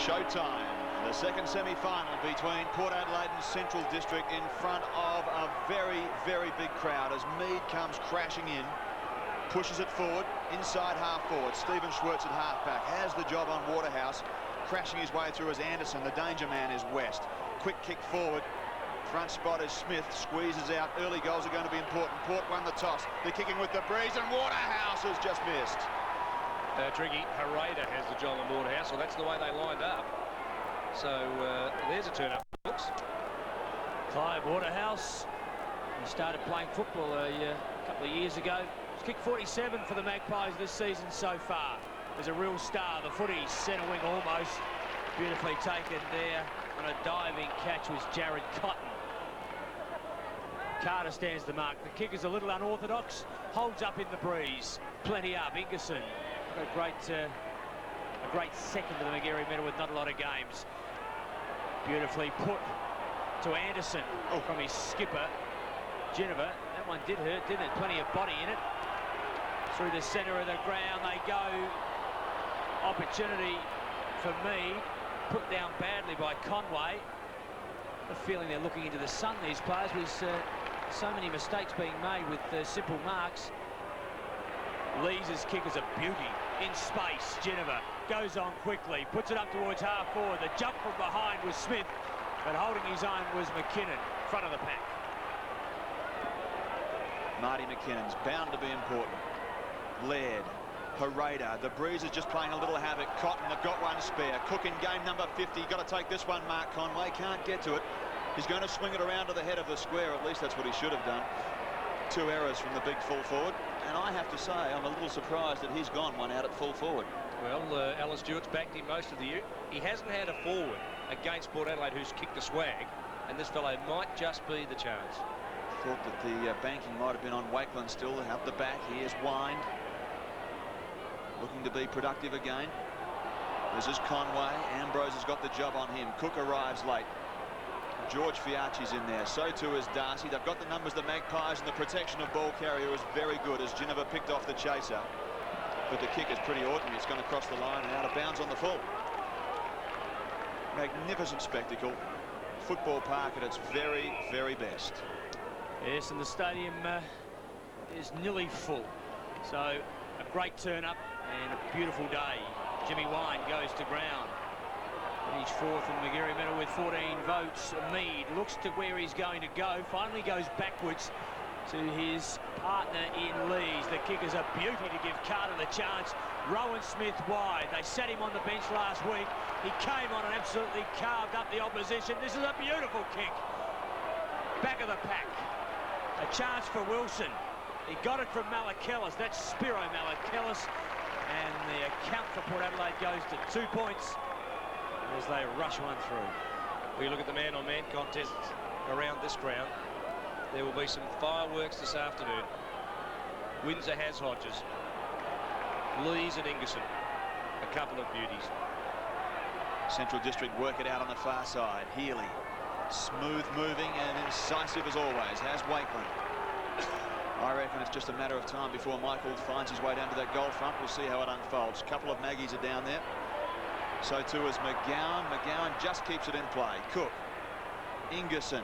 Showtime. The second semi-final between Port Adelaide and Central District in front of a very, very big crowd as Mead comes crashing in, pushes it forward, inside half forward. Stephen Schwartz at half-back has the job on Waterhouse, crashing his way through as Anderson. The danger man is West. Quick kick forward. Front spot is Smith, squeezes out. Early goals are going to be important. Port won the toss. They're kicking with the breeze, and Waterhouse has just missed. Tricky. Harada has the job on Waterhouse, so that's the way they lined up. So there's a turn up. Looks. Clive Waterhouse, he started playing football a couple of years ago. He's kicked 47 for the Magpies this season so far. There's a real star. The footy centre wing almost beautifully taken there on a diving catch was Jared Cotton. Carter stands the mark. The kick is a little unorthodox, holds up in the breeze. Plenty up. Ingerson, a great second to the Magarey medal with not a lot of games. Beautifully put to Anderson from his skipper, Geneva. That one did hurt, didn't it? Plenty of body in it. Through the centre of the ground they go. Opportunity for Mead. Put down badly by Conway. The feeling they're looking into the sun, these players, with so many mistakes being made with simple marks. Lees' kick is a beauty. In space, Geneva goes on quickly, puts it up towards half forward. The jump from behind was Smith, but holding his own was McKinnon, front of the pack. Marty McKinnon's bound to be important. Laird, Harada, the breeze is just playing a little havoc. Cotton, they've got one spare. Cook in game number 50, got to take this one, Mark Conway, can't get to it. He's going to swing it around to the head of the square, at least that's what he should have done. 2 errors from the big full forward, and I have to say I'm a little surprised that he's gone one out at full forward. Well, Alan Stewart's backed him most of the year. He hasn't had a forward against Port Adelaide who's kicked a swag, and this fellow might just be the chance. Thought that the banking might have been on Wakeland still. Out the back, here's Wind, looking to be productive again. This is Conway. Ambrose has got the job on him. Cook arrives late. George Fiacci's in there, so too is Darcy. They've got the numbers, the Magpies, and the protection of ball carrier is very good as Geneva picked off the chaser. But the kick is pretty ordinary. It's going to cross the line and out of bounds on the full. Magnificent spectacle. Football park at its very, very best. Yes, and the stadium is nearly full. So a great turn up and a beautiful day. Jimmy Wine goes to ground. He's fourth in Magarey medal with 14 votes. Mead looks to where he's going to go. Finally goes backwards to his partner in Lees. The kick is a beauty to give Carter the chance. Rowan Smith wide. They sat him on the bench last week. He came on and absolutely carved up the opposition. This is a beautiful kick. Back of the pack. A chance for Wilson. He got it from Malakellus. That's Spiro Malakellus. And the account for Port Adelaide goes to 2 points as they rush one through. We look at the man-on-man contests around this ground. There will be some fireworks this afternoon. Windsor has Hodges. Lees and Ingerson. A couple of beauties. Central District work it out on the far side. Healy, smooth moving and incisive as always, has Wakeland. I reckon it's just a matter of time before Michael finds his way down to that goal front. We'll see how it unfolds. A couple of Maggies are down there. So too is McGowan. McGowan just keeps it in play. Cook, Ingerson,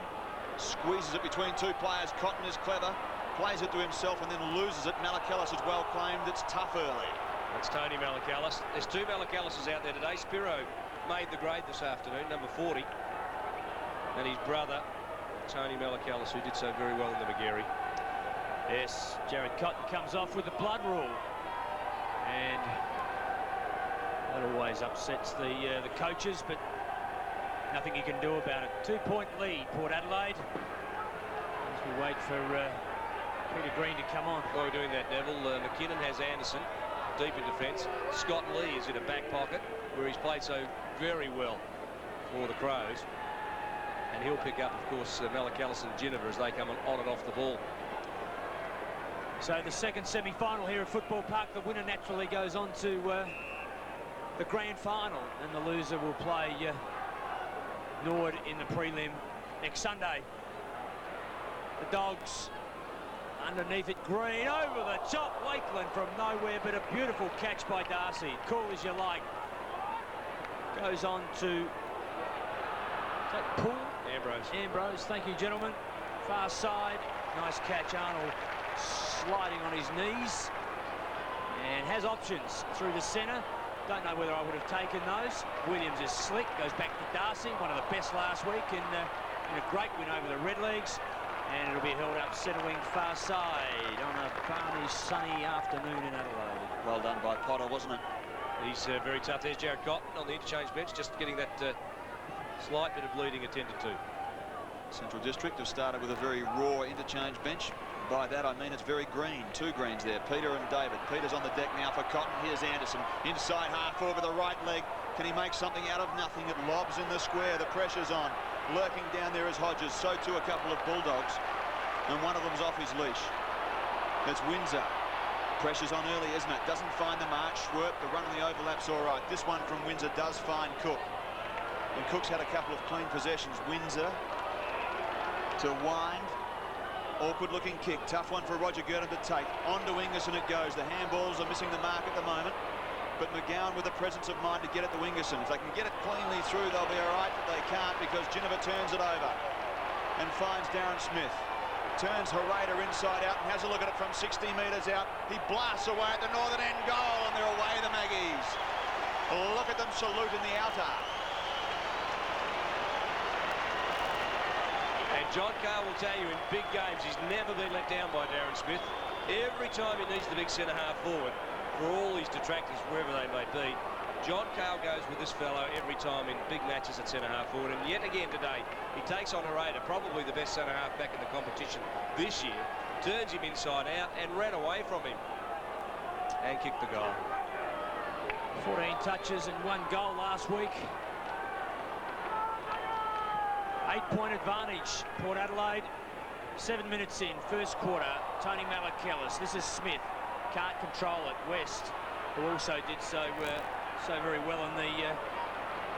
squeezes it between 2 players. Cotton is clever, plays it to himself and then loses it. Malakellus is well claimed. It's tough early. That's Tony Malakellus. There's 2 Malakelluses out there today. Spiro made the grade this afternoon, number 40. And his brother, Tony Malakellus, who did so very well in the Magarey. Yes, Jared Cotton comes off with the blood rule. And that always upsets the coaches, but nothing you can do about it. 2-point lead, Port Adelaide. As we wait for Peter Green to come on. While we're doing that, Neville, McKinnon has Anderson deep in defence. Scott Lee is in a back pocket where he's played so very well for the Crows. And he'll pick up, of course, Malakellus and Geneva as they come on and off the ball. So the second semi-final here at Football Park. The winner naturally goes on to the grand final, and the loser will play Nord in the prelim next Sunday. The Dogs underneath it, Green over the top. Wakeland from nowhere, but a beautiful catch by Darcy. Call as you like. Goes on to Poole. Ambrose, thank you, gentlemen. Far side, nice catch. Arnold sliding on his knees and has options through the centre. Don't know whether I would have taken those. Williams is slick, goes back to Darcy, one of the best last week in a great win over the Redlegs. And it'll be held up centre wing far side on a balmy sunny afternoon in Adelaide. Well done by Potter, wasn't it? He's very tough. There's Jared Cotton on the interchange bench, just getting that slight bit of bleeding attended to. Central District have started with a very raw interchange bench. By that I mean it's very green. Two greens there, Peter and David. Peter's on the deck now for Cotton. Here's Anderson inside half forward with the right leg. Can he make something out of nothing? It lobs in the square. The pressure's on. Lurking down there is Hodges. So too a couple of Bulldogs, and one of them's off his leash. It's Windsor. Pressure's on early, isn't it? Doesn't find the mark. Schwerp, the run on the overlap's all right. This one from Windsor does find Cook. And Cook's had a couple of clean possessions. Windsor to wind. Awkward looking kick. Tough one for Roger Gurdon to take. On to Ingerson it goes. The handballs are missing the mark at the moment. But McGowan with the presence of mind to get it to Ingerson. If they can get it cleanly through, they'll be all right, but they can't because Ginniver turns it over and finds Darren Smith. Turns Herrera inside out and has a look at it from 60 metres out. He blasts away at the northern end goal, and they're away, the Maggies. Look at them salute in the outer. And John Carr will tell you in big games he's never been let down by Darren Smith. Every time he needs the big centre half forward, for all his detractors, wherever they may be, John Carl goes with this fellow every time in big matches at centre half forward. And yet again today, he takes on Herrera, probably the best centre half back in the competition this year, turns him inside out and ran away from him and kicked the goal. 14 touches and 1 goal last week. 8-point advantage, Port Adelaide. 7 minutes in, first quarter. Tony Malakellis. This is Smith. Can't control it. West, who also did so very well in the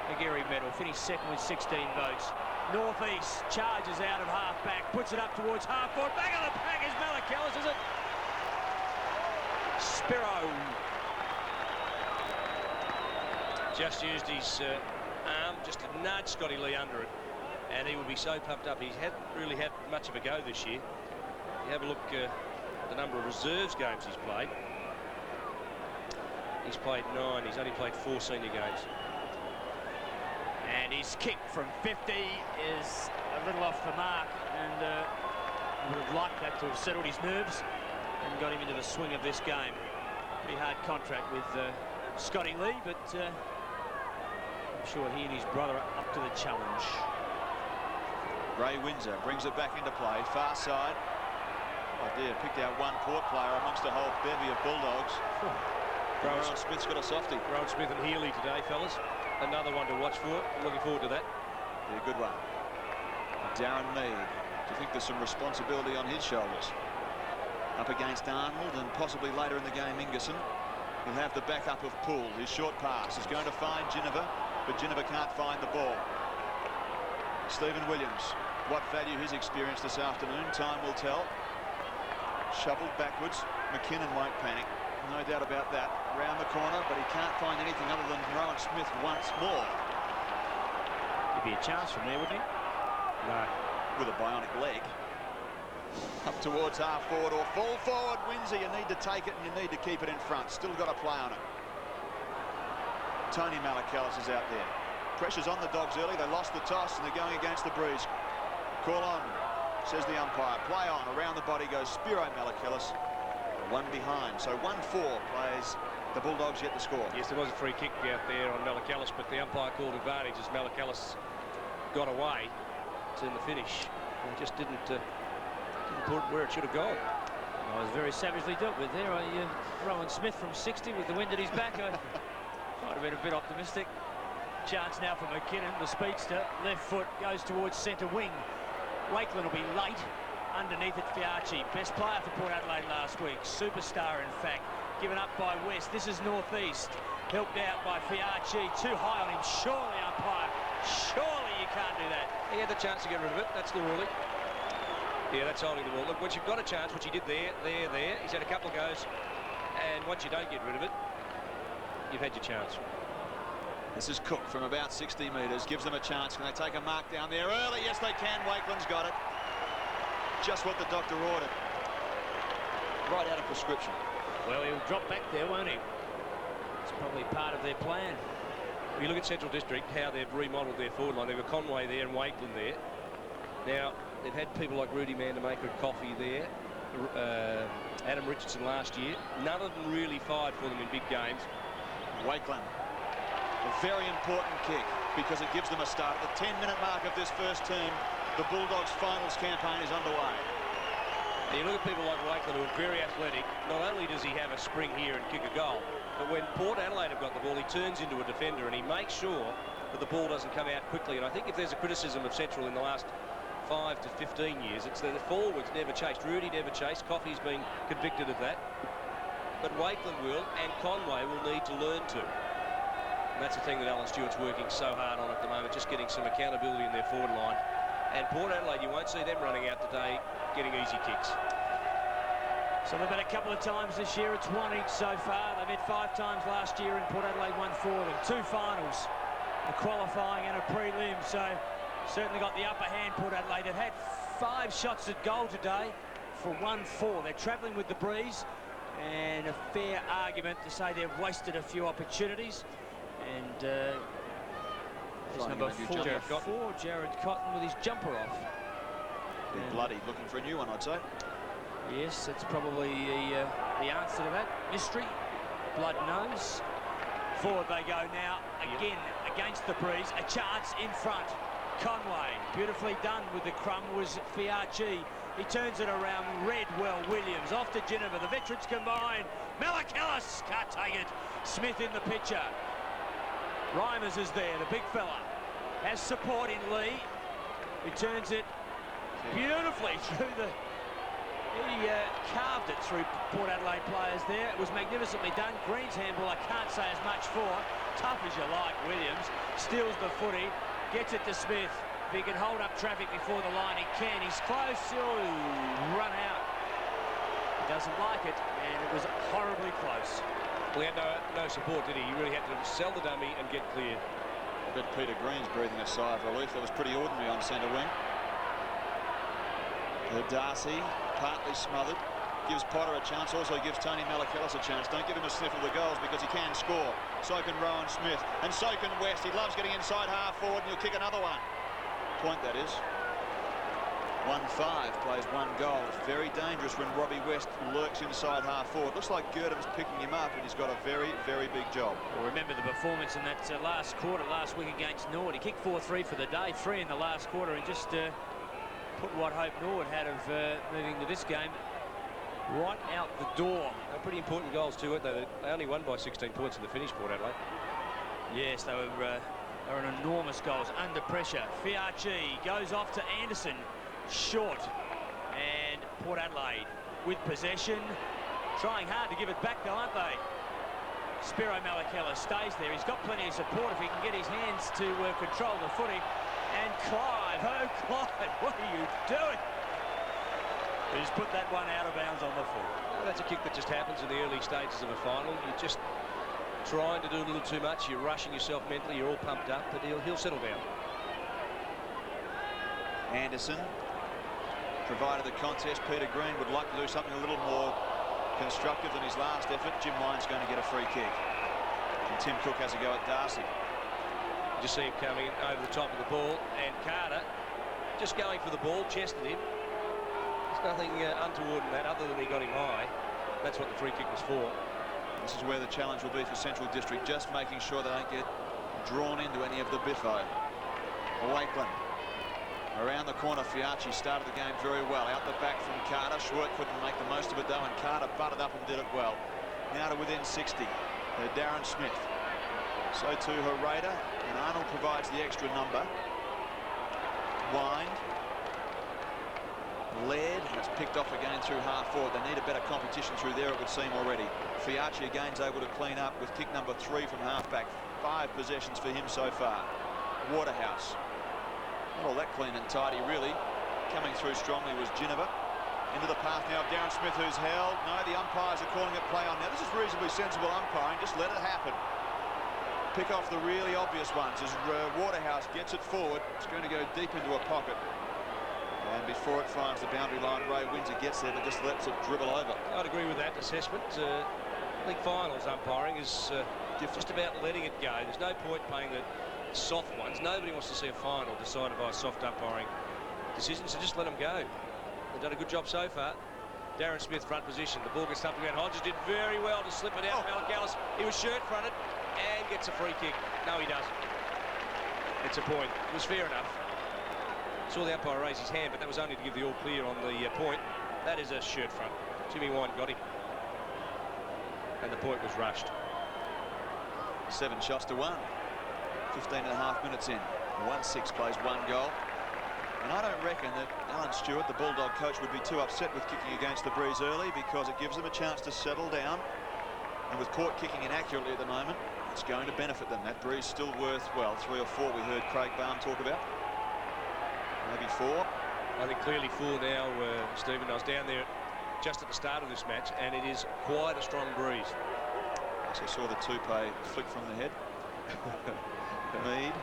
Magarey medal. Finished second with 16 votes. Northeast charges out of half back, puts it up towards half forward. Back on the pack is Malakellis, is it? Spiro. Just used his arm just to nudge Scotty Lee under it, and he would be so pumped up. He hadn't really had much of a go this year. You have a look at the number of reserves games he's played. He's played 9. He's only played 4 senior games. And his kick from 50 is a little off the mark, and would have liked that to have settled his nerves and got him into the swing of this game. Pretty hard contract with Scotty Lee, but I'm sure he and his brother are up to the challenge. Ray Windsor brings it back into play, far side. Oh dear, picked out one Port player amongst a whole bevy of Bulldogs. Rowan Smith's got a softie. Rowan Smith and Healy today, fellas. Another one to watch for. Looking forward to that. Yeah, good one. Darren Mead. Do you think there's some responsibility on his shoulders? Up against Arnold and possibly later in the game Ingerson. He'll have the backup of Poole. His short pass is going to find Ginniver, but Ginniver can't find the ball. Stephen Williams. What value his experience this afternoon, time will tell. Shoveled backwards. McKinnon won't panic. No doubt about that. Round the corner, but he can't find anything other than Rowan Smith once more. He'd be a chance from there, wouldn't he? No. With a bionic leg. Up towards half forward or full forward. Windsor, you need to take it and you need to keep it in front. Still got to play on it. Tony Malakellis is out there. Pressure's on the Dogs early. They lost the toss and they're going against the breeze. Call on, says the umpire. Play on. Around the body goes Spiro Malakellis. One behind. So 1-4 plays the Bulldogs yet to score. Yes, there was a free kick out there on Malakellis, but the umpire called advantage as Malakellis got away to the finish. And just didn't put it where it should have gone. I was very savagely dealt with there. Rowan Smith from 60 with the wind at his back. I might have been a bit optimistic. Chance now for McKinnon, the speedster. Left foot goes towards centre wing. Wakeland will be late. Underneath it, Fiarchi. Best player for Port Adelaide last week. Superstar, in fact. Given up by West. This is Northeast. Helped out by Fiarchi. Too high on him. Surely, umpire. Surely you can't do that. He had the chance to get rid of it. That's the ruling. Yeah, that's holding the ball. Look, once you've got a chance, which he did there. He's had a couple of goes. And once you don't get rid of it, you've had your chance. This is Cook from about 60 metres, gives them a chance. Can they take a mark down there early? Yes, they can. Wakeland's got it. Just what the doctor ordered. Right out of prescription. Well, he'll drop back there, won't he? It's probably part of their plan. If you look at Central District, how they've remodelled their forward line. They've got Conway there and Wakeland there. Now, they've had people like Rudy Mandamaker and Coffey there. Adam Richardson last year. None of them really fired for them in big games. Wakeland. A very important kick because it gives them a start. At the 10-minute mark of this first term, the Bulldogs finals campaign is underway. And you look at people like Wakeland, who are very athletic. Not only does he have a spring here and kick a goal, but when Port Adelaide have got the ball, he turns into a defender and he makes sure that the ball doesn't come out quickly. And I think if there's a criticism of Central in the last 5 to 15 years, it's that the forwards never chased. Rudy never chased. Coffey's been convicted of that. But Wakeland will, and Conway will need to learn to. And that's the thing that Alan Stewart's working so hard on at the moment, just getting some accountability in their forward line. And Port Adelaide, you won't see them running out today getting easy kicks. So they've had a couple of times this year. It's one each so far. They met 5 times last year, and Port Adelaide won 4 of them. 2 finals, a qualifying and a prelim. So certainly got the upper hand, Port Adelaide. They've had 5 shots at goal today for 1-4. They're travelling with the breeze, and a fair argument to say they've wasted a few opportunities. And there's number 44, Jared Cotton, with his jumper off. Big bloody, looking for a new one, I'd say. Yes, that's probably the answer to that mystery. Blood knows. Forward they go now, again against the breeze. A chance in front. Conway, beautifully done with the crumb, was Fiachi. He turns it around. Redwell, Williams, off to Ginniver. The veterans combine. Malakellus can't take it. Smith in the picture. Reimers is there, the big fella. Has support in Lee. He turns it beautifully through the... He carved it through Port Adelaide players there. It was magnificently done. Green's handball, I can't say as much for. Tough as you like, Williams. Steals the footy, gets it to Smith. If he can hold up traffic before the line, he can. He's close, he'll run out. He doesn't like it, and it was horribly close. Well, he had no support, did he? He really had to sell the dummy and get clear. I bet Peter Green's breathing a sigh of relief. That was pretty ordinary on centre wing. Darcy, partly smothered, gives Potter a chance, also gives Tony Malakellus a chance. Don't give him a sniff of the goals because he can score. So can Rowan Smith, and so can West. He loves getting inside half forward, and he'll kick another one. Point, that is. 1-5, plays 1 goal. It's very dangerous when Robbie West lurks inside half forward. Looks like Girdham's picking him up, and he's got a very, very big job. Well, remember the performance in that last quarter, last week against Nord. He kicked 4-3 for the day, 3 in the last quarter, and just put what hope Nord had of moving to this game right out the door. They're pretty important goals too, weren't they? They only won by 16 points in the finish, Port Adelaide. Yes, they were an enormous goals under pressure. Fiachi goes off to Anderson, short, and Port Adelaide with possession, trying hard to give it back though, aren't they? Spiro Malakellus stays there. He's got plenty of support if he can get his hands to control the footy. And Clive, oh Clive, what are you doing? He's put that one out of bounds on the full. Well, that's a kick that just happens in the early stages of a final. You're just trying to do a little too much. You're rushing yourself mentally. You're all pumped up, but he'll settle down. Anderson, provided the contest, Peter Green would like to do something a little more constructive than his last effort. Jim Lyon's going to get a free kick. And Tim Cook has a go at Darcy. You just see him coming over the top of the ball, and Carter just going for the ball, chested him. There's nothing untoward in that other than he got him high. That's what the free kick was for. This is where the challenge will be for Central District, just making sure they don't get drawn into any of the biffo. Wakeland. Around the corner, Fiachi started the game very well. Out the back from Carter. Schwartz couldn't make the most of it though, and Carter butted up and did it well. Now to within 60. Darren Smith. So too Herrera, and Arnold provides the extra number. Wind. Laird, and it's picked off again through half forward. They need a better competition through there, it would seem already. Fiachi again's able to clean up with kick number 3 from halfback. 5 possessions for him so far. Waterhouse. Not all that clean and tidy, really. Coming through strongly was Ginniver. Into the path now of Darren Smith, who's held. No, the umpires are calling it play on. Now, this is reasonably sensible umpiring. Just let it happen. pick off the really obvious ones as Waterhouse gets it forward. It's going to go deep into a pocket. And before it finds the boundary line, Ray Windsor gets there, but just lets it dribble over. I'd agree with that assessment. League finals umpiring is just about letting it go. There's no point playing the soft ones. Nobody wants to see a final decided by a soft umpiring decision, so just let them go. They've done a good job so far. Darren Smith front position. The ball gets stumped around. Hodges did very well to slip it out. Malacallis, he was shirt fronted and gets a free kick. No, he doesn't. It's a point. It was fair enough. Saw the umpire raise his hand, but that was only to give the all clear on the point. That is a shirt front. Jimmy Wine got him. And the point was rushed. 7 shots to 1. 15.5 minutes in. 1-6 plays 1 goal. And I don't reckon that Alan Stewart, the Bulldog coach, would be too upset with kicking against the breeze early, because it gives them a chance to settle down. And with Port kicking inaccurately at the moment, it's going to benefit them. That breeze still worth, well, 3 or 4 we heard Craig Baum talk about. Maybe 4. I think clearly 4 now, Stephen. I was down there just at the start of this match, and it is quite a strong breeze. So I saw the toupee flick from the head. Mead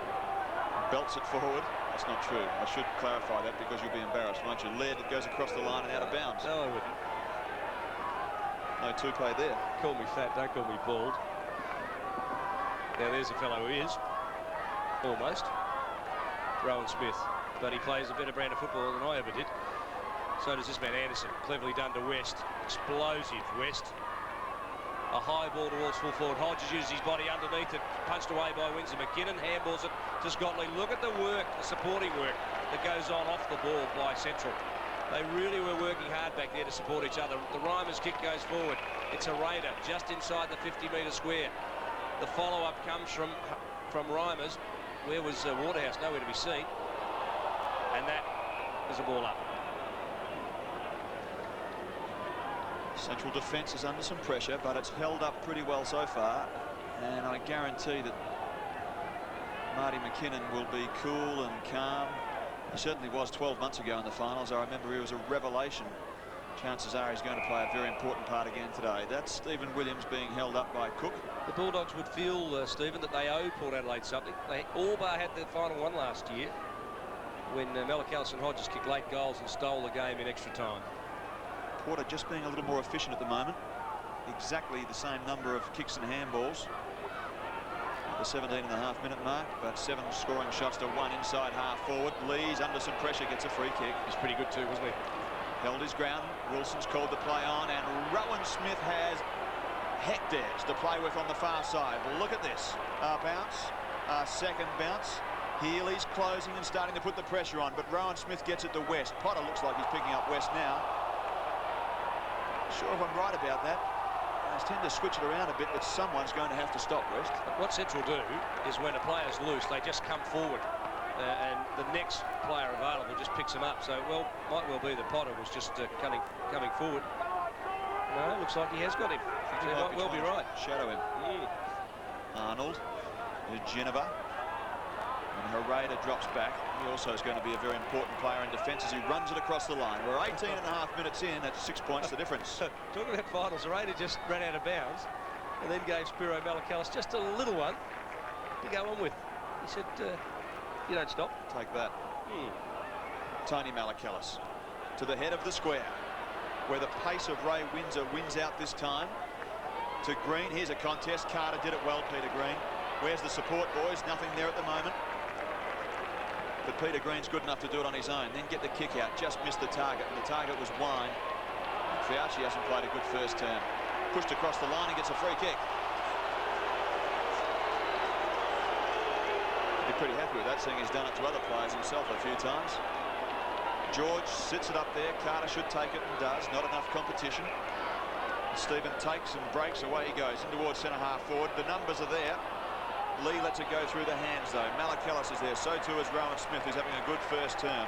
belts it forward. That's not true. I should clarify that, because you'll be embarrassed, won't you? Led, it goes across the line and out of bounds. No, I wouldn't. No toupee there. Call me fat, don't call me bald. Now there's a fellow who is. Almost. Rowan Smith. But he plays a better brand of football than I ever did. So does this man Anderson. Cleverly done to West. Explosive West. A high ball towards full forward. Hodges uses his body underneath it. Punched away by Windsor. McKinnon handballs it to Scotland. Look at the work, the supporting work that goes on off the ball by Central. They really were working hard back there to support each other. The Reimers kick goes forward. It's a raider just inside the 50-metre square. The follow-up comes from Reimers. Where was Waterhouse? Nowhere to be seen. And that is a ball up. Central defence is under some pressure, but it's held up pretty well so far. And I guarantee that Marty McKinnon will be cool and calm. He certainly was 12 months ago in the finals. I remember he was a revelation. Chances are he's going to play a very important part again today. That's Stephen Williams being held up by Cook. The Bulldogs would feel, Stephen, that they owe Port Adelaide something. They all but had the final one last year when Malacallis and Hodges kicked late goals and stole the game in extra time. Port are just being a little more efficient at the moment. Exactly the same number of kicks and handballs at the 17.5-minute mark, but 7 scoring shots to 1 inside half forward. Lee's under some pressure, gets a free kick. He's pretty good too, wasn't he? Held his ground. Wilson's called the play on, and Rowan Smith has hectares to play with on the far side. Look at this. Bounce, second bounce. Healy's closing and starting to put the pressure on, but Rowan Smith gets it to West. Potter looks like he's picking up West now. Sure if I'm right about that. They tend to switch it around a bit, but someone's going to have to stop West. What Central do is when a player's loose, they just come forward. And the next player available just picks him up. So, well, might well be that Potter was just coming forward. No, looks like he has got him. He might well be right. Shadow him. Yeah. Arnold, Geneva, and Herrera drops back. He also is going to be a very important player in defence as he runs it across the line. We're 18.5 minutes in. That's 6 points the difference. Talking about finals, Herrera just ran out of bounds and then gave Spiro Malacallis just a little one to go on with. He said, you don't stop. Take that. Tony Malacallis to the head of the square, where the pace of Ray Windsor wins out this time. To Green. Here's a contest. Carter did it well, Peter Green. Where's the support, boys? Nothing there at the moment. But Peter Green's good enough to do it on his own. Then get the kick out. Just missed the target, and the target was Wine. Fauci hasn't played a good first term. Pushed across the line and gets a free kick. Be pretty happy with that, seeing he's done it to other players himself a few times. George sits it up there. Carter should take it and does. Not enough competition. Stephen takes and breaks. Away he goes in towards centre half forward. The numbers are there. Lee lets it go through the hands though. Malacallis is there. So too is Rowan Smith, who's having a good first term.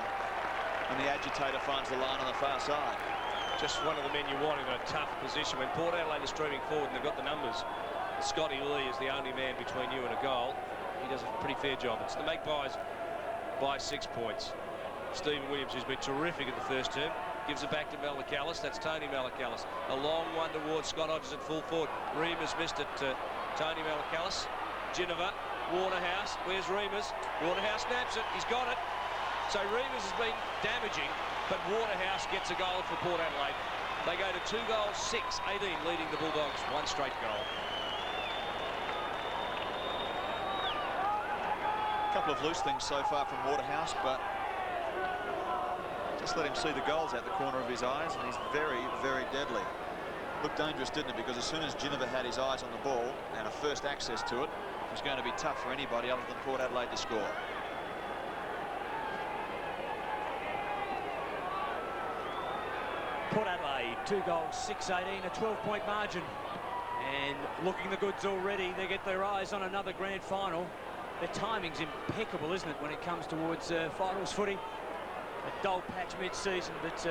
And the agitator finds the line on the far side. Just one of the men you want in a tough position. When Port Adelaide is streaming forward and they've got the numbers, Scotty Lee is the only man between you and a goal. He does a pretty fair job. It's the Magpies by 6 points. Stephen Williams, who's been terrific in the first term, gives it back to Malacallis. That's Tony Malacallis. A long one towards Scott Hodges at full forward. Ream has missed it. Tony Malacallis Ginniver. Waterhouse, where's Remus? Waterhouse snaps it, he's got it. So Remus has been damaging, but Waterhouse gets a goal for Port Adelaide. They go to 2 goals, 6-18, leading the Bulldogs, 1 straight goal. A couple of loose things so far from Waterhouse, but just let him see the goals out the corner of his eyes, and he's very, very deadly. Looked dangerous, didn't it? Because as soon as Ginniver had his eyes on the ball and a first access to it, it was going to be tough for anybody other than Port Adelaide to score. Port Adelaide, 2 goals, 6-18, a 12-point margin. And looking the goods already, they get their eyes on another grand final. Their timing's impeccable, isn't it, when it comes towards finals footy? A dull patch mid-season, but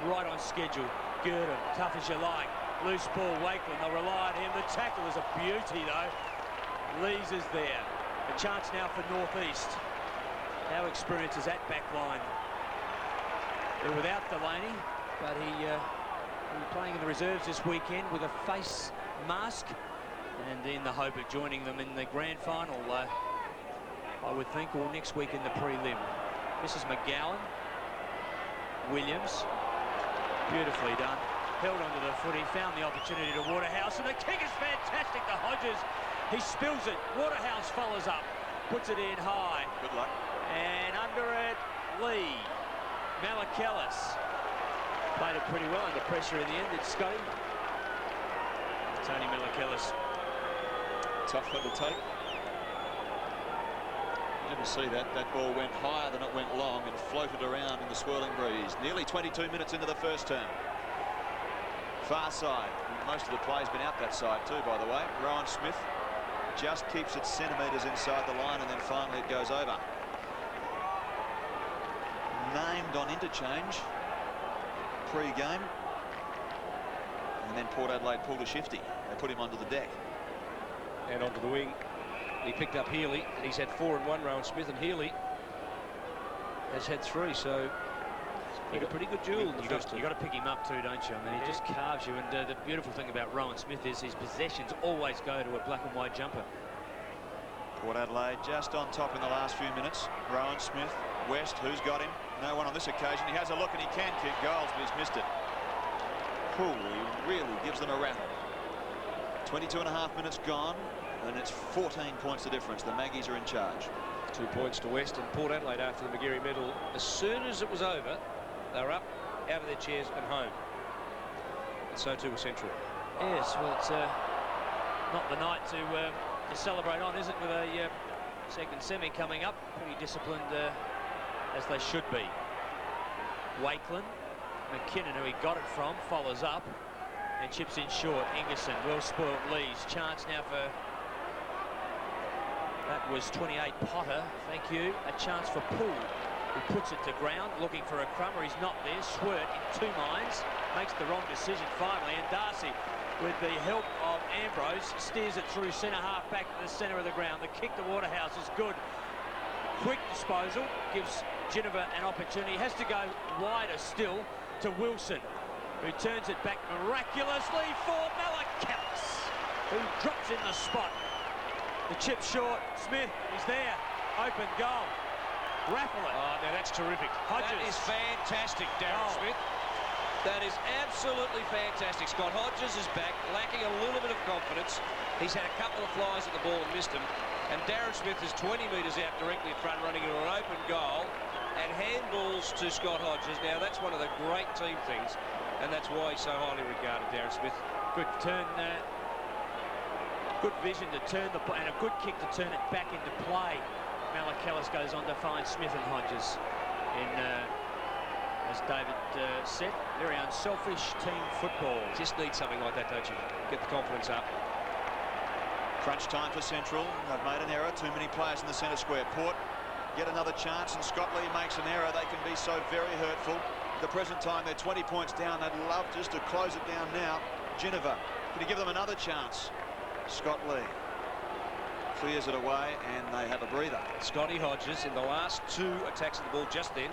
right on schedule. Good, tough as you like. Loose ball, Wakeland, they'll rely on him. The tackle is a beauty, though. Lees is there. A chance now for North East. How experienced is that back line? They're without Delaney, but he'll be playing in the reserves this weekend with a face mask, and in the hope of joining them in the grand final, I would think, or next week in the prelim. This is McGowan. Williams, beautifully done. Held onto the footy, found the opportunity to Waterhouse, and the kick is fantastic to Hodges. He spills it. Waterhouse follows up, puts it in high. Good luck. And under it, Lee. Malakellus played it pretty well under pressure in the end, did Scotty. Tony Malakellus. Tough one to take. Didn't see that. That ball went higher than it went long and floated around in the swirling breeze. Nearly 22 minutes into the first term. Far side. Most of the play's been out that side too, by the way. Rowan Smith just keeps it centimetres inside the line, and then finally it goes over. Named on interchange pre-game, and then Port Adelaide pulled a shifty. They put him onto the deck. And onto the wing. He picked up Healy. He's had 4 and 1, Rowan Smith, and Healy has had 3, so it's been a pretty good duel. You got to pick him up too, don't you? I mean, he just carves you, and the beautiful thing about Rowan Smith is his possessions always go to a black and white jumper. Port Adelaide just on top in the last few minutes. Rowan Smith, West, who's got him? No one on this occasion. He has a look and he can kick goals, but he's missed it. Ooh, he really gives them a rattle. 22.5 minutes gone, and it's 14 points the difference. The Maggies are in charge. 2 points to West, and Port Adelaide after the McGarry medal. As soon as it was over, they were up, out of their chairs and home. And so too was Central. Yes, well, it's not the night to celebrate on, is it, with a second semi coming up. Pretty disciplined as they should be. Wakeland, McKinnon, who he got it from, follows up and chips in short. Ingerson, well spoiled Lees. Chance now for, that was 28 Potter, thank you. A chance for Poole, who puts it to ground, looking for a crummer. He's not there. Swirt in 2 minds, makes the wrong decision finally, and Darcy, with the help of Ambrose, steers it through centre half back to the centre of the ground. The kick to Waterhouse is good. Quick disposal, gives Ginniver an opportunity. Has to go wider still to Wilson, who turns it back miraculously for Malakellus, who drops in the spot. The chip short. Smith is there. Open goal. Raffle it. Oh, now that's terrific. Hodges. That is fantastic, Darren Smith. That is absolutely fantastic. Scott Hodges is back, lacking a little bit of confidence. He's had a couple of flies at the ball and missed them. And Darren Smith is 20 metres out directly in front, running into an open goal, and handballs to Scott Hodges. Now, that's one of the great team things, and that's why he's so highly regarded, Darren Smith. Good turn, good vision to turn the, and a good kick to turn it back into play. Malakellus goes on to find Smith and Hodges in, as David said, very unselfish team football. Just need something like that, don't you? Get the confidence up. Crunch time for Central. They've made an error. Too many players in the centre square. Port get another chance, and Scott Lee makes an error. They can be so very hurtful. At the present time, they're 20 points down. They'd love just to close it down now. Ginniver, can he give them another chance? Scott Lee clears it away, and they have a breather. Scotty Hodges in the last 2 attacks of the ball just then,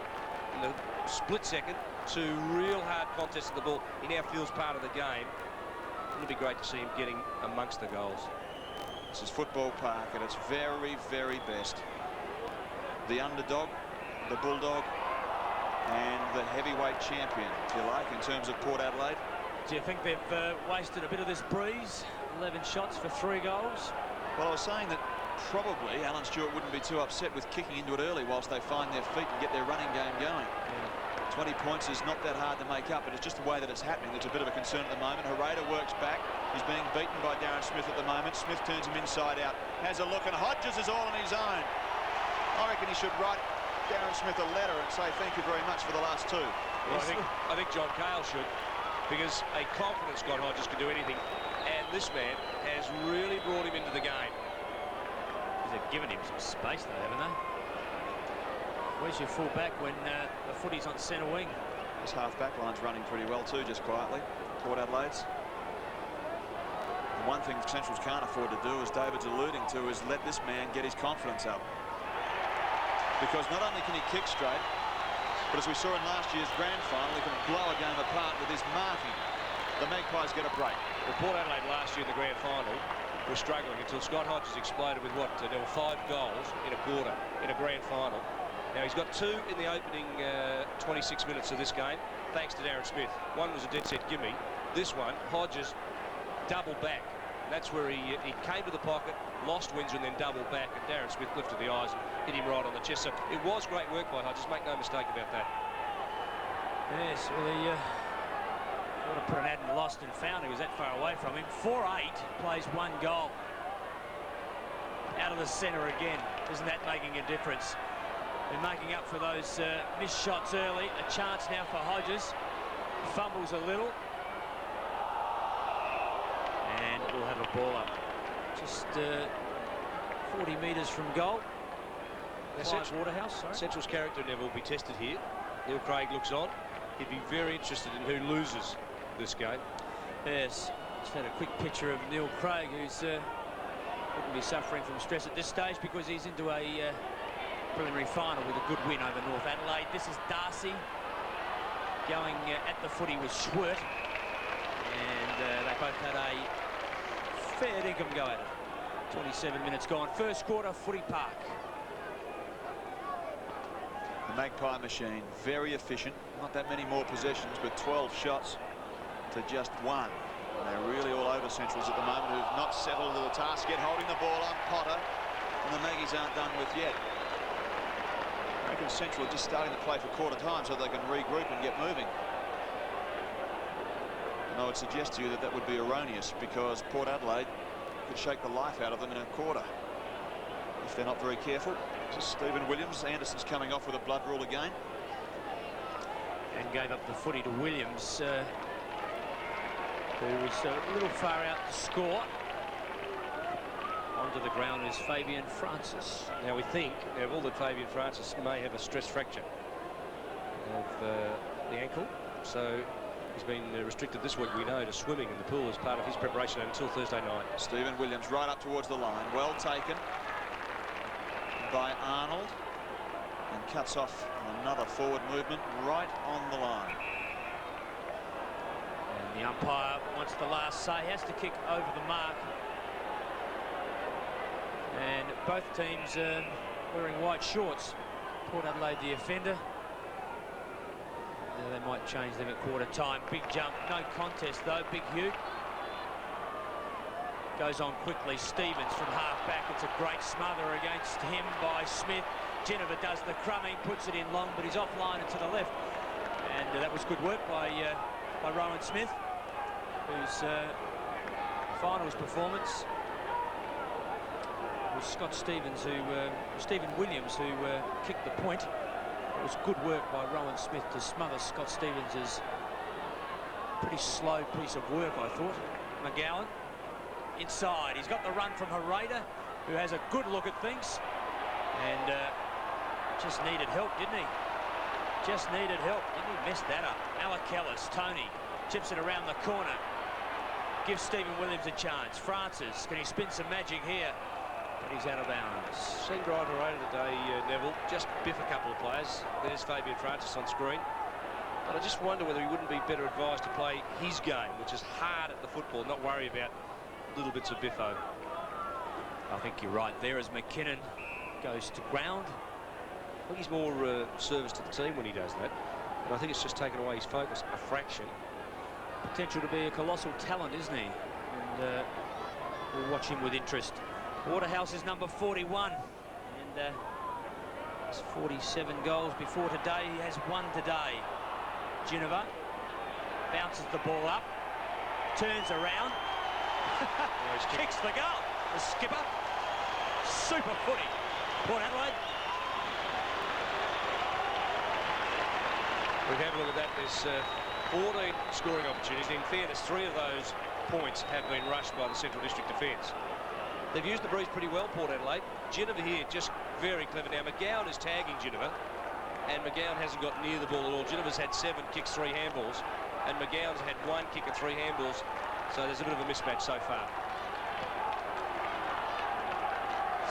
in the split second, 2 real hard contests of the ball. He now feels part of the game. It'll be great to see him getting amongst the goals. This is Football Park at its very, very best. The underdog, the Bulldog, and the heavyweight champion, if you like, in terms of Port Adelaide. Do you think they've wasted a bit of this breeze? 11 shots for 3 goals. Well, I was saying that probably Alan Stewart wouldn't be too upset with kicking into it early whilst they find their feet and get their running game going. Yeah. 20 points is not that hard to make up, but it's just the way that it's happening that's a bit of a concern at the moment. Herrera works back. He's being beaten by Darren Smith at the moment. Smith turns him inside out, has a look, and Hodges is all on his own. I reckon he should write Darren Smith a letter and say thank you very much for the last 2. Well, I think John Cale should, because a confident Scott Hodges can do anything, and this man has really brought him into the game. They've given him some space though, haven't they? Where's your full back when the footy's on centre wing? This half-back line's running pretty well too, just quietly. Port Adelaide's. The one thing Centrals can't afford to do, as David's alluding to, is let this man get his confidence up. Because not only can he kick straight, but as we saw in last year's grand final, he can blow a game apart with his marking. The Magpies get a break. Well, Port Adelaide last year in the grand final were struggling until Scott Hodges exploded with what? There were 5 goals in a quarter in a grand final. Now he's got 2 in the opening 26 minutes of this game, thanks to Darren Smith. One was a dead set gimme. This one, Hodges doubled back. That's where he came to the pocket, lost Windsor, and then doubled back. And Darren Smith lifted the eyes and hit him right on the chest. So it was great work by Hodges. Make no mistake about that. Yes, well, he would have put an ad and lost and found. He was that far away from him. 4-8, plays 1 goal. Out of the centre again. Isn't that making a difference? They're making up for those missed shots early. A chance now for Hodges. Fumbles a little. And we'll have a ball up. Just 40 metres from goal. Waterhouse, sorry. Central's character never will be tested here. Neil Craig looks on. He'd be very interested in who loses this game. Yes, just had a quick picture of Neil Craig, who's wouldn't be suffering from stress at this stage because he's into a preliminary final with a good win over North Adelaide. This is Darcy going at the footy with Schwert, and they both had a fair dinkum go at it. 27 minutes gone. First quarter, Footy Park. The Magpie machine, very efficient. Not that many more possessions, but 12 shots to just 1. They're really all over Centrals at the moment, who've not settled to the task yet, holding the ball on Potter, and the Maggies aren't done with yet. I reckon Central are just starting to play for quarter time so they can regroup and get moving. And I would suggest to you that that would be erroneous, because Port Adelaide could shake the life out of them in a quarter if they're not very careful. Just Stephen Williams. Anderson's coming off with a blood rule again. And gave up the footy to Williams, who was a little far out to score. Onto the ground is Fabian Francis. Now we think, all that Fabian Francis may have a stress fracture of the ankle, so he's been restricted this week, we know, to swimming in the pool as part of his preparation until Thursday night. Stephen Williams right up towards the line, well taken by Arnold, and cuts off another forward movement right on the line. And the umpire wants the last say, has to kick over the mark. And both teams wearing white shorts. Port Adelaide the offender. They might change them at quarter time. Big jump, no contest though. Big Hugh goes on quickly. Stevens from half back. It's a great smother against him by Smith. Jennifer does the crumbing, puts it in long, but he's offline and to the left. And that was good work by Rowan Smith, whose finals performance was Stephen Williams, who kicked the point. It was good work by Rowan Smith to smother Scott Stevens' pretty slow piece of work, I thought. McGowan inside. He's got the run from Herrera, who has a good look at things, and just needed help, didn't he? Just needed help. Didn't he mess that up? Alakellis, Tony chips it around the corner. Gives Stephen Williams a chance. Francis, can he spin some magic here? But he's out of bounds. Seen Brian Herrera today, Neville, just biff a couple of players. There's Fabian Francis on screen. But I just wonder whether he wouldn't be better advised to play his game, which is hard at the football, not worry about little bits of biffo. I think you're right there as McKinnon goes to ground. I think he's more service to the team when he does that. And I think it's just taken away his focus a fraction. Potential to be a colossal talent, isn't he? And we'll watch him with interest. Waterhouse is number 41. And it's 47 goals before today. He has one today. Ginniver bounces the ball up, turns around, kicks the goal. The skipper, super footy. Port Adelaide. We've had a look at that. There's 14 scoring opportunities. In fairness, 3 of those points have been rushed by the Central District defence. They've used the breeze pretty well, Port Adelaide. Ginniver here, just very clever. Now, McGowan is tagging Ginniver, and McGowan hasn't got near the ball at all. Ginniver's had 7 kicks, 3 handballs, and McGowan's had 1 kick and 3 handballs. So there's a bit of a mismatch so far.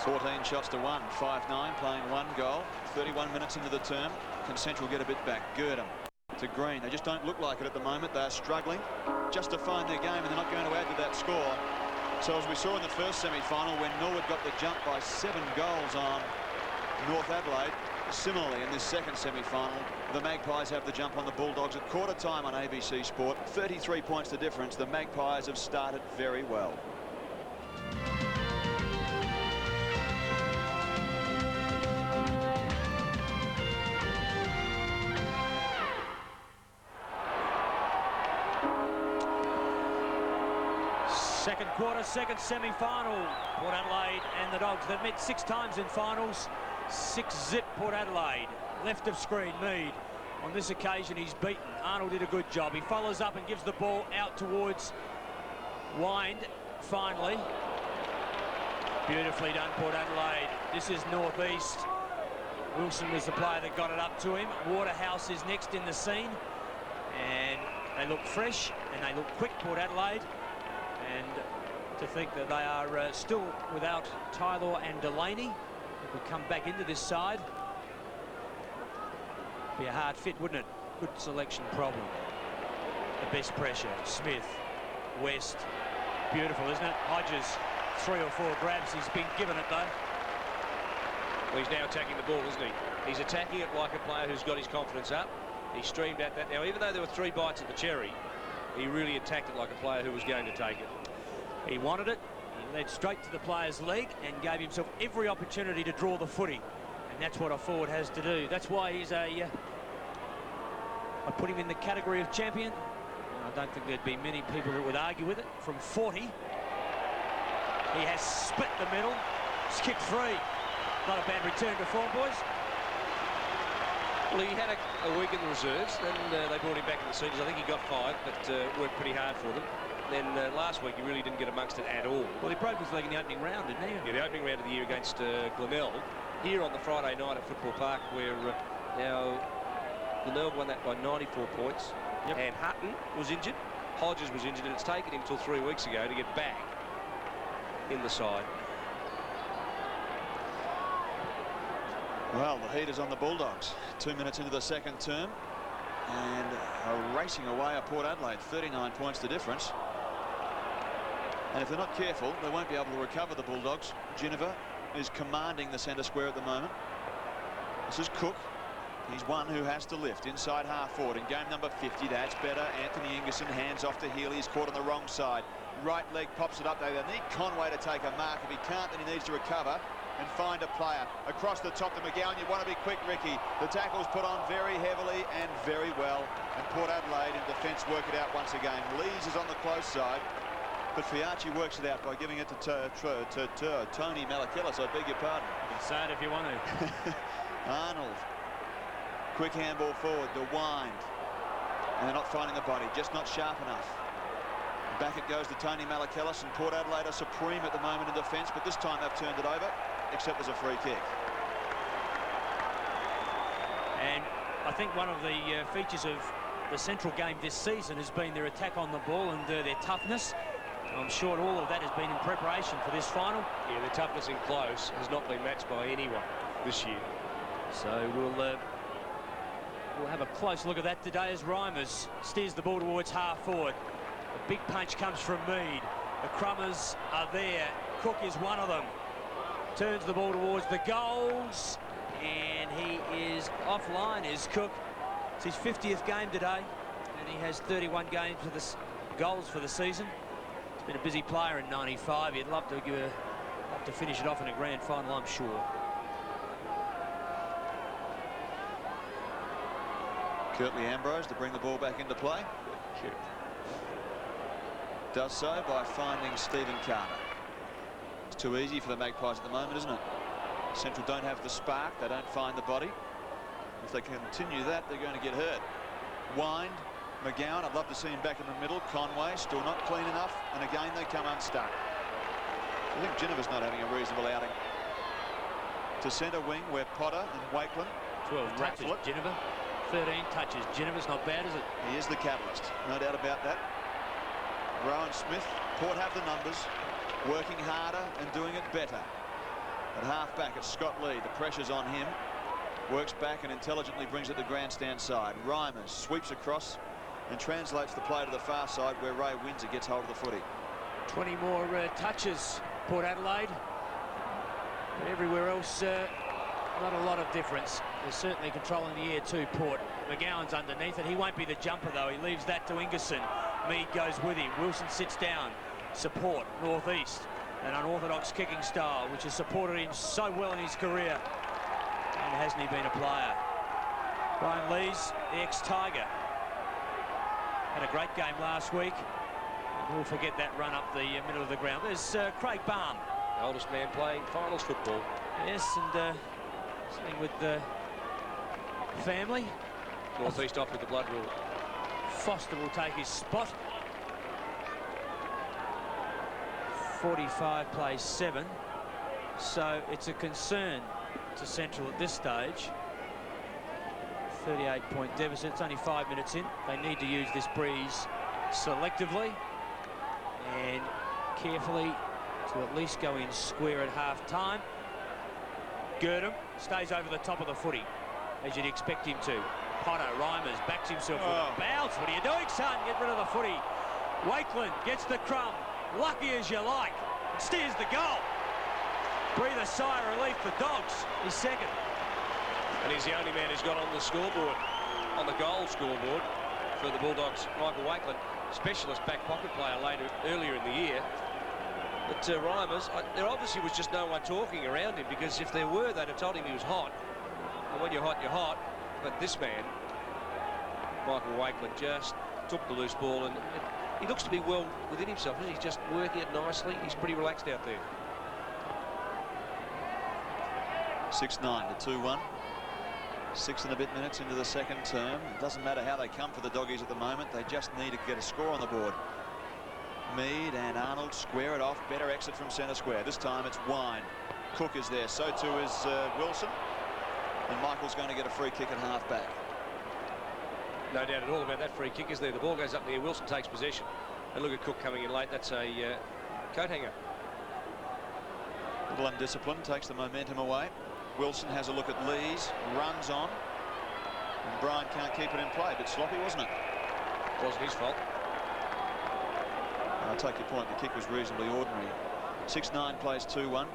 14 shots to 1, 5-9, playing 1 goal. 31 minutes into the term. Can Central get a bit back? Girdham to Green. They just don't look like it at the moment. They're struggling just to find their game, and they're not going to add to that score. So as we saw in the first semi-final, when Norwood got the jump by 7 goals on North Adelaide, similarly in this second semi-final, the Magpies have the jump on the Bulldogs at quarter time on ABC Sport. 33 points the difference. The Magpies have started very well. Second quarter, second semi-final. Port Adelaide and the Dogs. They've met 6 times in finals. 6-zip Port Adelaide. Left of screen, Mead. On this occasion, he's beaten. Arnold did a good job. He follows up and gives the ball out towards Wind. Finally. Beautifully done, Port Adelaide. This is northeast. Wilson was the player that got it up to him. Waterhouse is next in the scene. And they look fresh and they look quick, Port Adelaide. And to think that they are still without Tyler and Delaney, who could come back into this side. Be a hard fit, wouldn't it? Good selection problem. The best pressure. Smith, West. Beautiful, isn't it? Hodges, 3 or 4 grabs. He's been given it, though. Well, he's now attacking the ball, isn't he? He's attacking it like a player who's got his confidence up. He streamed at that. Now, even though there were 3 bites at the cherry, he really attacked it like a player who was going to take it. He wanted it. He led straight to the player's leg and gave himself every opportunity to draw the footy. And that's what a forward has to do. That's why he's I put him in the category of champion. I don't think there'd be many people that would argue with it. From 40, he has split the middle. It's kicked free. Not a bad return to form, boys. Well, he had a week in the reserves, then they brought him back in the seniors. I think he got 5, but worked pretty hard for them. Then last week, he really didn't get amongst it at all. Well, he broke his leg in the opening round, didn't he? Yeah, the opening round of the year against Glenelg. Here on the Friday night at Football Park, where now Glenelg won that by 94 points. Yep. And Hutton was injured. Hodges was injured, and it's taken him till 3 weeks ago to get back in the side. Well, the heat is on the Bulldogs. 2 minutes into the second term, and are racing away at Port Adelaide. 39 points the difference. And if they're not careful, they won't be able to recover the Bulldogs. Ginniver is commanding the centre square at the moment. This is Cook. He's one who has to lift inside half forward in game number 50. That's better. Anthony Ingerson hands off to Healy. He's caught on the wrong side. Right leg pops it up. They need Conway to take a mark. If he can't, then he needs to recover and find a player. Across the top to McGowan. You want to be quick, Ricky. The tackle's put on very heavily and very well. And Port Adelaide in defence work it out once again. Lees is on the close side. But Fiachi works it out by giving it to Tony Malakillis. I beg your pardon. You can say it if you want to. Arnold. Quick handball forward. The Wind. And they're not finding the body. Just not sharp enough. Back it goes to Tony Malakillis, and Port Adelaide are supreme at the moment in defence, but this time they've turned it over, except there's a free kick. And I think one of the features of the Central game this season has been their attack on the ball and their toughness. I'm sure all of that has been in preparation for this final. Yeah, the toughness in close has not been matched by anyone this year. So we'll have a close look at that today as Reimers steers the ball towards half forward. A big punch comes from Mead. The Crummers are there. Cook is one of them. turns the ball towards the goals, and he is offline, is Cook. It's his 50th game today, and he has 31 games for the goals for the season. He's been a busy player in 95. He'd love to finish it off in a grand final, I'm sure. Curtly Ambrose to bring the ball back into play. Does so by finding Stephen Carter. It's too easy for the Magpies at the moment, isn't it? Central don't have the spark. They don't find the body. If they continue that, they're going to get hurt. Wind, McGowan, I'd love to see him back in the middle. Conway, still not clean enough. And again, they come unstuck. I think Ginniver's not having a reasonable outing. To centre wing, where Potter and Wakeland 12 touches, Ginniver. 13 touches. Ginniver's not bad, is it? He is the catalyst, no doubt about that. Rowan Smith, Port have the numbers, working harder and doing it better. At half-back, it's Scott Lee. The pressure's on him. Works back and intelligently brings it to the grandstand side. Reimers sweeps across and translates the play to the far side where Ray Windsor gets hold of the footy. 20 more touches, Port Adelaide. But everywhere else, not a lot of difference. They're certainly controlling the air too, Port. McGowan's underneath it. He won't be the jumper, though. He leaves that to Ingerson. Mead goes with him. Wilson sits down. Support, northeast. An unorthodox kicking style, which has supported him so well in his career. And hasn't he been a player? Brian Lees, the ex-Tiger, had a great game last week. And we'll forget that run up the middle of the ground. There's Craig Baum. The oldest man playing finals football. Yes, and something with the family. Northeast off with the blood rule. Foster will take his spot. 45 plays 7. So it's a concern to Central at this stage. 38-point deficit. It's only 5 minutes in. They need to use this breeze selectively and carefully to at least go in square at half-time. Girdham stays over the top of the footy, as you'd expect him to. Potter, Reimers, backs himself with a bounce. What are you doing, son? Get rid of the footy. Wakeland gets the crumb. Lucky as you like. Steers the goal. Breathe a sigh of relief for Dogs. He's second. And he's the only man who's got on the scoreboard, on the goal scoreboard for the Bulldogs. Michael Wakeland, specialist back pocket player earlier in the year. But Reimers, there obviously was just no one talking around him, because if there were, they'd have told him he was hot. And when you're hot, you're hot. But this man, Michael Wakeland, just took the loose ball, and he looks to be well within himself. He's just working it nicely. He's pretty relaxed out there. 6-9 to 2-1. 6 and a bit minutes into the second term. It doesn't matter how they come for the Doggies at the moment. They just need to get a score on the board. Mead and Arnold square it off. Better exit from centre square. This time it's Wine. Cook is there. So too is Wilson. And Michael's going to get a free kick at half-back. No doubt at all about that free kick, is there? The ball goes up in the air. Wilson takes possession. And look at Cook coming in late. That's a coat hanger. Little undisciplined. Takes the momentum away. Wilson has a look at Lees. Runs on. And Brian can't keep it in play. But sloppy, wasn't it? It wasn't his fault. I take your point. The kick was reasonably ordinary. 6-9 plays 2-1.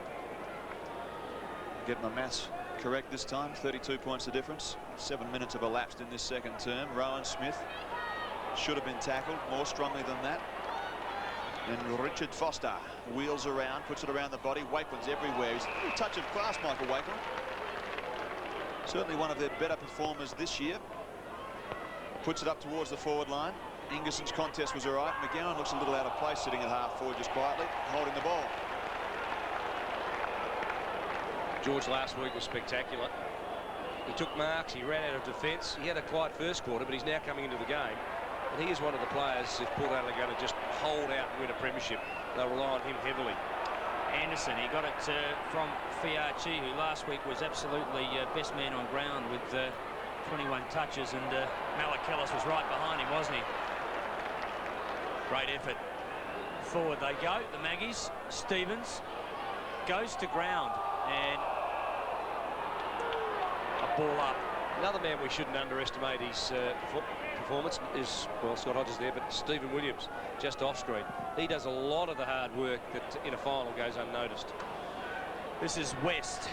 Get my maths correct this time. 32 points the difference. 7 minutes have elapsed in this second term. Rowan Smith should have been tackled more strongly than that. And Richard Foster wheels around, puts it around the body. Wakeland's everywhere. He's a touch of class, Michael Wakeland. Certainly one of their better performers this year. Puts it up towards the forward line. Ingerson's contest was all right. McGowan looks a little out of place sitting at half forward just quietly, holding the ball. George last week was spectacular. He took marks, he ran out of defence. He had a quiet first quarter, but he's now coming into the game. And he is one of the players, if Port Adelaide are going to just hold out and win a premiership, they'll rely on him heavily. Anderson, he got it from Fiarchi, who last week was absolutely best man on ground with 21 touches, and Malakellis was right behind him, wasn't he? Great effort. Forward they go, the Maggies. Stevens goes to ground, and a ball up. Another man we shouldn't underestimate his performance is, well, Scott Hodges there, but Stephen Williams, just off screen. He does a lot of the hard work that in a final goes unnoticed. This is West.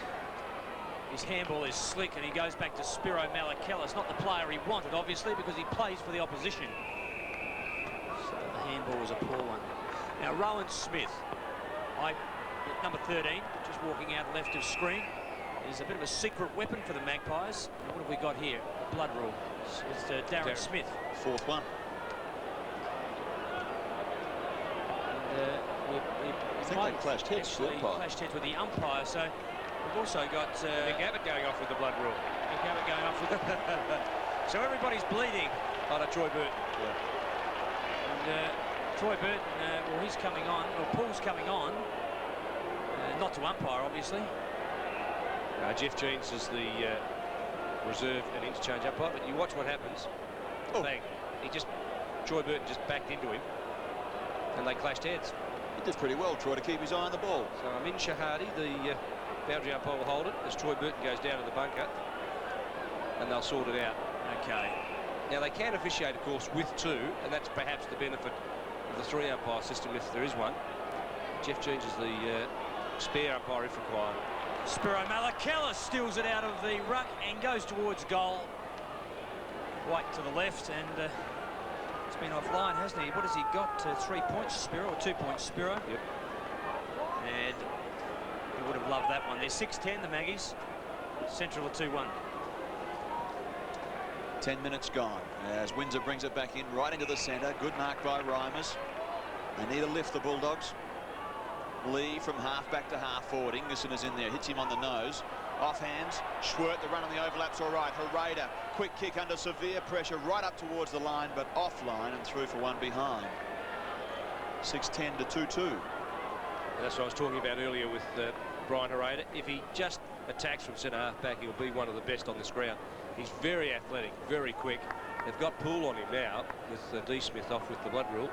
His handball is slick and he goes back to Spiro Malakella. Not the player he wanted, obviously, because he plays for the opposition. So the handball was a poor one. Now, Rowan Smith, number 13, just walking out left of screen, is a bit of a secret weapon for the Magpies. And what have we got here? The blood rule. It's Darren Smith. Fourth one. I think they clashed heads. Clashed heads with the umpire, so we've also got Nick Abbott going off with the blood rule. Nick Abbott going off with so everybody's bleeding. Oh, no, Troy Burton. Yeah. And Troy Burton, well, he's coming on, or Paul's coming on. Not to umpire, obviously. Jeff Jeans is the reserve and interchange umpire, but you watch what happens. Oh. Bang. Troy Burton just backed into him, and they clashed heads. He did pretty well, Troy, to keep his eye on the ball. So Amin Shahadi, the boundary umpire, will hold it as Troy Burton goes down to the bunker, and they'll sort it out. Okay. Now, they can officiate, of course, with two, and that's perhaps the benefit of the three umpire system, if there is one. Jeff Jeans is the spare umpire if required. Spiro Malakella steals it out of the ruck and goes towards goal. White to the left, and it's been offline, hasn't he? What has he got? 3 points, Spiro, or 2 points, Spiro? Yep. And he would have loved that one. They're 6-10, the Maggies. Central are 2-1. 10 minutes gone as Windsor brings it back in right into the centre. Good mark by Reimers. They need to lift the Bulldogs. Lee from half back to half forward. Ingerson is in there, hits him on the nose. Off hands, Schwert, the run on the overlap's all right. Hereda, quick kick under severe pressure, right up towards the line, but offline and through for one behind. 6-10 to 2-2. That's what I was talking about earlier with Brian Hereda. If he just attacks from centre half back, he'll be one of the best on this ground. He's very athletic, very quick. They've got Poole on him now with D. Smith off with the blood rule.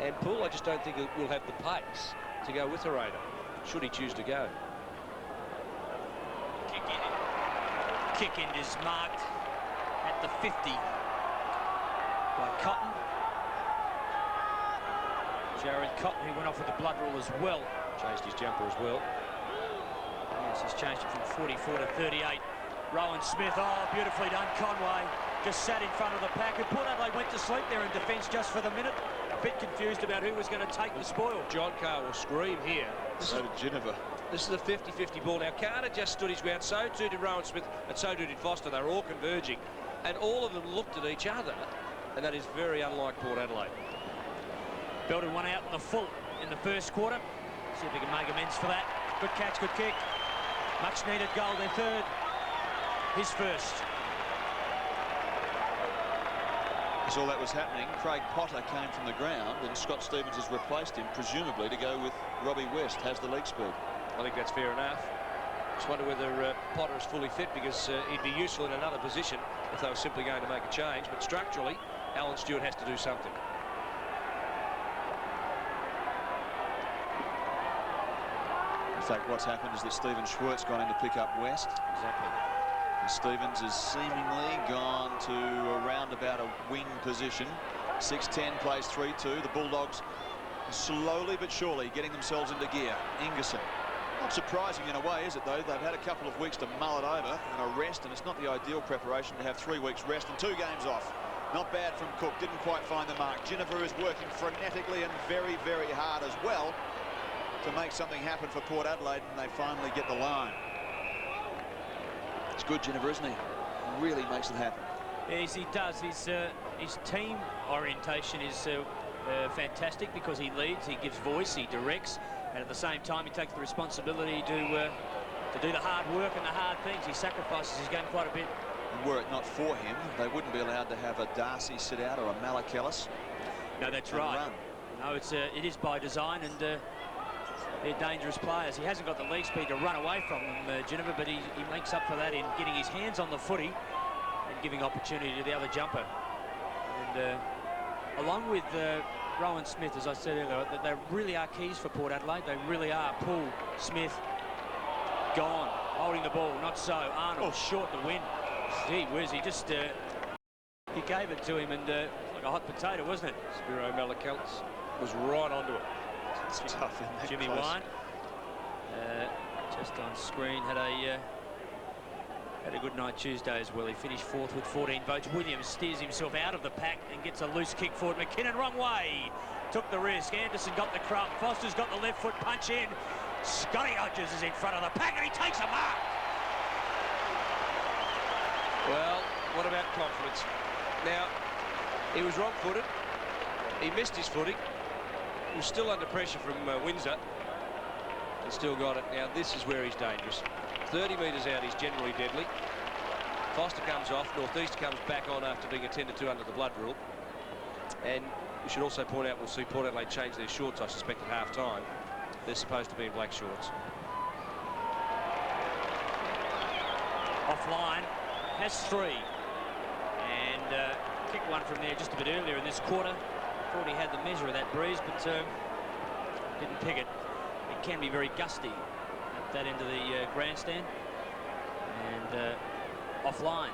And Poole, I just don't think will have the pace to go with Hereda, should he choose to go. Kick in is marked at the 50 by Cotton. Jared Cotton, who went off with the blood rule as well. Changed his jumper as well. Yes, he's changed it from 44 to 38. Rowan Smith, oh, beautifully done. Conway just sat in front of the pack. And Port Adelaide went to sleep there in defence just for the minute. A bit confused about who was going to take the spoil. John Carr will scream here. So did Ginniver. This is a 50-50 ball. Now, Carter just stood his ground. So too did Rowan Smith, and so too did Foster. They were all converging. And all of them looked at each other. And that is very unlike Port Adelaide. Belted one out in the full in the first quarter. See if he can make amends for that. Good catch, good kick. Much needed goal, their third. His first. As all that was happening, Craig Potter came from the ground and Scott Stevens has replaced him, presumably to go with Robbie West, has the leg speed. I think that's fair enough. Just wonder whether Potter is fully fit, because he'd be useful in another position if they were simply going to make a change. But structurally, Alan Stewart has to do something. In fact, what's happened is that Stephen Schwert's gone in to pick up West. Exactly. And Stevens has seemingly gone to around about a wing position. 6-10 plays 3-2. The Bulldogs slowly but surely getting themselves into gear. Ingerson. Not surprising in a way, is it, though? They've had a couple of weeks to mull it over and a rest, and it's not the ideal preparation to have 3 weeks rest and 2 games off. Not bad from Cook. Didn't quite find the mark. Ginniver is working frenetically and very, very hard as well to make something happen for Port Adelaide, and they finally get the line. It's good, Ginniver, isn't he? Really makes it happen. Yes, he does. His team orientation is fantastic, because he leads, he gives voice, he directs, and at the same time he takes the responsibility to do the hard work and the hard things. He sacrifices his game quite a bit. And were it not for him, they wouldn't be allowed to have a Darcy sit out or a Malakellis. No, that's right. Run. No, it is by design, and they're dangerous players. He hasn't got the leg speed to run away from them, Ginniver, but he makes up for that in getting his hands on the footy and giving opportunity to the other jumper. And along with Rowan Smith, as I said earlier, they really are keys for Port Adelaide. They really are. Poole, Smith, gone, holding the ball. Not so. Arnold short to win. Gee whiz, he just he gave it to him, and like a hot potato, wasn't it? Spiro Malakels was right onto it. It's tough, isn't it? Jimmy Close. Wine. just on screen, had a good night Tuesday as well. He finished fourth with 14 votes. Williams steers himself out of the pack and gets a loose kick forward. McKinnon wrong way, took the risk. Anderson got the crump. Foster's got the left foot punch in. Scotty Hodges is in front of the pack and he takes a mark. Well, what about confidence? Now, he was wrong-footed. He missed his footing. He was still under pressure from Windsor. And still got it. Now, this is where he's dangerous. 30 metres out, he's generally deadly. Foster comes off. Northeast comes back on after being attended to under the blood rule. And we should also point out, we'll see Port Adelaide change their shorts, I suspect, at half-time. They're supposed to be in black shorts. Offline, has 3. And kicked one from there just a bit earlier in this quarter. Thought he had the measure of that breeze, but didn't pick it. It can be very gusty at that end of the grandstand. And offline.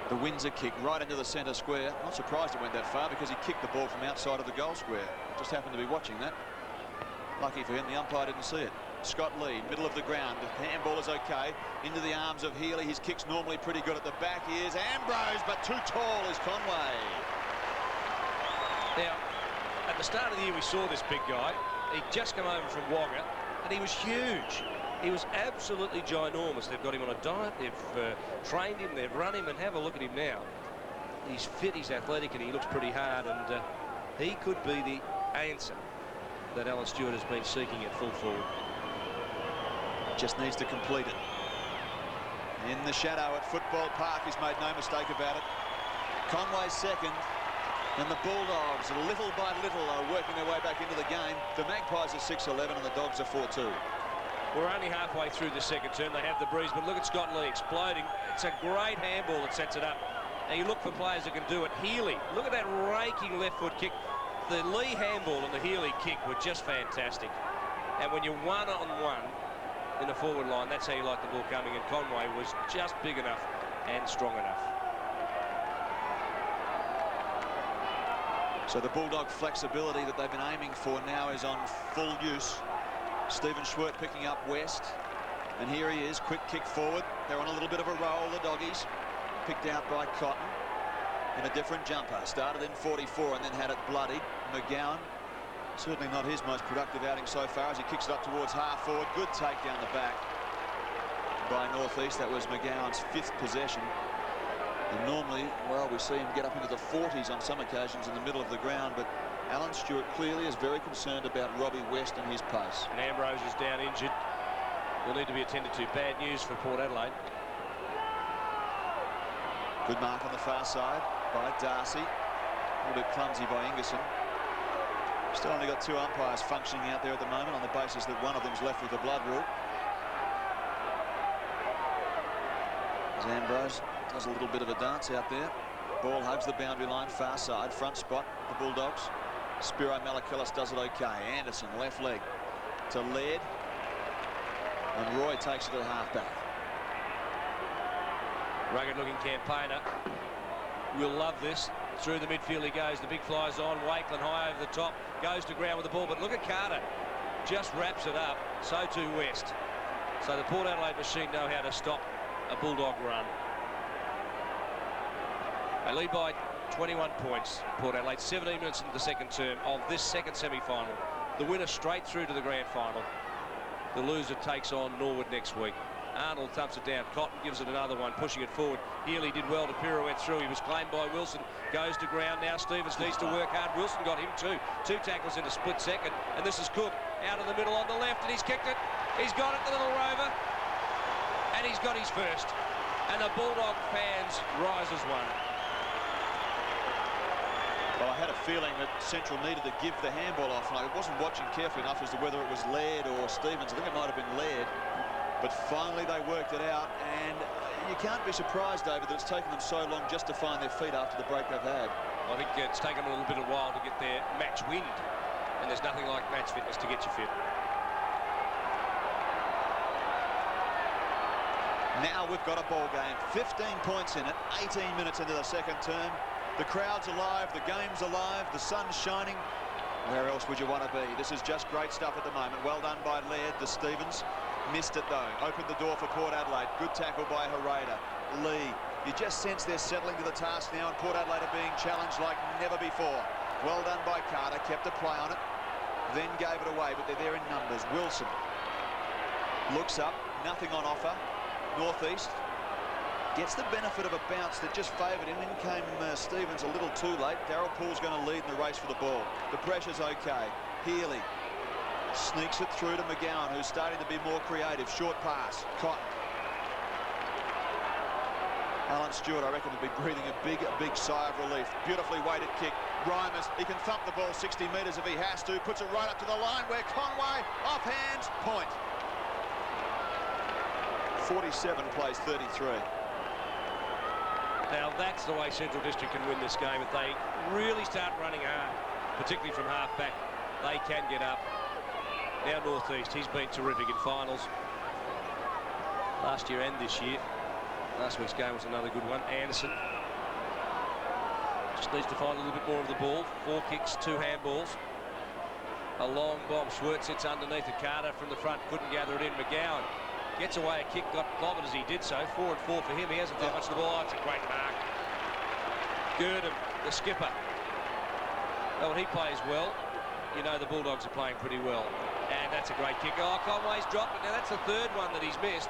The Windsor kick right into the centre square. Not surprised it went that far because he kicked the ball from outside of the goal square. Just happened to be watching that. Lucky for him, the umpire didn't see it. Scott Lee, middle of the ground. The handball is okay. Into the arms of Healy. His kick's normally pretty good at the back. He is Ambrose, but too tall is Conway. Now, at the start of the year, we saw this big guy. He'd just come over from Wagga, and he was huge. He was absolutely ginormous. They've got him on a diet. They've trained him. They've run him, and have a look at him now. He's fit, he's athletic, and he looks pretty hard, and he could be the answer that Alan Stewart has been seeking at full forward. Just needs to complete it. In the shadow at Football Park, he's made no mistake about it. Conway's second, and the Bulldogs, little by little, are working their way back into the game. The Magpies are 6-11 and the Dogs are 4-2. We're only halfway through the second term. They have the breeze, but look at Scott Lee exploding. It's a great handball that sets it up. And you look for players that can do it. Healy, look at that raking left foot kick. The Lee handball and the Healy kick were just fantastic. And when you're one-on-one in the forward line, that's how you like the ball coming. And Conway was just big enough and strong enough. So the Bulldog flexibility that they've been aiming for now is on full use. Stephen Schwert picking up West, and here he is, quick kick forward. They're on a little bit of a roll, the Doggies, picked out by Cotton in a different jumper. Started in 44 and then had it bloodied. McGowan, certainly not his most productive outing so far as he kicks it up towards half forward. Good take down the back by Northeast. That was McGowan's 5th possession. And normally, well, we see him get up into the 40s on some occasions in the middle of the ground, but Alan Stewart clearly is very concerned about Robbie West and his pace. And Ambrose is down injured. Will need to be attended to. Bad news for Port Adelaide. Good mark on the far side by Darcy. A little bit clumsy by Ingerson. Still only got 2 umpires functioning out there at the moment on the basis that one of them's left with the blood rule. As Ambrose does a little bit of a dance out there. Ball hugs the boundary line, far side, front spot, the Bulldogs. Spiro Malakillis does it okay. Anderson, left leg to Laird. And Roy takes it to the halfback. Rugged-looking campaigner. We'll love this. Through the midfield he goes. The big fly's on. Wakeland high over the top. Goes to ground with the ball. But look at Carter. Just wraps it up. So too West. So the Port Adelaide machine know how to stop a Bulldog run. They lead by 21 points. Port Adelaide 17 minutes into the second term of this second semi-final. The winner straight through to the grand final. The loser takes on Norwood next week. Arnold thumps it down. Cotton gives it another one, pushing it forward. Healy did well to pirouette through. He was claimed by Wilson. Goes to ground now. Stevens needs to work hard. Wilson got him too. 2 tackles in a split second. And this is Cook out of the middle on the left. And he's kicked it. He's got it, the little rover. And he's got his first. And the Bulldog fans rise as one. Well, I had a feeling that Central needed to give the handball off, and I wasn't watching carefully enough as to whether it was Laird or Stevens. I think it might have been Laird, but finally they worked it out, and you can't be surprised, David, that it's taken them so long just to find their feet after the break they've had. I think it's taken them a little bit of a while to get their match wind, and there's nothing like match fitness to get you fit. Now we've got a ball game, 15 points in it, 18 minutes into the second term. The crowd's alive, the game's alive, the sun's shining. Where else would you want to be? This is just great stuff at the moment. Well done by Laird to Stevens. Missed it though. Opened the door for Port Adelaide. Good tackle by Herrera. Lee. You just sense they're settling to the task now, and Port Adelaide are being challenged like never before. Well done by Carter. Kept a play on it. Then gave it away, but they're there in numbers. Wilson looks up. Nothing on offer. Northeast gets the benefit of a bounce that just favoured him. In came Stevens a little too late. Darryl Poole's going to lead in the race for the ball. The pressure's okay. Healy sneaks it through to McGowan, who's starting to be more creative. Short pass. Cotton. Alan Stewart, I reckon, will be breathing a big sigh of relief. Beautifully weighted kick. Reimers, he can thump the ball 60 metres if he has to. Puts it right up to the line where Conway, off hands, point. 47 plays 33. Now that's the way Central District can win this game. If they really start running hard, particularly from half back, they can get up. Now Northeast, he's been terrific in finals last year and this year. Last week's game was another good one. Anderson just needs to find a little bit more of the ball. 4 kicks, 2 handballs. A long bomb. Schwert sits underneath it. Carter from the front couldn't gather it in. McGowan gets away a kick, got clobbered as he did so. 4 and 4 for him. He hasn't done much of the ball. Oh, it's a great mark. Gurdon, the skipper. Well, when he plays well, you know the Bulldogs are playing pretty well. And that's a great kick. Oh, Conway's dropped it. Now that's the 3rd one that he's missed.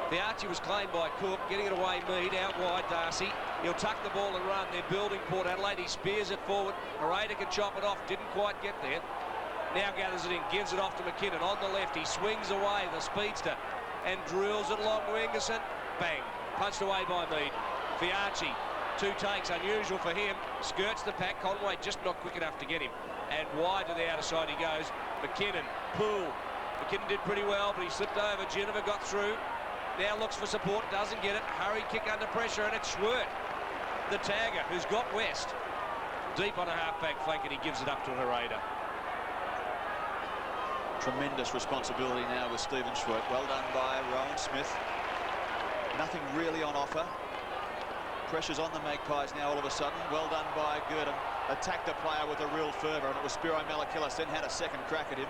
The Archie was claimed by Cook, getting it away Mead, out wide Darcy. He'll tuck the ball and run. They're building Port Adelaide. He spears it forward. Herrera can chop it off, didn't quite get there. Now gathers it in, gives it off to McKinnon. On the left, he swings away, the speedster, and drills it along Wingerson. Bang, punched away by Mead. Fiarchi, 2 takes, unusual for him. Skirts the pack, Conway just not quick enough to get him. And wide to the outer side he goes. McKinnon, Poole. McKinnon did pretty well, but he slipped over. Geneva got through. Now looks for support, doesn't get it. Hurry kick under pressure, and it's Schwert, the tagger, who's got West deep on a half-back flank, and he gives it up to Herrera. Tremendous responsibility now with Stephen Schwert. Well done by Rowan Smith. Nothing really on offer. Pressure's on the Magpies now all of a sudden. Well done by Gurdon. Attacked a player with a real fervour, and it was Spiro Malakillis, then had a second crack at him.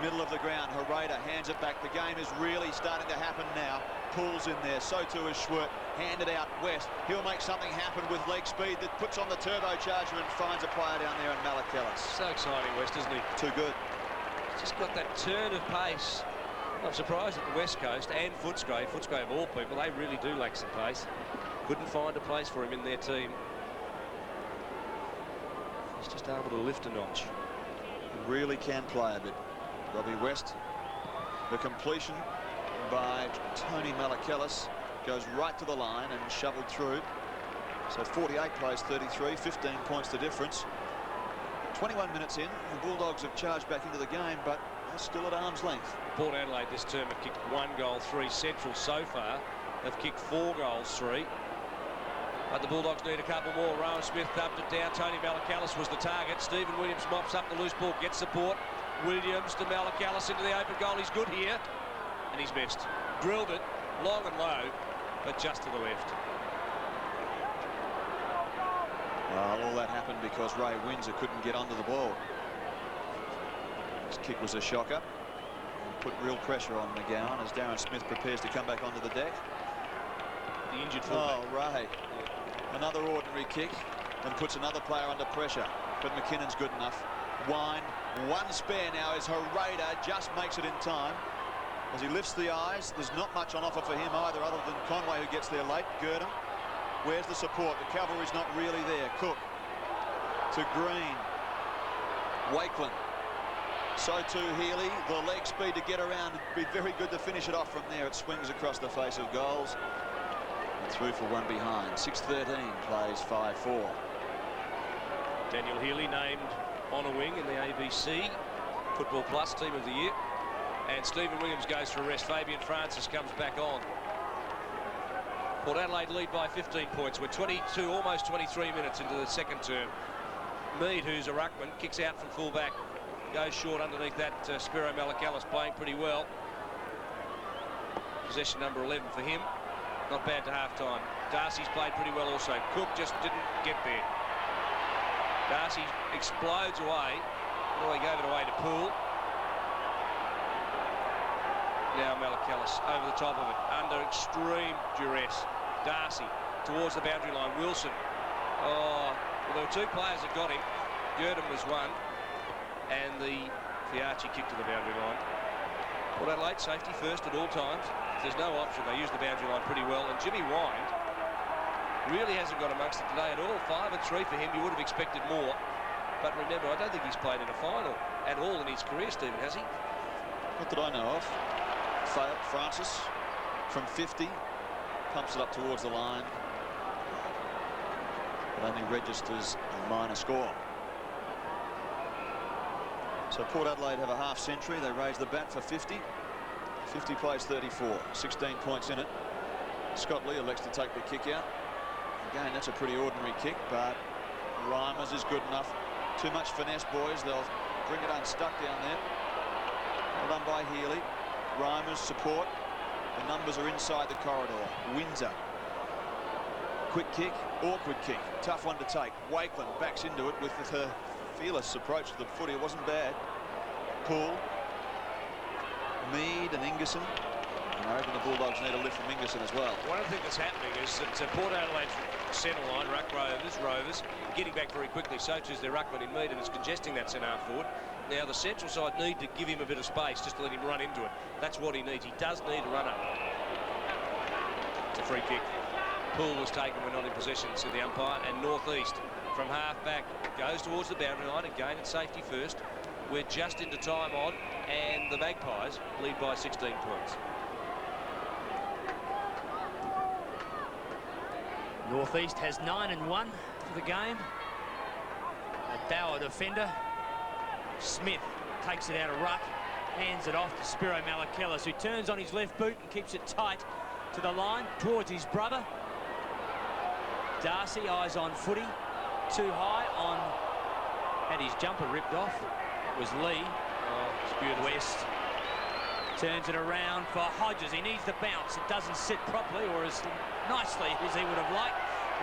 Middle of the ground, Herrera hands it back. The game is really starting to happen now. Poole's in there, so too is Schwert. Handed out West. He'll make something happen with leg speed that puts on the turbocharger and finds a player down there in Malakillis. So exciting, West, isn't he? Too good. He's just got that turn of pace. I'm surprised at the West Coast and Footscray. Footscray of all people, they really do lack some pace. Couldn't find a place for him in their team. He's just able to lift a notch. Really can play a bit. Robbie West, the completion by Tony Malakillis goes right to the line and shoveled through. So 48 plays 33, 15 points the difference. 21 minutes in, the Bulldogs have charged back into the game, but they're still at arm's length. Port Adelaide this term have kicked 1 goal, 3. Central so far have kicked 4 goals, 3. But the Bulldogs need a couple more. Rowan Smith thumped it down. Tony Malakillis was the target. Stephen Williams mops up the loose ball, gets support. Williams to Malakillis into the open goal. He's good here, and he's missed. Drilled it long and low, but just to the left. Well, all that happened because Ray Windsor couldn't get onto the ball. His kick was a shocker and put real pressure on McGowan as Darren Smith prepares to come back onto the deck. The injured fullback. Oh, Ray. Another ordinary kick and puts another player under pressure, but McKinnon's good enough. Wine, 1 spare now as Herrera just makes it in time. As he lifts the eyes, there's not much on offer for him either, other than Conway, who gets there late. Gurdon, where's the support? The cavalry's not really there. Cook to Green. Wakeland. So too Healy. The leg speed to get around. It'd be very good to finish it off from there. It swings across the face of goals. And through for 1 behind. 6-13 plays 5-4. Daniel Healy named on a wing in the ABC Football Plus Team of the Year. And Stephen Williams goes for a rest. Fabian Francis comes back on. Port Adelaide lead by 15 points. We're 22, almost 23 minutes into the second term. Mead, who's a ruckman, kicks out from full-back. Goes short underneath that. Spiro Malakillis playing pretty well. Possession number 11 for him. Not bad to half-time. Darcy's played pretty well also. Cook just didn't get there. Darcy explodes away. Well, he gave it away to Poole. Now Malachellis over the top of it, under extreme duress. Darcy towards the boundary line. Wilson. Oh, well, there were two players that got him. Gurdon was one, and the Fiachi kick to the boundary line. Port Adelaide safety first at all times. If there's no option, they use the boundary line pretty well. And Jimmy Wind really hasn't got amongst it today at all. 5 and 3 for him. You would have expected more. But remember, I don't think he's played in a final at all in his career, Stephen, has he? Not that I know of. Francis from 50 pumps it up towards the line, but only registers a minor score. So Port Adelaide have a half century. They raise the bat for 50. 50 plays 34, 16 points in it. Scott Lee elects to take the kick out. Again, that's a pretty ordinary kick, but Reimers is good enough. Too much finesse, boys. They'll bring it unstuck down there. Well done by Healy. Reimers support. The numbers are inside the corridor. Windsor. Quick kick, awkward kick. Tough one to take. Wakeland backs into it with her fearless approach to the footy. It wasn't bad. Poole, Mead and Ingerson. And I reckon the Bulldogs need a lift from Ingerson as well. One of the things that's happening is that Port Adelaide's centre line, Rovers, getting back very quickly. So too is their ruckman in Mead, and it's congesting that centre half forward. Now the central side need to give him a bit of space just to let him run into it. That's what he needs. He does need a runner. It's a free kick. Poole was taken when not in possession, to the umpire, and Northeast from half back goes towards the boundary line. Again at safety first. We're just into time on, and the Magpies lead by 16 points. Northeast has 9 and 1 for the game. A dour defender. Smith takes it out of ruck, hands it off to Spiro Malachellis, who turns on his left boot and keeps it tight to the line towards his brother. Darcy, eyes on footy, too high on, had his jumper ripped off. It was Lee. Oh, it's beautiful. West turns it around for Hodges. He needs the bounce. It doesn't sit properly or as nicely as he would have liked.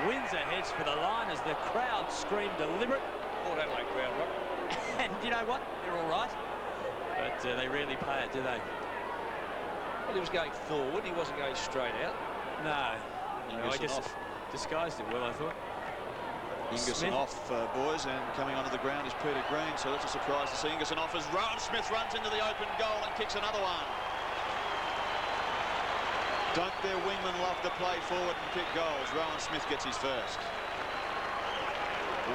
Windsor heads for the line as the crowd scream deliberate. Port Adelaide crowd, Rob. And you know what? They're all right. But they rarely play it, do they? Well, he was going forward. He wasn't going straight out. No. I just disguised it well, I thought. Ingerson off, boys, and coming onto the ground is Peter Green, so that's a surprise to see Ingerson off as Rowan Smith runs into the open goal and kicks another one. Don't their wingmen love to play forward and kick goals? Rowan Smith gets his first.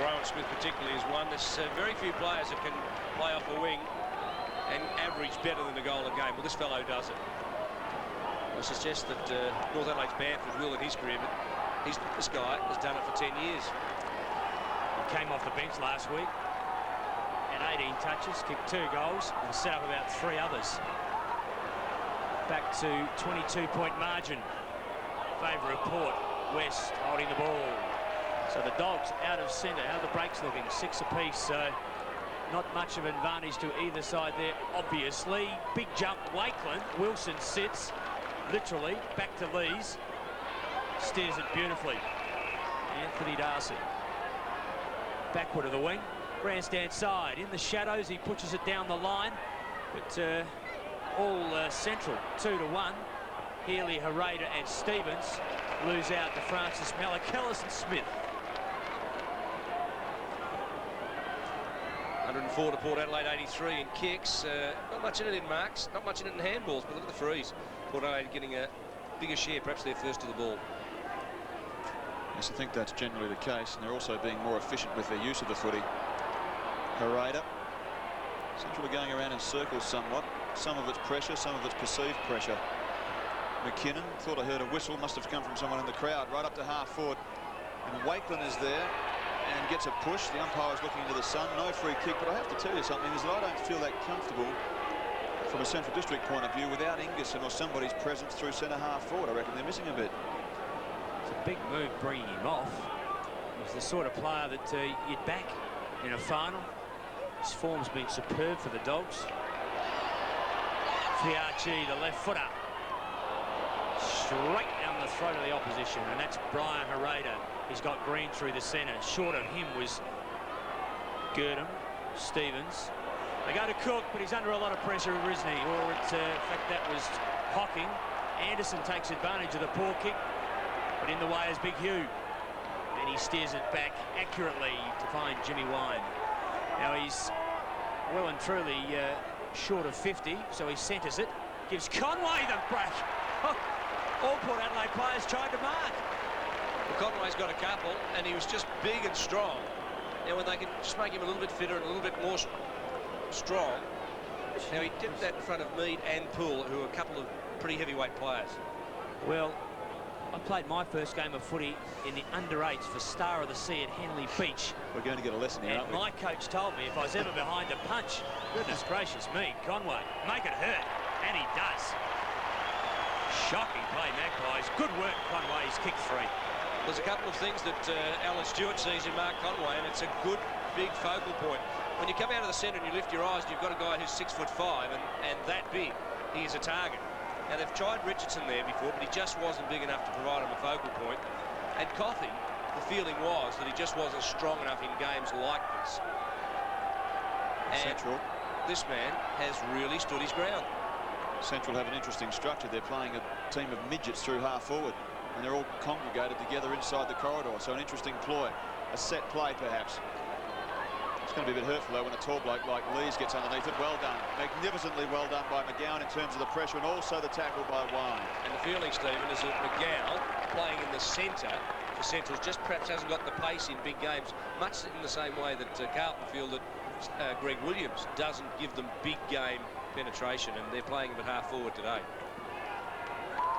Rowan Smith particularly is one. There's very few players that can play off a wing and average better than a goal a game. Well, this fellow does it. I suggest that North Adelaide's Bamford will in his career, but this guy has done it for 10 years. He came off the bench last week, had 18 touches, kicked 2 goals, and set up about 3 others. Back to 22-point margin. Favour of Port. West holding the ball. So the Dogs out of centre. How are the breaks looking? 6 apiece, so not much of an advantage to either side there, obviously. Big jump, Wakeland. Wilson sits, literally, back to Lees. Steers it beautifully. Anthony Darcy. Backward of the wing. Grandstand side. In the shadows, he pushes it down the line. But all central, 2-1. Healy, Herrera and Stevens lose out to Francis, Malachellis and Smith. 104 to Port Adelaide, 83 in kicks. Not much in it in marks, not much in it in handballs, but look at the frees. Port Adelaide getting a bigger share, perhaps they're first to the ball. Yes, I think that's generally the case, and they're also being more efficient with their use of the footy. Herrera. Central are going around in circles somewhat. Some of it's pressure, some of it's perceived pressure. McKinnon, thought I heard a whistle, must have come from someone in the crowd, right up to half forward. And Wakeland is there and gets a push. The umpire's looking into the sun, no free kick, but I have to tell you something, is that I don't feel that comfortable from a Central District point of view without Ingerson or somebody's presence through centre half forward. I reckon they're missing a bit. It's a big move bringing him off. He's the sort of player that you'd back in a final. His form's been superb for the Dogs. Fiachi, the left footer, straight down the throat of the opposition, and that's Brian Herrera. He's got Green through the centre. Short of him was Gurdon, Stevens. They go to Cook, but he's under a lot of pressure, isn't he? Or in fact, that was Hocking. Anderson takes advantage of the poor kick, but in the way is Big Hugh. And he steers it back accurately to find Jimmy Wine. Now he's well and truly short of 50, so he centres it. Gives Conway the break. All Port Adelaide players tried to mark. Well, Conway's got a couple, and he was just big and strong. Now, when they can just make him a little bit fitter and a little bit more strong. Now, he did that in front of Mead and Poole, who are a couple of pretty heavyweight players. Well, I played my first game of footy in the under-8s for Star of the Sea at Henley Beach. We're going to get a lesson here, aren't And we? my coach told me if I was ever behind a punch, goodness gracious me, Conway, make it hurt. And he does. Shocking play, Magpies. Good work, Conway's kick three. There's a couple of things that Alan Stewart sees in Mark Conway, and it's a good, big focal point. When you come out of the centre and you lift your eyes, you've got a guy who's 6'5" and that big. He is a target. Now, they've tried Richardson there before, but he just wasn't big enough to provide him a focal point. And Coffey, the feeling was that he just wasn't strong enough in games like this. And Central. This man has really stood his ground. Central have an interesting structure. They're playing a team of midgets through half forward, and they're all congregated together inside the corridor. So an interesting ploy, a set play perhaps. It's going to be a bit hurtful though when a tall bloke like Lees gets underneath it. Well done, magnificently well done by McGowan in terms of the pressure, and also the tackle by Wine. And the feeling, Stephen, is that McGowan playing in the centre for Central just perhaps hasn't got the pace in big games, much in the same way that Carlton feel that Greg Williams doesn't give them big game penetration, and they're playing him at half forward today.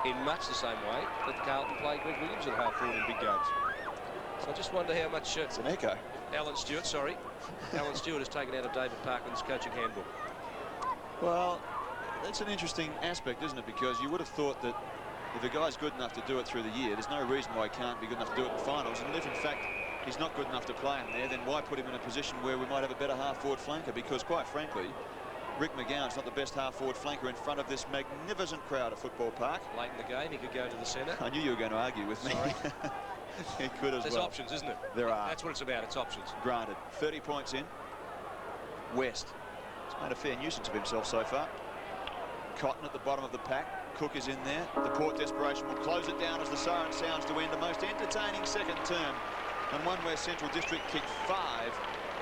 In much the same way that Carlton played Greg Williams at half forward in big games. So I just wonder how much It's an echo. Alan Stewart has taken out of David Parkland's coaching handbook. Well, that's an interesting aspect, isn't it? Because you would have thought that if a guy's good enough to do it through the year, there's no reason why he can't be good enough to do it in finals. And if in fact he's not good enough to play in there, then why put him in a position where we might have a better half-forward flanker? Because quite frankly, Rick McGowan's not the best half-forward flanker in front of this magnificent crowd at Football Park. Late in the game, he could go to the centre. I knew you were going to argue with me. He could as well. There's options, isn't it? There are. That's what it's about, it's options. Granted. 30 points in. West. He's made a fair nuisance of himself so far. Cotton at the bottom of the pack. Cook is in there. The Port desperation will close it down as the siren sounds to end a most entertaining second term, and one where Central District kicked 5,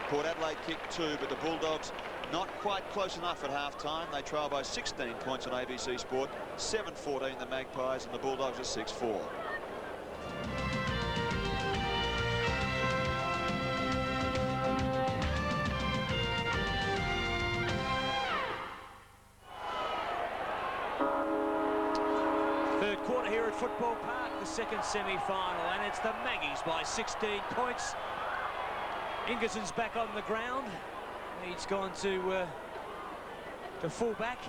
Port Adelaide kicked 2, but the Bulldogs not quite close enough at half-time. They trail by 16 points on ABC Sport. 7-14 the Magpies, and the Bulldogs are 6-4. Third quarter here at Football Park, the second semi-final, and it's the Maggies by 16 points. Ingerson's back on the ground. He's gone to full-back.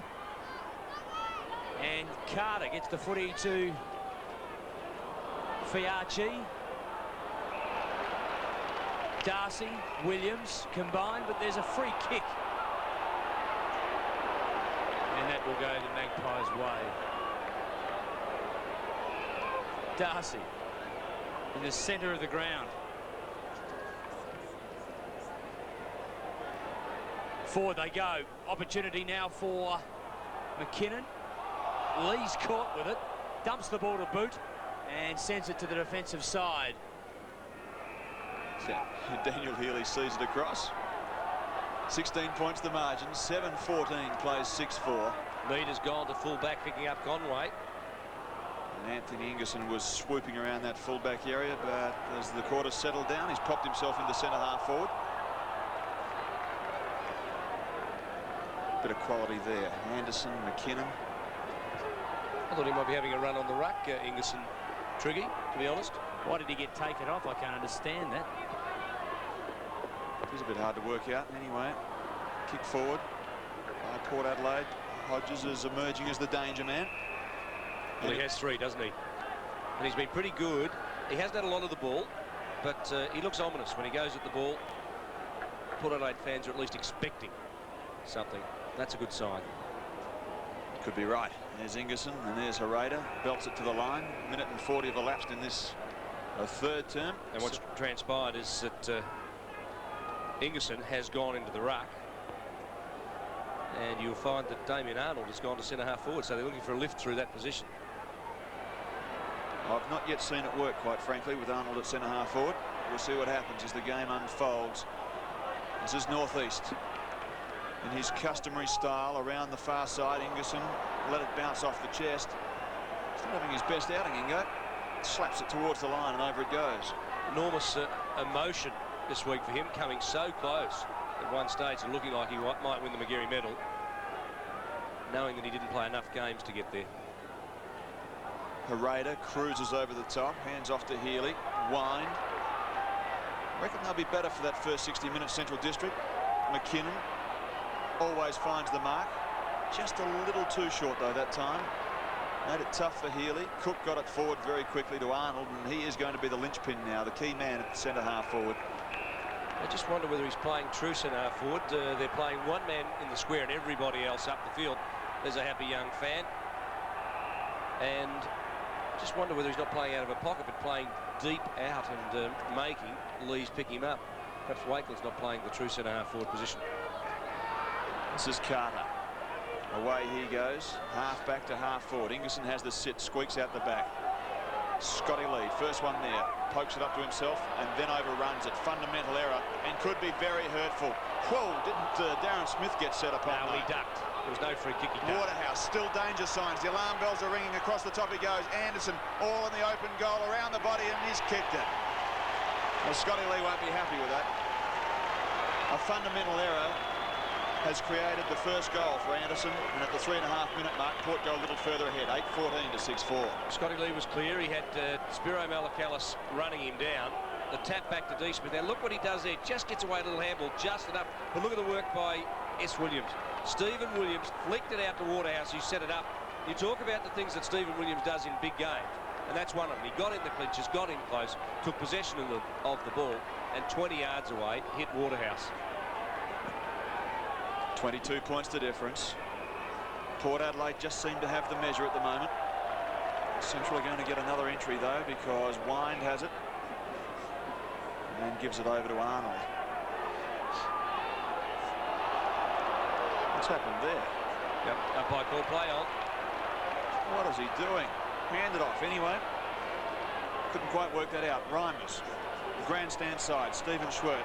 And Carter gets the footy to Fiachi. Darcy, Williams combined, but there's a free kick. And that will go the Magpies' way. Darcy in the centre of the ground. Forward they go. Opportunity now for McKinnon. Lee's caught with it. Dumps the ball to boot and sends it to the defensive side. Daniel Healy sees it across. 16 points the margin. 7-14 plays 6-4. Mead has gone to full back, picking up Conway. And Anthony Ingerson was swooping around that full-back area, but as the quarter settled down, he's popped himself into centre half forward. Bit of quality there. Anderson, McKinnon. I thought he might be having a run on the ruck, Ingerson, Triggy, to be honest. Why did he get taken off? I can't understand that. It's a bit hard to work out. Anyway, kick forward by Port Adelaide. Hodges is emerging as the danger man. Well, he has 3, doesn't he? And he's been pretty good. He hasn't had a lot of the ball, but he looks ominous when he goes at the ball. Port Adelaide fans are at least expecting something. That's a good sign. Could be right. There's Ingerson and there's Hereda. Belts it to the line. Minute and 40 have elapsed in this third term. And what's transpired is that Ingerson has gone into the ruck. And you'll find that Damien Arnold has gone to centre-half forward, so they're looking for a lift through that position. I've not yet seen it work, quite frankly, with Arnold at centre-half forward. We'll see what happens as the game unfolds. This is North East. In his customary style, around the far side, Ingerson let it bounce off the chest. He's not having his best outing, Ingo. Slaps it towards the line and over it goes. Enormous emotion this week for him, coming so close at one stage and looking like he might win the McGarry medal, knowing that he didn't play enough games to get there. Hereda cruises over the top, hands off to Healy. Wind. I reckon they'll be better for that first 60 minutes, Central District. McKinnon always finds the mark. Just a little too short, though, that time. Made it tough for Healy. Cook got it forward very quickly to Arnold, and he is going to be the linchpin now, the key man at centre-half forward. I just wonder whether he's playing true centre-half forward. They're playing one man in the square and everybody else up the field. There's a happy young fan. And I just wonder whether he's not playing out of a pocket, but playing deep out and making Lees pick him up. Perhaps Wakeland's not playing the true centre-half forward position. This is Carter. Away he goes, half back to half forward. Ingerson has the sit, squeaks out the back. Scotty Lee, first one there, pokes it up to himself and then overruns it. Fundamental error and could be very hurtful. Whoa, didn't Darren Smith get set upon? No, he ducked. There was no free kick, he ducked. Waterhouse, still danger signs. The alarm bells are ringing. Across the top he goes. Anderson, all in the open goal, around the body, and he's kicked it. Well, Scotty Lee won't be happy with that. A fundamental error has created the first goal for Anderson, and at the 3.5-minute mark, Port go a little further ahead, 8-14 to 6-4. Scotty Lee was clear. He had Spiro Malakalis running him down. The tap back to D. Smith. Now look what he does there. Just gets away a little handball, just enough. But look at the work by S. Williams. Stephen Williams flicked it out to Waterhouse, who set it up. You talk about the things that Stephen Williams does in big games, and that's one of them. He got in the clinches, got in close, took possession of the ball, and 20 yards away, hit Waterhouse. 22 points to difference. Port Adelaide just seem to have the measure at the moment. Central are going to get another entry, though, because Wind has it and gives it over to Arnold. What's happened there? Yep, umpire called play on. What is he doing? Hand it off anyway. Couldn't quite work that out. Reimers, grandstand side, Stephen Schwert.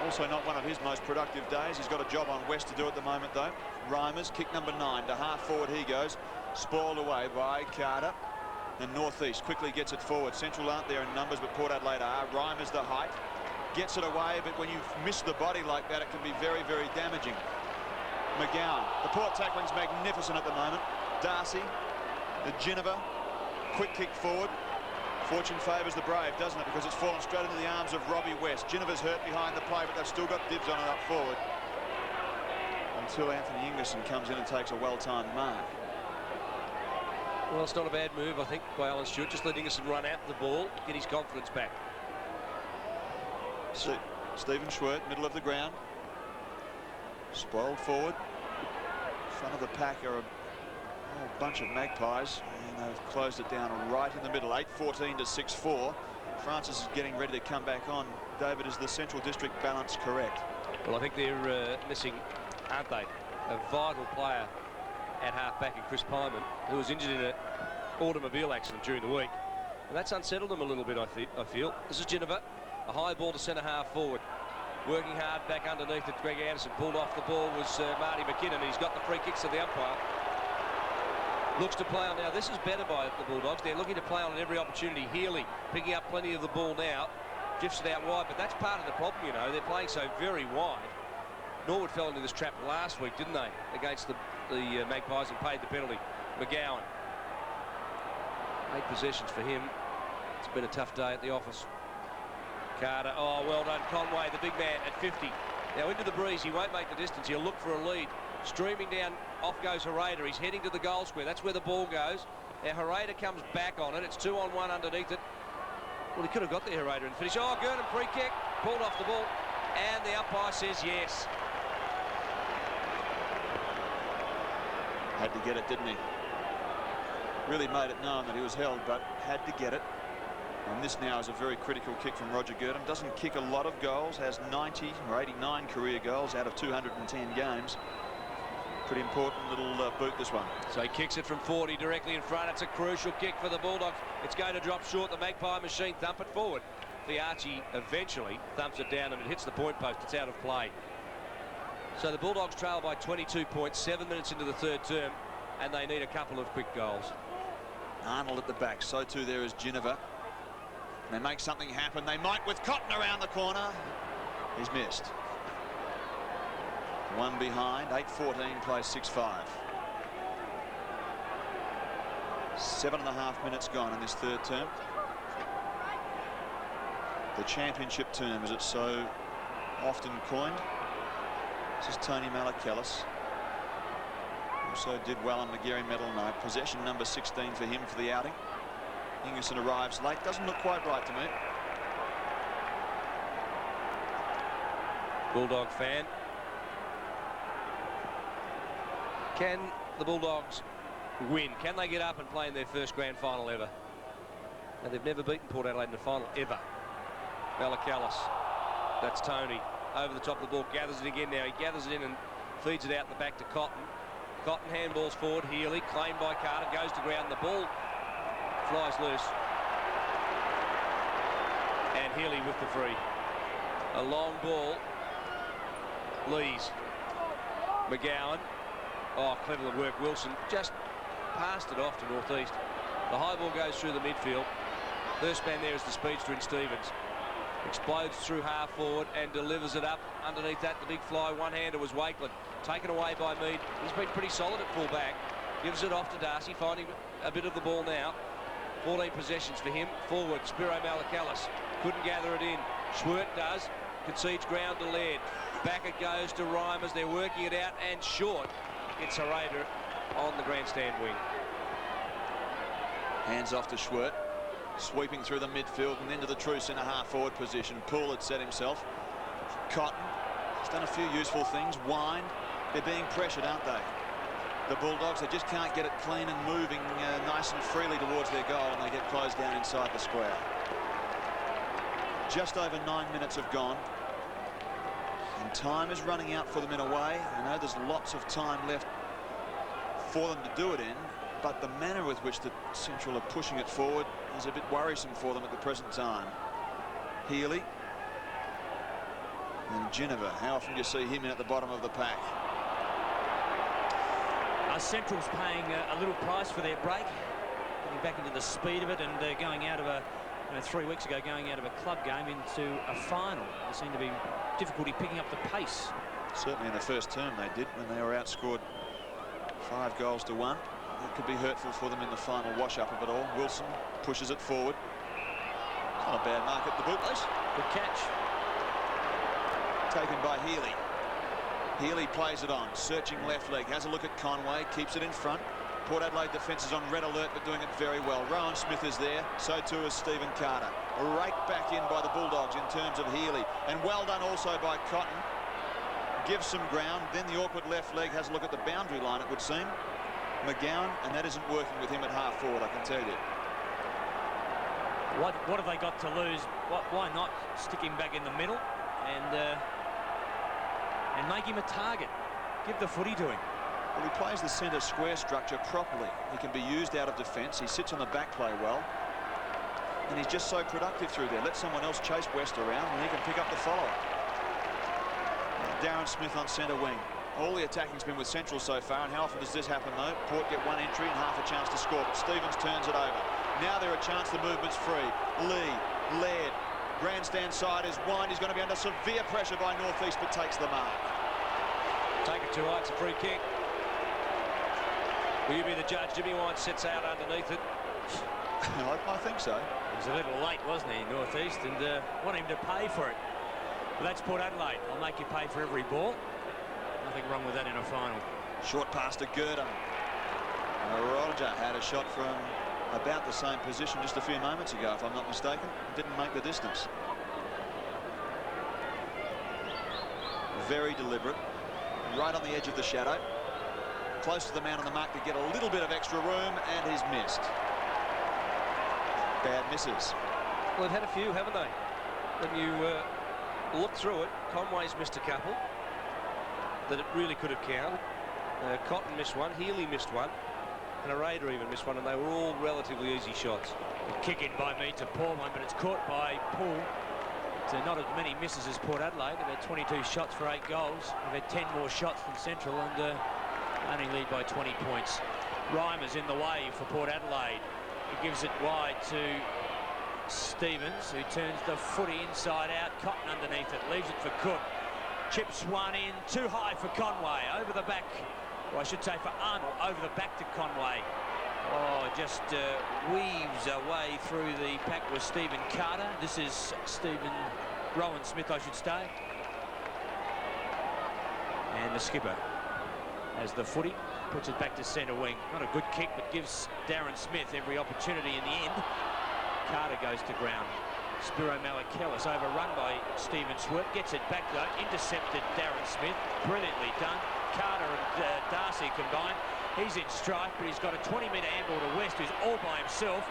Also not one of his most productive days. He's got a job on West to do at the moment, though. Reimers, kick number 9, to half forward he goes. Spoiled away by Carter. And North East quickly gets it forward. Central aren't there in numbers, but Port Adelaide are. Reimers the height. Gets it away, but when you miss the body like that, it can be very, very damaging. McGowan. The Port tackling's magnificent at the moment. Darcy, the Ginniver, quick kick forward. Fortune favours the brave, doesn't it? Because it's fallen straight into the arms of Robbie West. Ginniver's hurt behind the play, but they've still got dibs on it up forward. Until Anthony Ingerson comes in and takes a well-timed mark. Well, it's not a bad move, I think, by Alan Stewart. Just let Ingerson run out the ball, get his confidence back. Stephen Schwert, middle of the ground. Spoiled forward. Front of the pack are a bunch of Magpies, and they've closed it down right in the middle. 8-14 to 6-4. Francis is getting ready to come back on. David, is the Central District balance correct? Well, I think they're missing, aren't they, a vital player at half-back in Chris Pyman, who was injured in an automobile accident during the week. And that's unsettled them a little bit, I feel. This is Ginniver. A high ball to centre-half forward. Working hard back underneath it. Greg Anderson pulled off the ball was Marty McKinnon. He's got the free kicks of the umpire. Looks to play on now. This is better by the Bulldogs. They're looking to play on at every opportunity. Healy picking up plenty of the ball now. Drifts it out wide, but that's part of the problem, you know. They're playing so very wide. Norwood fell into this trap last week, didn't they, against the Magpies, and paid the penalty. McGowan. 8 possessions for him. It's been a tough day at the office. Carter, oh, well done. Conway, the big man, at 50. Now into the breeze. He won't make the distance. He'll look for a lead. Streaming down, off goes Hereda. He's heading to the goal square. That's where the ball goes. Now Hereda comes back on it. It's 2-on-1 underneath it. Well, he could have got the Hereda and finished. Oh, Gurnham free kick. Pulled off the ball. And the umpire says yes. Had to get it, didn't he? Really made it known that he was held, but had to get it. And this now is a very critical kick from Roger Girdham. Doesn't kick a lot of goals, has 90 or 89 career goals out of 210 games. Pretty important little boot, this one. So he kicks it from 40 directly in front. It's a crucial kick for the Bulldogs. It's going to drop short. The Magpie machine thump it forward. The Archie eventually thumps it down and it hits the point post. It's out of play. So the Bulldogs trail by 22 points, 7 minutes into the third term, and they need a couple of quick goals. Arnold at the back, so too there is Ginniver. They make something happen. They might with Cotton around the corner. He's missed. One behind, 8:14, plays 6-5. 7.5 minutes gone in this third term. The championship term, as it's so often coined. This is Tony Malachellis. Also did well on the Gary Medal night. Possession number 16 for him for the outing. Ingerson arrives late. Doesn't look quite right to me. Bulldog fan. Can the Bulldogs win? Can they get up and play in their first grand final ever? Now, they've never beaten Port Adelaide in the final ever. Malachellis. That's Tony. Over the top of the ball. Gathers it again now. He gathers it in and feeds it out the back to Cotton. Cotton handballs forward. Healy claimed by Carter. Goes to ground. The ball flies loose. And Healy with the free. A long ball. Lees. McGowan. Oh, clever work. Wilson just passed it off to Northeast. The high ball goes through the midfield. First man there is the speedster in Stevens. Explodes through half forward and delivers it up. Underneath that, the big fly one-hander was Wakeland. Taken away by Mead. He's been pretty solid at full back. Gives it off to Darcy, finding a bit of the ball now. 14 possessions for him. Forward, Spiro Malachellis. Couldn't gather it in. Schwert does. Concedes ground to Laird. Back it goes to Reimers. They're working it out and short. It's Harada on the grandstand wing. Hands off to Schwert. Sweeping through the midfield and into the true centre half forward position. Poole had set himself. Cotton has done a few useful things. Wine. They're being pressured, aren't they? The Bulldogs, they just can't get it clean and moving nice and freely towards their goal, and they get closed down inside the square. Just over 9 minutes have gone. And time is running out for them in a way. I know there's lots of time left for them to do it in, but the manner with which the Central are pushing it forward is a bit worrisome for them at the present time. Healy and Ginniver. How often do you see him in at the bottom of the pack? Central's paying a little price for their break, getting back into the speed of it, and going out of a 3 weeks ago, going out of a club game into a final. There seemed to be difficulty picking up the pace. Certainly in the first term they did, when they were outscored 5-1. It could be hurtful for them in the final wash-up of it all. Wilson pushes it forward. Not a bad mark at the boot, Les. Good catch. Taken by Healy. Healy plays it on, searching left leg, has a look at Conway, keeps it in front. Port Adelaide defence is on red alert, but doing it very well. Rowan Smith is there, so too is Stephen Carter. Raked back in by the Bulldogs in terms of Healy, and well done also by Cotton. Gives some ground, then the awkward left leg has a look at the boundary line, it would seem. McGowan, and that isn't working with him at half forward, I can tell you. What have they got to lose? Why not stick him back in the middle and make him a target? Give the footy to him. Well, he plays the centre square structure properly. He can be used out of defence. He sits on the back play well. And he's just so productive through there. Let someone else chase West around and he can pick up the follow-up. Darren Smith on centre wing. All the attacking's been with Central so far, and how often does this happen though? Port get one entry and half a chance to score, but Stevens turns it over. Now they're a chance, the movement's free. Lee, Laird, grandstand side is Wine. He's going to be under severe pressure by Northeast, but takes the mark. Take it to right, it's a free kick. Will you be the judge? Jimmy Wine sets out underneath it. I think so. He was a little late, wasn't he, Northeast, and want him to pay for it. But that's Port Adelaide. I'll make you pay for every ball. Nothing wrong with that in a final. Short pass to Girdham. Roger had a shot from about the same position just a few moments ago, if I'm not mistaken. Didn't make the distance. Very deliberate. Right on the edge of the shadow. Close to the man on the mark to get a little bit of extra room, and he's missed. Bad misses. Well, they've had a few, haven't they? When you look through it, Conway's missed a couple that it really could have counted. Cotton missed one, Healy missed one, and a Raider even missed one, and they were all relatively easy shots. A kick in by me to Paul one, but it's caught by Paul. So not as many misses as Port Adelaide. They've had 22 shots for 8 goals. They've had 10 more shots than Central and only lead by 20 points. Reimer's in the way for Port Adelaide. He gives it wide to Stevens, who turns the footy inside out. Cotton underneath it, leaves it for Cook. Chips one in, too high for Conway. Over the back, or I should say for Arnold, over the back to Conway. Oh, just weaves away through the pack with Stephen Carter. This is Rowan Smith, I should say. And the skipper has the footy, puts it back to centre wing. Not a good kick, but gives Darren Smith every opportunity in the end. Carter goes to ground. Spiro Malakellus overrun by Stephen Swert. Gets it back though, intercepted Darren Smith. Brilliantly done. Carter and Darcy combined. He's in strike, but he's got a 20-metre handball to West, who's all by himself.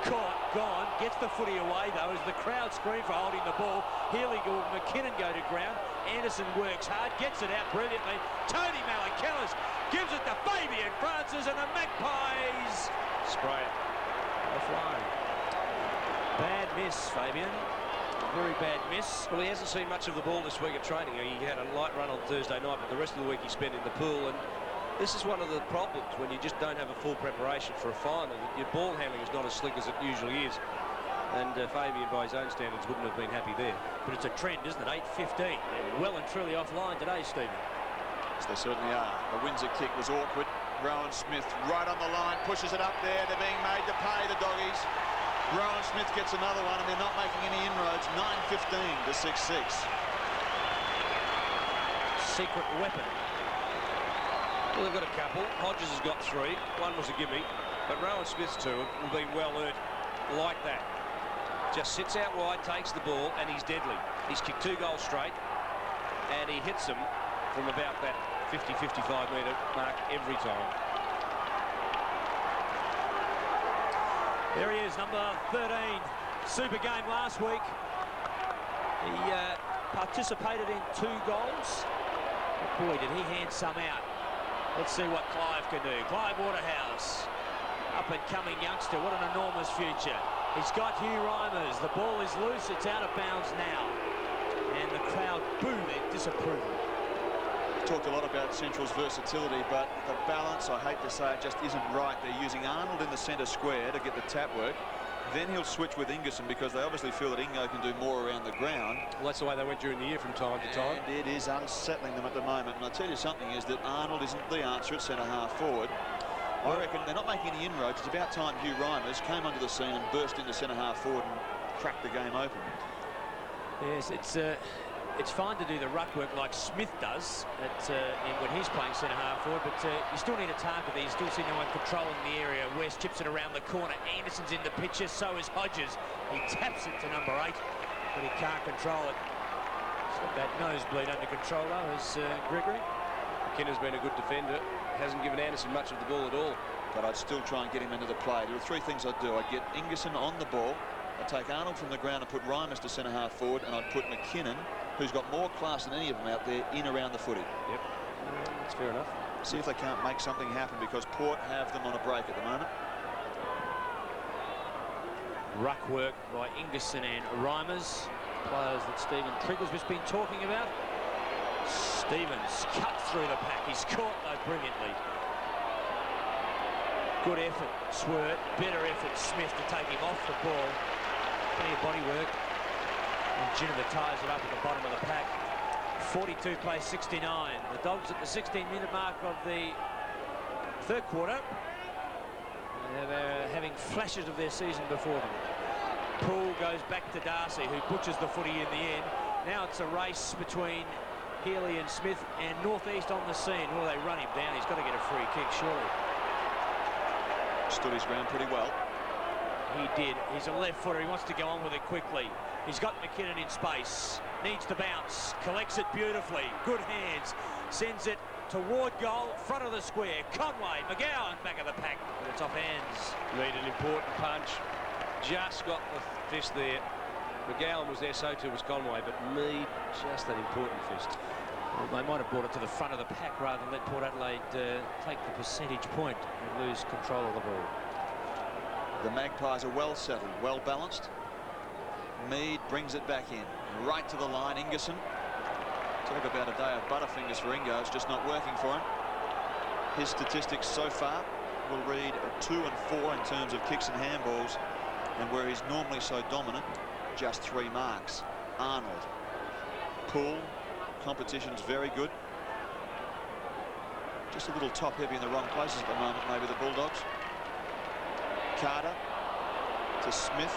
Caught, gone, gets the footy away though as the crowd scream for holding the ball. Healy and McKinnon go to ground. Anderson works hard, gets it out brilliantly. Tony Malakellus gives it to Fabian Francis, and the Magpies Spray it. offline. Bad miss, Fabian. Very bad miss. Well, he hasn't seen much of the ball this week at training. He had a light run on Thursday night, but the rest of the week he spent in the pool. And this is one of the problems when you just don't have a full preparation for a final. Your ball handling is not as slick as it usually is. And Fabian, by his own standards, wouldn't have been happy there. But it's a trend, isn't it? 8:15. They're well and truly offline today, Stephen. Yes, they certainly are. The Windsor kick was awkward. Rowan Smith right on the line, pushes it up there. They're being made to pay, the doggies. Rowan Smith gets another one, and they're not making any inroads. 9:15 to 6-6. Secret weapon. Well, they've got a couple. Hodges has got 3. One was a gimme. But Rowan Smith's 2 have been well earned like that. Just sits out wide, takes the ball, and he's deadly. He's kicked 2 goals straight, and he hits them from about that 50-55 metre mark every time. There he is, number 13. Super game last week. He participated in 2 goals. But boy, did he hand some out. Let's see what Clive can do. Clive Waterhouse, up-and-coming youngster. What an enormous future. He's got Hugh Reimers. The ball is loose. It's out of bounds now. And the crowd boo their disapproval. Talked a lot about Central's versatility, but the balance, I hate to say it, just isn't right. They're using Arnold in the centre square to get the tap work. Then he'll switch with Ingerson because they obviously feel that Ingo can do more around the ground. Well, that's the way they went during the year from time to time. And it is unsettling them at the moment. And I'll tell you something is that Arnold isn't the answer at centre-half forward. I reckon they're not making any inroads. It's about time Hugh Reimers came onto the scene and burst into centre-half forward and cracked the game open. Yes, it's fine to do the ruck work like Smith does when he's playing centre-half forward, but you still need a target there. You still see no one controlling the area. West chips it around the corner. Anderson's in the picture, so is Hodges. He taps it to number 8, but he can't control it. He's got that nosebleed under control, though, is Gregory. McKinnon's been a good defender. Hasn't given Anderson much of the ball at all. But I'd still try and get him into the play. There are 3 things I'd do. I'd get Ingerson on the ball. I'd take Arnold from the ground and put Reimers to centre-half forward, and I'd put McKinnon, who's got more class than any of them out there, in around the footy. Yep, that's fair enough. See if they can't make something happen, because Port have them on a break at the moment. Ruck work by Ingerson and Reimers, players that Stephen Trigger's just been talking about. Stevens cuts through the pack. He's caught though brilliantly. Good effort, Swert. Better effort, Smith, to take him off the ball. Plenty of body work. And Ginnivan ties it up at the bottom of the pack. 42 plays 69. The Dogs at the 16-minute mark of the 3rd quarter. They're having flashes of their season before them. Poole goes back to Darcy, who butchers the footy in the end. Now it's a race between Healy and Smith, and Northeast on the scene. Well, they run him down. He's got to get a free kick, surely. Stood his ground pretty well. He did. He's a left footer. He wants to go on with it quickly. He's got McKinnon in space. Needs to bounce. Collects it beautifully. Good hands. Sends it toward goal. Front of the square. Conway. McGowan back of the pack. But it's off hands. Need an important punch. just got the fist there. McGowan was there, so too was Conway, but Mead just an important fist. Well, they might have brought it to the front of the pack rather than let Port Adelaide take the percentage point and lose control of the ball. The Magpies are well settled, well balanced. Mead brings it back in, right to the line. Ingerson. Talk about a day of butterfingers for Ingo. It's just not working for him. His statistics so far will read a 2 and 4 in terms of kicks and handballs, and where he's normally so dominant, just 3 marks. Arnold. Poole. Competition's very good. Just a little top heavy in the wrong places at the moment, maybe the Bulldogs. Carter to Smith,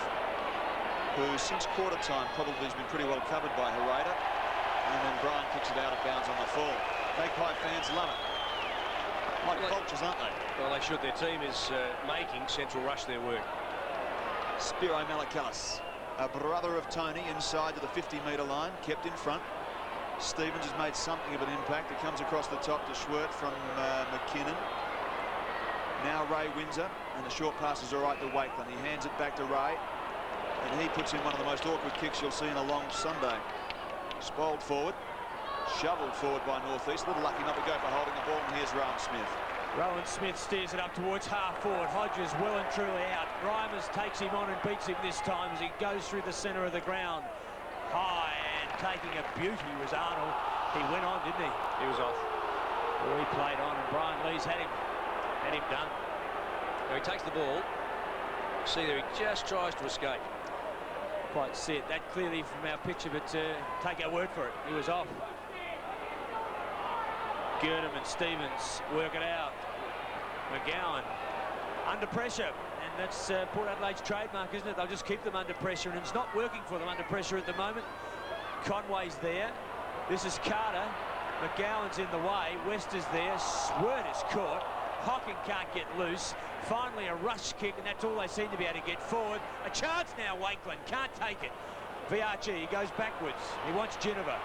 who since quarter time probably has been pretty well covered by Hereda, and then Brian kicks it out of bounds on the full. Magpie fans love it. Like vultures, aren't they? Well, they should. Their team is making Central rush their work. Spiro Malakalis, a brother of Tony, inside to the 50-metre line, kept in front. Stevens has made something of an impact. It comes across the top to Schwert from McKinnon. Now Ray Windsor, and the short pass is all right to Wakeland. He hands it back to Ray, and he puts in one of the most awkward kicks you'll see in a long Sunday. Spoiled forward, shoveled forward by North East. A little lucky not to go for holding the ball, and here's Rowan Smith. Rowan Smith steers it up towards half forward. Hodges well and truly out. Reimers takes him on and beats him this time as he goes through the centre of the ground. High and taking a beauty was Arnold. He went on, didn't he? He was off. Well, he played on, and Brian Lee's had him done. Now he takes the ball. See there, he just tries to escape. Quite see it that clearly from our picture, but take our word for it. He was off. Gurdam and Stevens work it out. McGowan under pressure, and that's Port Adelaide's trademark, isn't it? They'll just keep them under pressure, and it's not working for them under pressure at the moment. Conway's there. This is Carter. McGowan's in the way. West is there. Swert is caught. Hocking can't get loose. Finally a rush kick, and that's all they seem to be able to get forward. A chance now, Wakeland can't take it. VRG, he goes backwards. He wants Geneva,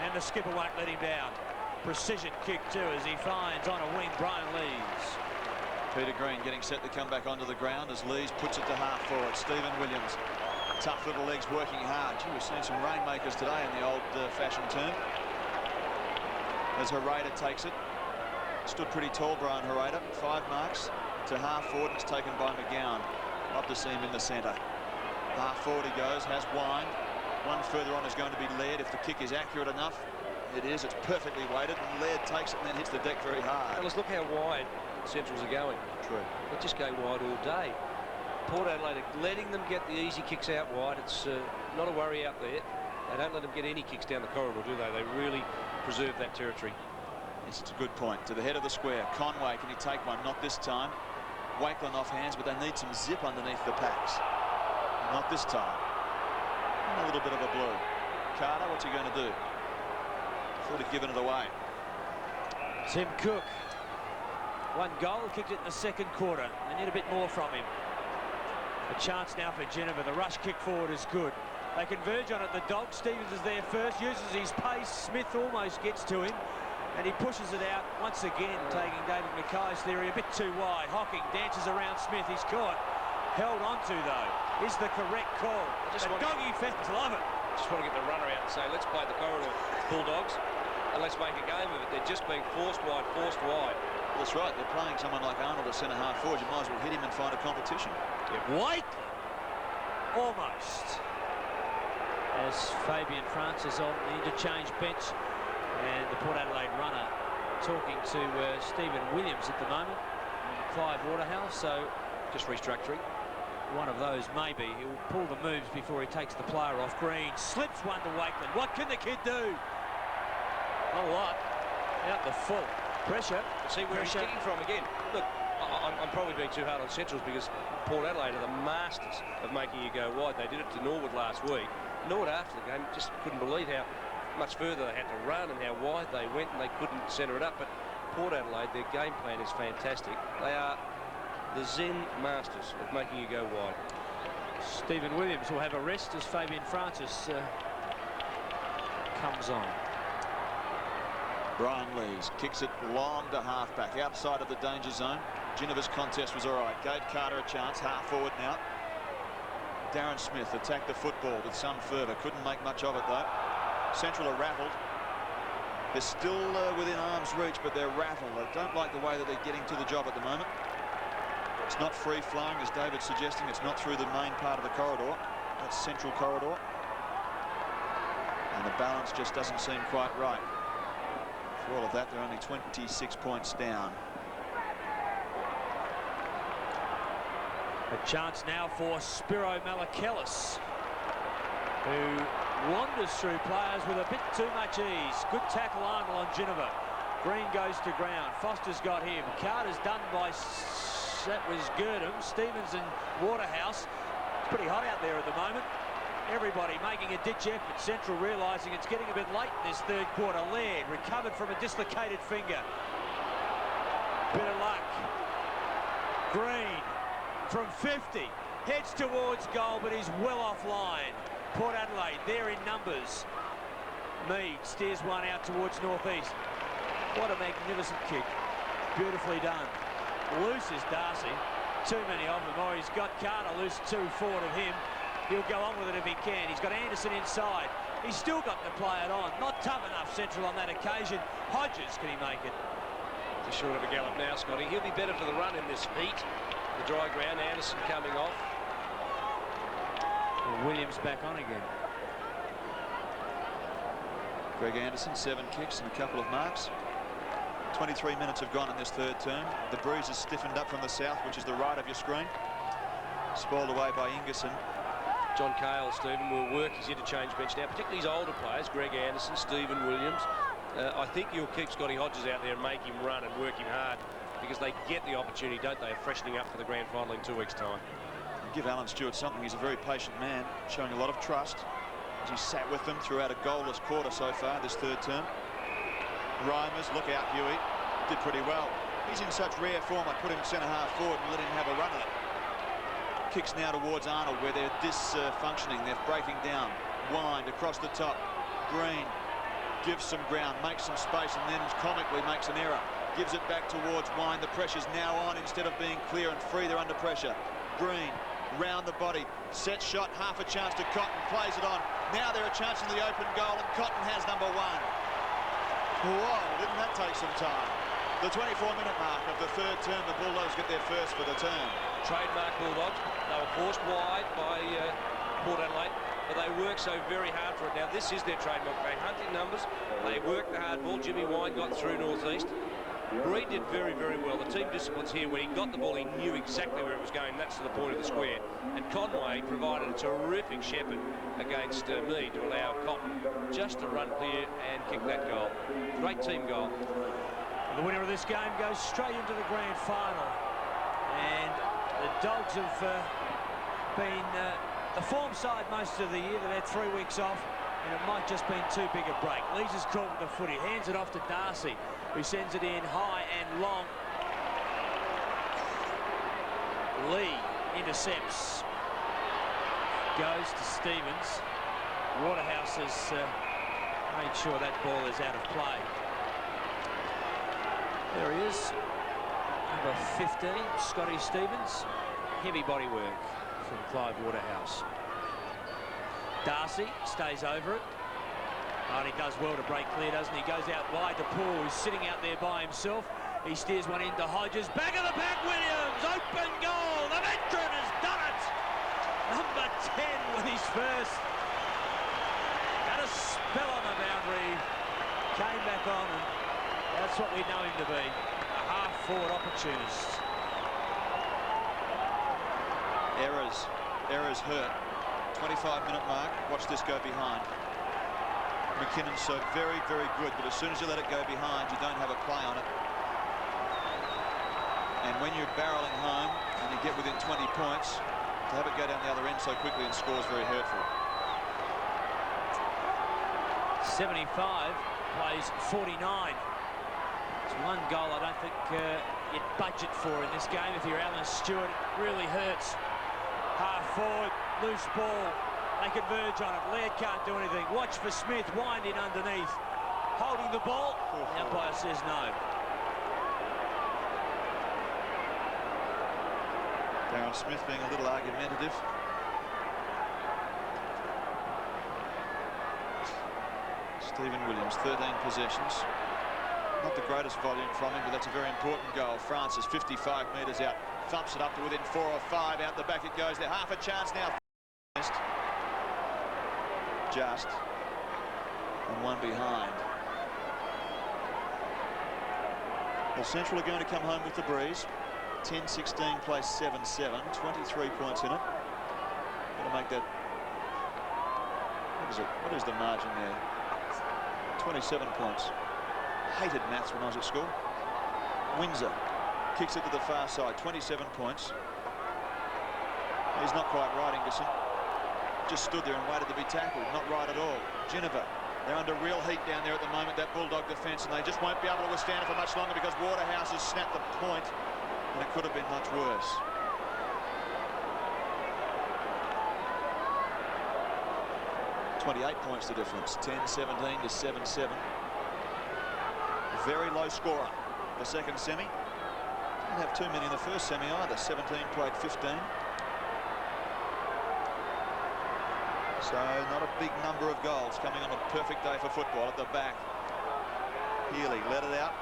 and the skipper won't let him down. Precision kick too as he finds on a wing Brian Lees. Peter Green getting set to come back onto the ground as Lees puts it to half forward. Stephen Williams, tough little legs working hard. Gee, we've seen some rainmakers today in the old-fashioned term. As Hereda takes it. Stood pretty tall, Brian Hereda. 5 marks to half forward. It's taken by McGowan. Love to see him in the centre. Half forward he goes, has Wine. One further on is going to be Laird if the kick is accurate enough. It is. It's perfectly weighted, and Laird takes it and then hits the deck very hard. Well, let's look how wide Centrals are going. True. They just go wide all day. Port Adelaide are letting them get the easy kicks out wide. It's not a worry out there. They don't let them get any kicks down the corridor, do they? They really preserve that territory. Yes, it's a good point. To the head of the square. Conway, can he take one? Not this time. Wakeland off hands, but they need some zip underneath the packs. Not this time. And a little bit of a blue. Carter, what's he going to do? Thought he'd given it away. Tim Cook. 1 goal, kicked it in the second quarter. They need a bit more from him. A chance now for Geneva. The rush kick forward is good. They converge on it. The Dog. Stevens is there first, uses his pace. Smith almost gets to him, and he pushes it out once again, taking David Mackay's theory a bit too wide. Hocking dances around Smith. He's caught. Held onto, though, is the correct call. The Doggy fans love it. Just want to get the runner out and say, let's play the corridor, Bulldogs, and let's make a game of it. They're just being forced wide, forced wide. Well, that's right. They're playing someone like Arnold at centre half forward. You might as well hit him and find a competition. Yep. White. Almost. As Fabian Francis on the interchange bench, and the Port Adelaide runner talking to Stephen Williams at the moment, and Clive Waterhouse. So just restructuring. One of those maybe. He'll pull the moves before he takes the player off. Green slips one to Wakeland. What can the kid do? A lot. Out the full. Pressure. See where he's kicking from again. Look, I'm probably being too hard on Centrals because Port Adelaide are the masters of making you go wide. They did it to Norwood last week. Norwood after the game just couldn't believe how much further they had to run and how wide they went, and they couldn't centre it up. But Port Adelaide, their game plan is fantastic. They are the Zen masters of making you go wide. Stephen Williams will have a rest as Fabian Francis comes on. Brian Lees kicks it long to half-back, outside of the danger zone. Geneva's contest was all right. Gave Carter a chance, half forward now. Darren Smith attacked the football with some fervour. Couldn't make much of it, though. Central are rattled. They're still within arm's reach, but they're rattled. I don't like the way that they're getting to the job at the moment. It's not free-flowing, as David's suggesting. It's not through the main part of the corridor. That's Central corridor. And the balance just doesn't seem quite right. For all of that, they're only 26 points down. A chance now for Spiro Malakellus, who wanders through players with a bit too much ease. Good tackle Arnold on Ginnivan. Green goes to ground. Foster's got him. Carter's done by, that was Girdham, Stevens and Waterhouse. It's pretty hot out there at the moment. Everybody making a ditch effort. Central realising it's getting a bit late in this third quarter. Laird recovered from a dislocated finger. Bit of luck. Green from 50 heads towards goal, but he's well offline. Port Adelaide there in numbers. Mead steers one out towards northeast. What a magnificent kick. Beautifully done. Loose is Darcy. Too many of them. Oh, he's got Carter loose too forward of him. He'll go on with it if he can. He's got Anderson inside. He's still got to play it on. Not tough enough, Central, on that occasion. Hodges, can he make it? Just short of a gallop now, Scotty. He'll be better for the run in this heat. The dry ground, Anderson coming off. And Williams back on again. Greg Anderson, 7 kicks and a couple of marks. 23 minutes have gone in this third term. The breeze has stiffened up from the south, which is the right of your screen. Spoiled away by Ingerson. John Cale, Stephen, will work his interchange bench now, particularly his older players, Greg Anderson, Stephen Williams. I think you'll keep Scotty Hodges out there and make him run and work him hard, because they get the opportunity, don't they, of freshening up for the grand final in 2 weeks' time. Give Alan Stewart something. He's a very patient man, showing a lot of trust as he sat with them throughout a goalless quarter so far this third term. Reimers, look out, Huey, did pretty well. He's in such rare form, I put him centre-half forward and let him have a run at it. Kicks now towards Arnold, where they're dysfunctioning. They're breaking down. Wind across the top. Green gives some ground, makes some space, and then comically makes an error. Gives it back towards Wind. The pressure's now on. Instead of being clear and free, they're under pressure. Green, round the body. Set shot, half a chance to Cotton. Plays it on. Now they're a chance in the open goal, and Cotton has number 1. Whoa, didn't that take some time? The 24-minute mark of the third term, the Bulldogs get their first for the term. Trademark Bulldogs. They were forced wide by Port Adelaide, but they work so very hard for it. Now, this is their trademark. They hunt in numbers. They work the hard ball. Jimmy Wine got through northeast. Reid did very, very well. The team disciplines here, when he got the ball, he knew exactly where it was going. That's to the point of the square. And Conway provided a terrific shepherd against Mead to allow Cotton just to run clear and kick that goal. Great team goal. The winner of this game goes straight into the grand final. And the Dogs have been the form side most of the year. They've had 3 weeks off, and it might just been too big a break. Lees is caught with the footy, hands it off to Darcy, who sends it in high and long. Lee intercepts. Goes to Stevens. Waterhouse has made sure that ball is out of play. There he is, number 15, Scotty Stevens. Heavy body work from Clive Waterhouse. Darcy stays over it. Oh, and he does well to break clear, doesn't he? Goes out wide to Paul, who's sitting out there by himself. He steers one into Hodges. Back of the pack, Williams. Open goal. The veteran has done it. Number 10 with his first. Had a spell on the boundary. Came back on, and that's what we know him to be. A half-forward opportunist. Errors hurt. 25-minute mark. Watch this go behind. McKinnon's so very, very good, but as soon as you let it go behind, you don't have a play on it. And when you're barreling home and you get within 20 points, to have it go down the other end so quickly and score is very hurtful. 75 plays 49. It's one goal I don't think you'd budget for in this game. If you're Alan Stewart, it really hurts. Half forward, loose ball. They converge on it. Laird can't do anything. Watch for Smith, wind in underneath. Holding the ball. The umpire says no. Darren Smith being a little argumentative. Stephen Williams, 13 possessions. Not the greatest volume from him, but that's a very important goal. Francis, 55 metres out, thumps it up to within 4 or 5. Out the back it goes. They're half a chance now. Just. And one behind. Well, Central are going to come home with the breeze. 10-16 plays 7-7, 23 points in it. Going to make that. What is it? What is the margin there? 27 points. Hated maths when I was at school. Windsor kicks it to the far side. 27 points. He's not quite right, Ingerson. Just stood there and waited to be tackled. Not right at all. Geneva. They're under real heat down there at the moment, that Bulldog defence, and they just won't be able to withstand it for much longer because Waterhouse has snapped the point, and it could have been much worse. .28 points the difference. 10-17 to 7-7. Very low scorer. The second semi. Didn't have too many in the first semi either. 17 played 15. So not a big number of goals coming on a perfect day for football. At the back, Healy let it out.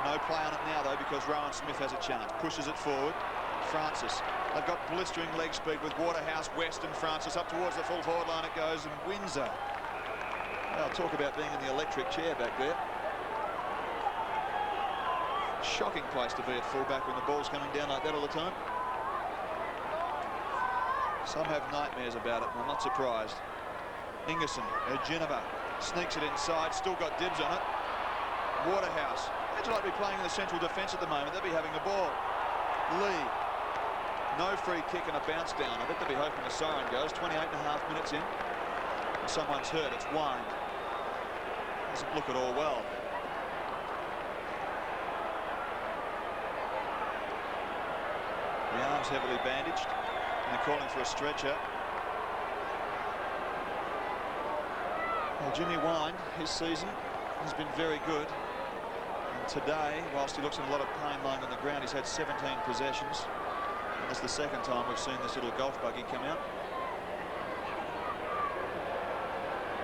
No play on it now though because Rowan Smith has a chance. Pushes it forward. Francis. They've got blistering leg speed with Waterhouse, West and Francis. Up towards the full forward line it goes, and Windsor. Well, talk about being in the electric chair back there. Shocking place to be at fullback when the ball's coming down like that all the time. Some have nightmares about it, and I'm not surprised. Ingerson, Geneva, sneaks it inside, still got dibs on it. Waterhouse. How'd you like to be playing in the central defence at the moment? They'll be having the ball. Lee. No free kick and a bounce down. I bet they'll be hoping the siren goes. 28.5 minutes in. And someone's hurt. It's Wine. Doesn't look at all well. The arm's heavily bandaged. And they're calling for a stretcher. Well, Jimmy Wine, his season has been very good. And today, whilst he looks in a lot of pain lying on the ground, he's had 17 possessions. And that's the second time we've seen this little golf buggy come out.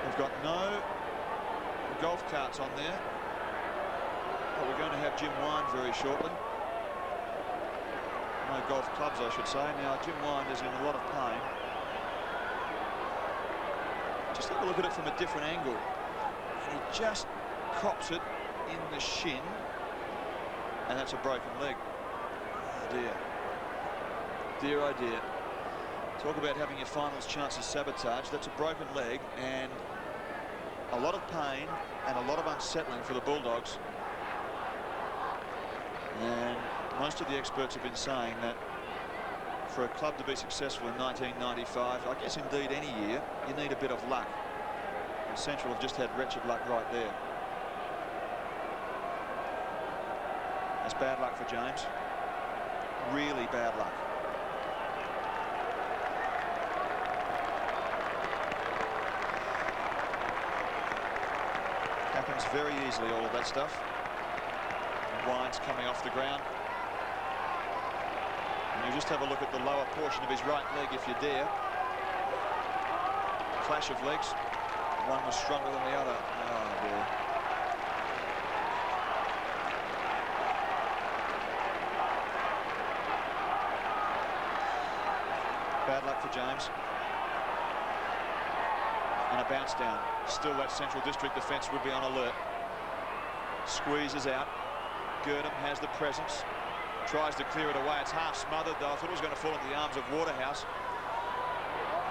We've got no golf carts on there. But we're going to have Jim Wine very shortly. No golf clubs, I should say. Now, Jim Wine is in a lot of pain. Just have a look at it from a different angle. And he just cops it in the shin. And that's a broken leg. Oh, dear. Dear, oh, dear. Talk about having your finals chances sabotaged. That's a broken leg and a lot of pain and a lot of unsettling for the Bulldogs. And most of the experts have been saying that for a club to be successful in 1995, I guess indeed any year, you need a bit of luck. And Central have just had wretched luck right there. That's bad luck for James. Really bad luck. Happens very easily, all of that stuff. Wine's coming off the ground. And you just have a look at the lower portion of his right leg if you dare. Clash of legs. One was stronger than the other. Oh, dear. Bad luck for James. And a bounce down. Still that Central District defence would be on alert. Squeezes out. Gurdon has the presence. Tries to clear it away. It's half smothered though. I thought it was going to fall into the arms of Waterhouse.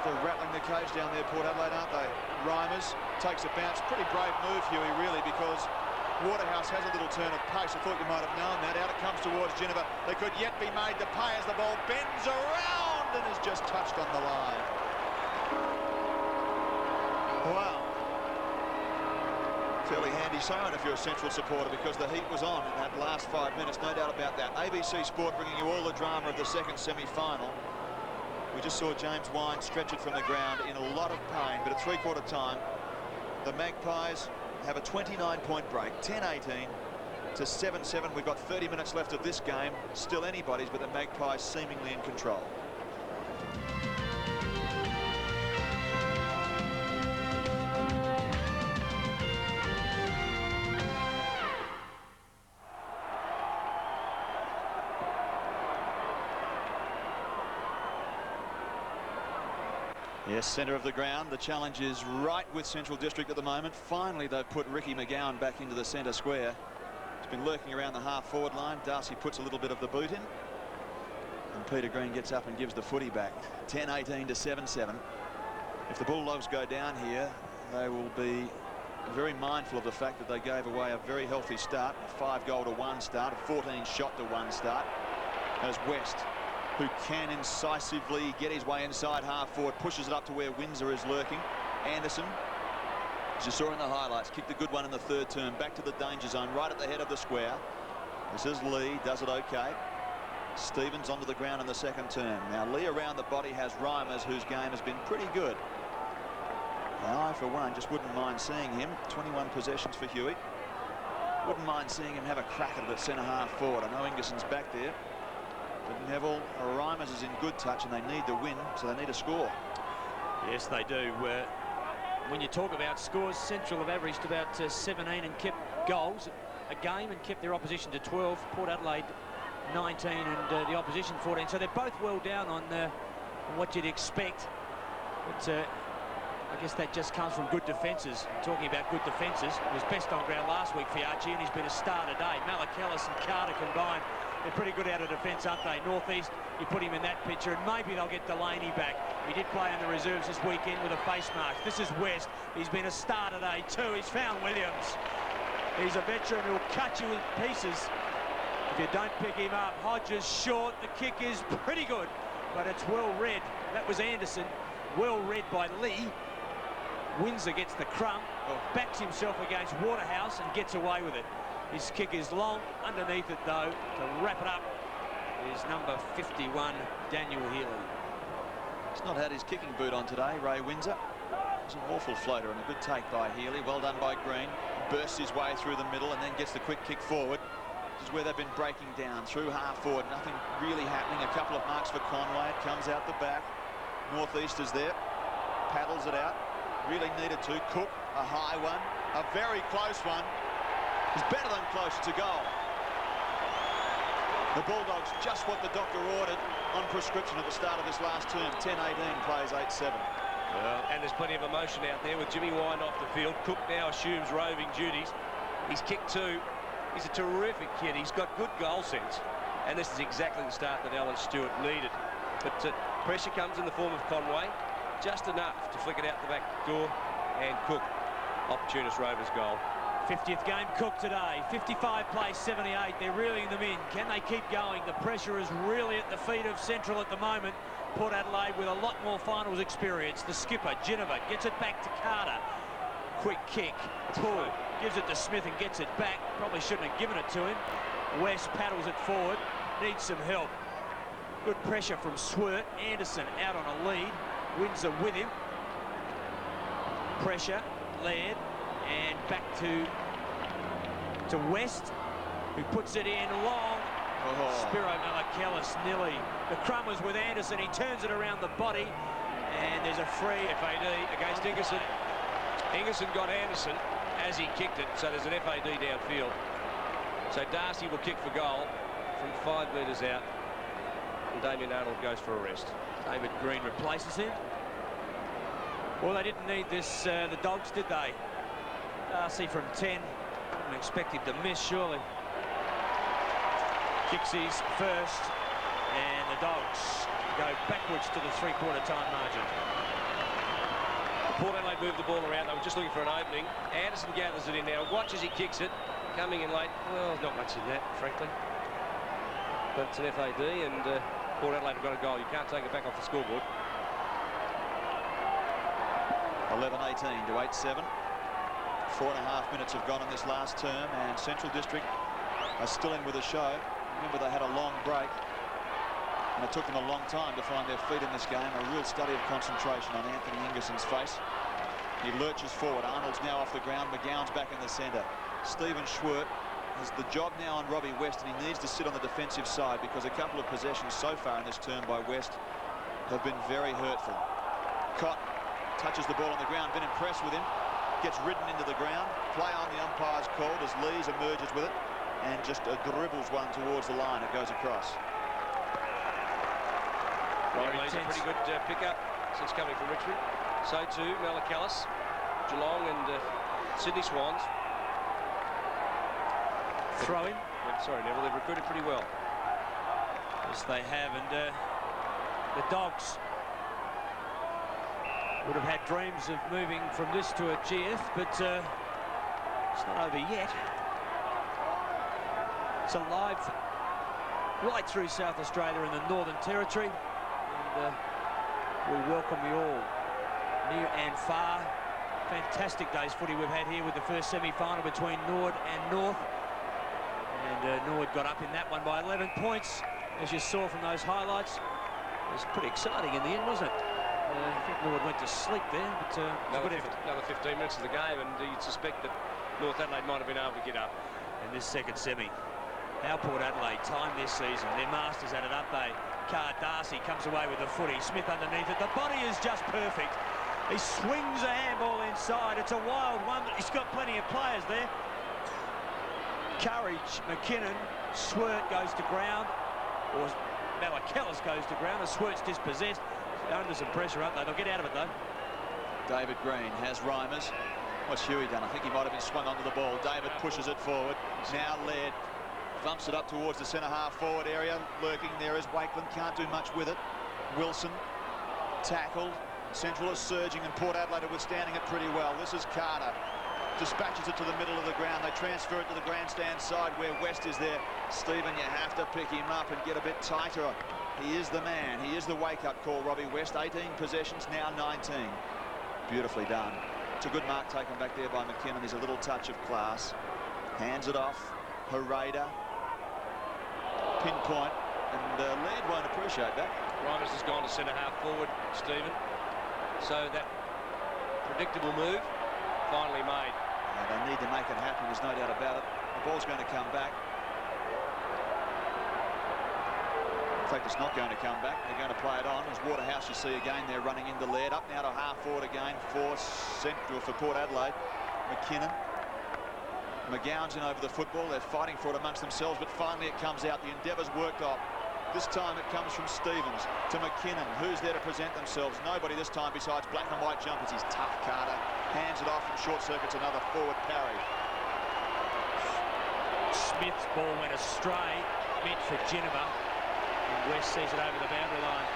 They're rattling the cage down there, Port Adelaide, aren't they? Reimers takes a bounce. Pretty brave move, Huey, really, because Waterhouse has a little turn of pace. I thought you might have known that. Out it comes towards Geneva. They could yet be made to pay as the ball bends around and is just touched on the line. Wow. Fairly handy sign if you're a Central supporter, because the heat was on in that last 5 minutes, no doubt about that. ABC Sport bringing you all the drama of the second semi-final. We just saw James Wine stretch it from the ground in a lot of pain, but at three-quarter time, the Magpies have a 29-point break, 10-18 to 7-7. We've got 30 minutes left of this game. Still anybody's, but the Magpies seemingly in control. Yes, centre of the ground. The challenge is right with Central District at the moment. Finally, they've put Ricky McGowan back into the centre square. He's been lurking around the half-forward line. Darcy puts a little bit of the boot in. And Peter Green gets up and gives the footy back. 10-18 to 7-7. If the Bulldogs go down here, they will be very mindful of the fact that they gave away a very healthy start. A 5-goal-to-1 start, a 14-shot-to-1 start. As West, who can incisively get his way inside half-forward, pushes it up to where Windsor is lurking. Anderson, as you saw in the highlights, kicked a good one in the third term, back to the danger zone, right at the head of the square. This is Lee, does it okay. Stevens onto the ground in the second term. Now Lee around the body has Reimers, whose game has been pretty good. Now I, for one, just wouldn't mind seeing him. 21 possessions for Huey. Wouldn't mind seeing him have a crack at it at centre half forward. I know Ingerson's back there. But Neville, Reimers is in good touch and they need to win, so they need a score. Yes, they do. When you talk about scores, Central have averaged about 17 and kept goals a game and kept their opposition to 12. Port Adelaide 19 and the opposition 14. So they're both well down on what you'd expect. But I guess that just comes from good defences. Talking about good defences, was best on ground last week for Archie, and he's been a star today. Malachellis and Carter combined. They're pretty good out of defence, aren't they? Northeast, you put him in that picture, and maybe they'll get Delaney back. He did play in the reserves this weekend with a face mask. This is West. He's been a star today too. He's found Williams. He's a veteran who'll cut you in pieces if you don't pick him up. Hodges short. The kick is pretty good, but it's well read. That was Anderson. Well read by Lee. Windsor gets the crumb, backs himself against Waterhouse and gets away with it. His kick is long. Underneath it, though, to wrap it up, is number 51, Daniel Healy. He's not had his kicking boot on today, Ray Windsor. It's an awful floater and a good take by Healy. Well done by Green. Bursts his way through the middle and then gets the quick kick forward. This is where they've been breaking down through half forward. Nothing really happening. A couple of marks for Conway. It comes out the back. Northeast is there. Paddles it out. Really needed to. Cook, a high one. A very close one. It's better than close to goal. The Bulldogs, just what the doctor ordered on prescription at the start of this last term. 10-18 plays 8-7. Well, and there's plenty of emotion out there with Jimmy Wine off the field. Cook now assumes roving duties. He's kicked two. He's a terrific kid. He's got good goal sense. And this is exactly the start that Alan Stewart needed. But pressure comes in the form of Conway. Just enough to flick it out the back door. And Cook, opportunist Rovers goal. 50th game Cook today. 55 plays 78. They're reeling them in. Can they keep going? The pressure is really at the feet of Central at the moment. Port Adelaide with a lot more finals experience. The skipper, Ginniver, gets it back to Carter. Quick kick. Pull. Gives it to Smith and gets it back. Probably shouldn't have given it to him. West paddles it forward. Needs some help. Good pressure from Swirt. Anderson out on a lead. Windsor with him. Pressure. Laird. And back to West, who puts it in long. Spiro Malachellis nearly. The crumb was with Anderson. He turns it around the body, and there's a free FAD against Ingerson. Ingerson got Anderson as he kicked it, so there's an FAD downfield. So Darcy will kick for goal from 5 metres out, and Damien Arnold goes for a rest. David Green replaces him. Well, they didn't need this, the Dogs, did they? Darcy from 10. Wouldn't expect him to miss, surely. Kicks his first, and the Dogs go backwards to the three-quarter time margin. Port Adelaide moved the ball around. They were just looking for an opening. Anderson gathers it in now. Watch as he kicks it. Coming in late. Well, not much in that, frankly. But it's an FAD, and Port Adelaide have got a goal. You can't take it back off the scoreboard. 11-18 to 8-7. 4.5 minutes have gone in this last term, and Central District are still in with a show. Remember, they had a long break, and it took them a long time to find their feet in this game. A real study of concentration on Anthony Ingerson's face. He lurches forward. Arnold's now off the ground. McGowan's back in the centre. Stephen Schwert has the job now on Robbie West, and he needs to sit on the defensive side because a couple of possessions so far in this term by West have been very hurtful. Cott touches the ball on the ground. Been impressed with him. Gets ridden into the ground. Play on the umpire's called as Lees emerges with it and just dribbles one towards the line. It goes across. Lees a pretty good pickup. since coming from Richmond. So too Malachellis, Geelong and Sydney Swans. Throw in. Sorry, Neville, they've recruited pretty well. Yes, they have, and the Dogs would have had dreams of moving from this to a GF, but it's not over yet. It's alive right through South Australia and the Northern Territory, and we welcome you all, near and far. Fantastic day's footy we've had here with the first semi-final between Nord and North. And Nord got up in that one by 11 points, as you saw from those highlights. It was pretty exciting in the end, wasn't it? I think Nord went to sleep there, but another 15 minutes of the game, and you'd suspect that North Adelaide might have been able to get up. In this second semi, how Port Adelaide timed this season. Their masters at it, aren't they? Darcy comes away with the footy. Smith underneath it. The body is just perfect. He swings a handball inside. It's a wild one, but he's got plenty of players there. Courage, McKinnon, Swirt goes to ground, or Malachellis goes to ground, and Swirt's dispossessed. They're under some pressure, aren't they? They'll get out of it, though. David Green has Reimers. What's Huey done? I think he might have been swung onto the ball. David pushes it forward. Now led. Bumps it up towards the centre-half forward area. Lurking there is Wakeland. Can't do much with it. Wilson tackled. Central is surging, and Port Adelaide are withstanding it pretty well. This is Carter. Dispatches it to the middle of the ground. They transfer it to the grandstand side where West is there. Stephen, you have to pick him up and get a bit tighter. He is the man. He is the wake-up call, Robbie West. 18 possessions, now 19. Beautifully done. It's a good mark taken back there by McKinnon. There's a little touch of class. Hands it off. Hereda. Pinpoint. And Laird won't appreciate that. Reimers has gone to centre-half forward, Stephen. So that predictable move finally made. They need to make it happen, there's no doubt about it. The ball's going to come back. In fact, it's not going to come back. They're going to play it on. As Waterhouse, you see again, they're running into Laird. Up now to half forward again for Central, for Port Adelaide. McKinnon. McGowan's in over the football. They're fighting for it amongst themselves, but finally it comes out. The endeavour's worked off. This time it comes from Stevens to McKinnon. Who's there to present themselves? Nobody this time besides black and white jumpers. He's tough, Carter. Hands it off and short circuits another forward parry. Smith's ball went astray, meant for Geneva. And West sees it over the boundary line.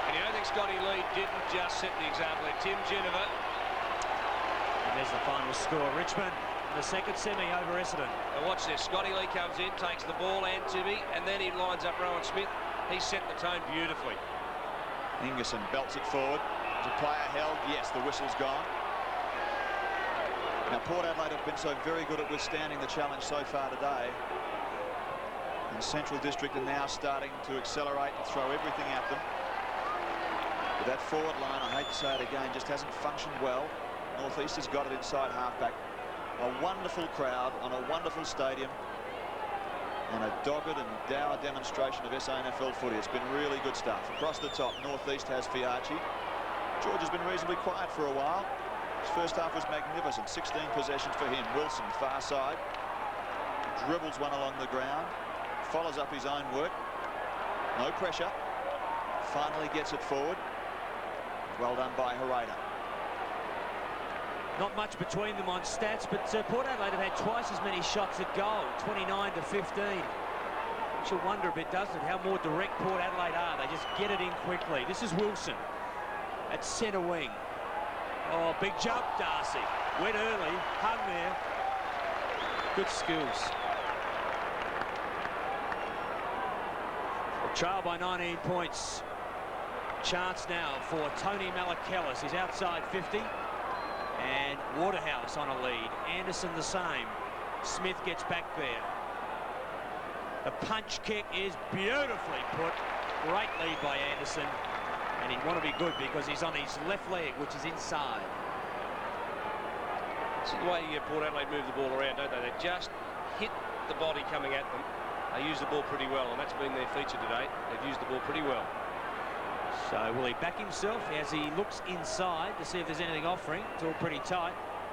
And you don't think Scotty Lee didn't just set the example at Tim Geneva. And there's the final score. Richmond in the second semi over Essendon. Now watch this. Scotty Lee comes in, takes the ball and Timmy, and then he lines up Rowan Smith. He set the tone beautifully. Ingerson belts it forward. Is a player held? Yes, the whistle's gone. Now, Port Adelaide have been so very good at withstanding the challenge so far today. And Central District are now starting to accelerate and throw everything at them. But that forward line, I hate to say it again, just hasn't functioned well. North East has got it inside halfback. A wonderful crowd on a wonderful stadium. And a dogged and dour demonstration of SANFL footy. It's been really good stuff. Across the top, North East has Fiachi. George has been reasonably quiet for a while. His first half was magnificent. 16 possessions for him. Wilson, far side. Dribbles one along the ground. Follows up his own work. No pressure. Finally gets it forward. Well done by Hereda. Not much between them on stats, but Port Adelaide have had twice as many shots at goal, 29 to 15. Which you wonder a bit, doesn't it, how more direct Port Adelaide are. They just get it in quickly. This is Wilson at centre wing. Oh, big jump, Darcy. Went early, hung there. Good skills. A trail by 19 points. Chance now for Tony Malachellis. He's outside 50. And Waterhouse on a lead. Anderson the same. Smith gets back there. The punch kick is beautifully put. Great lead by Anderson. And he'd want to be good because he's on his left leg, which is inside. This is the way Port Adelaide move the ball around, don't they? They just hit the body coming at them. They use the ball pretty well, and that's been their feature today. They've used the ball pretty well. So will he back himself as he looks inside to see if there's anything offering? It's all pretty tight.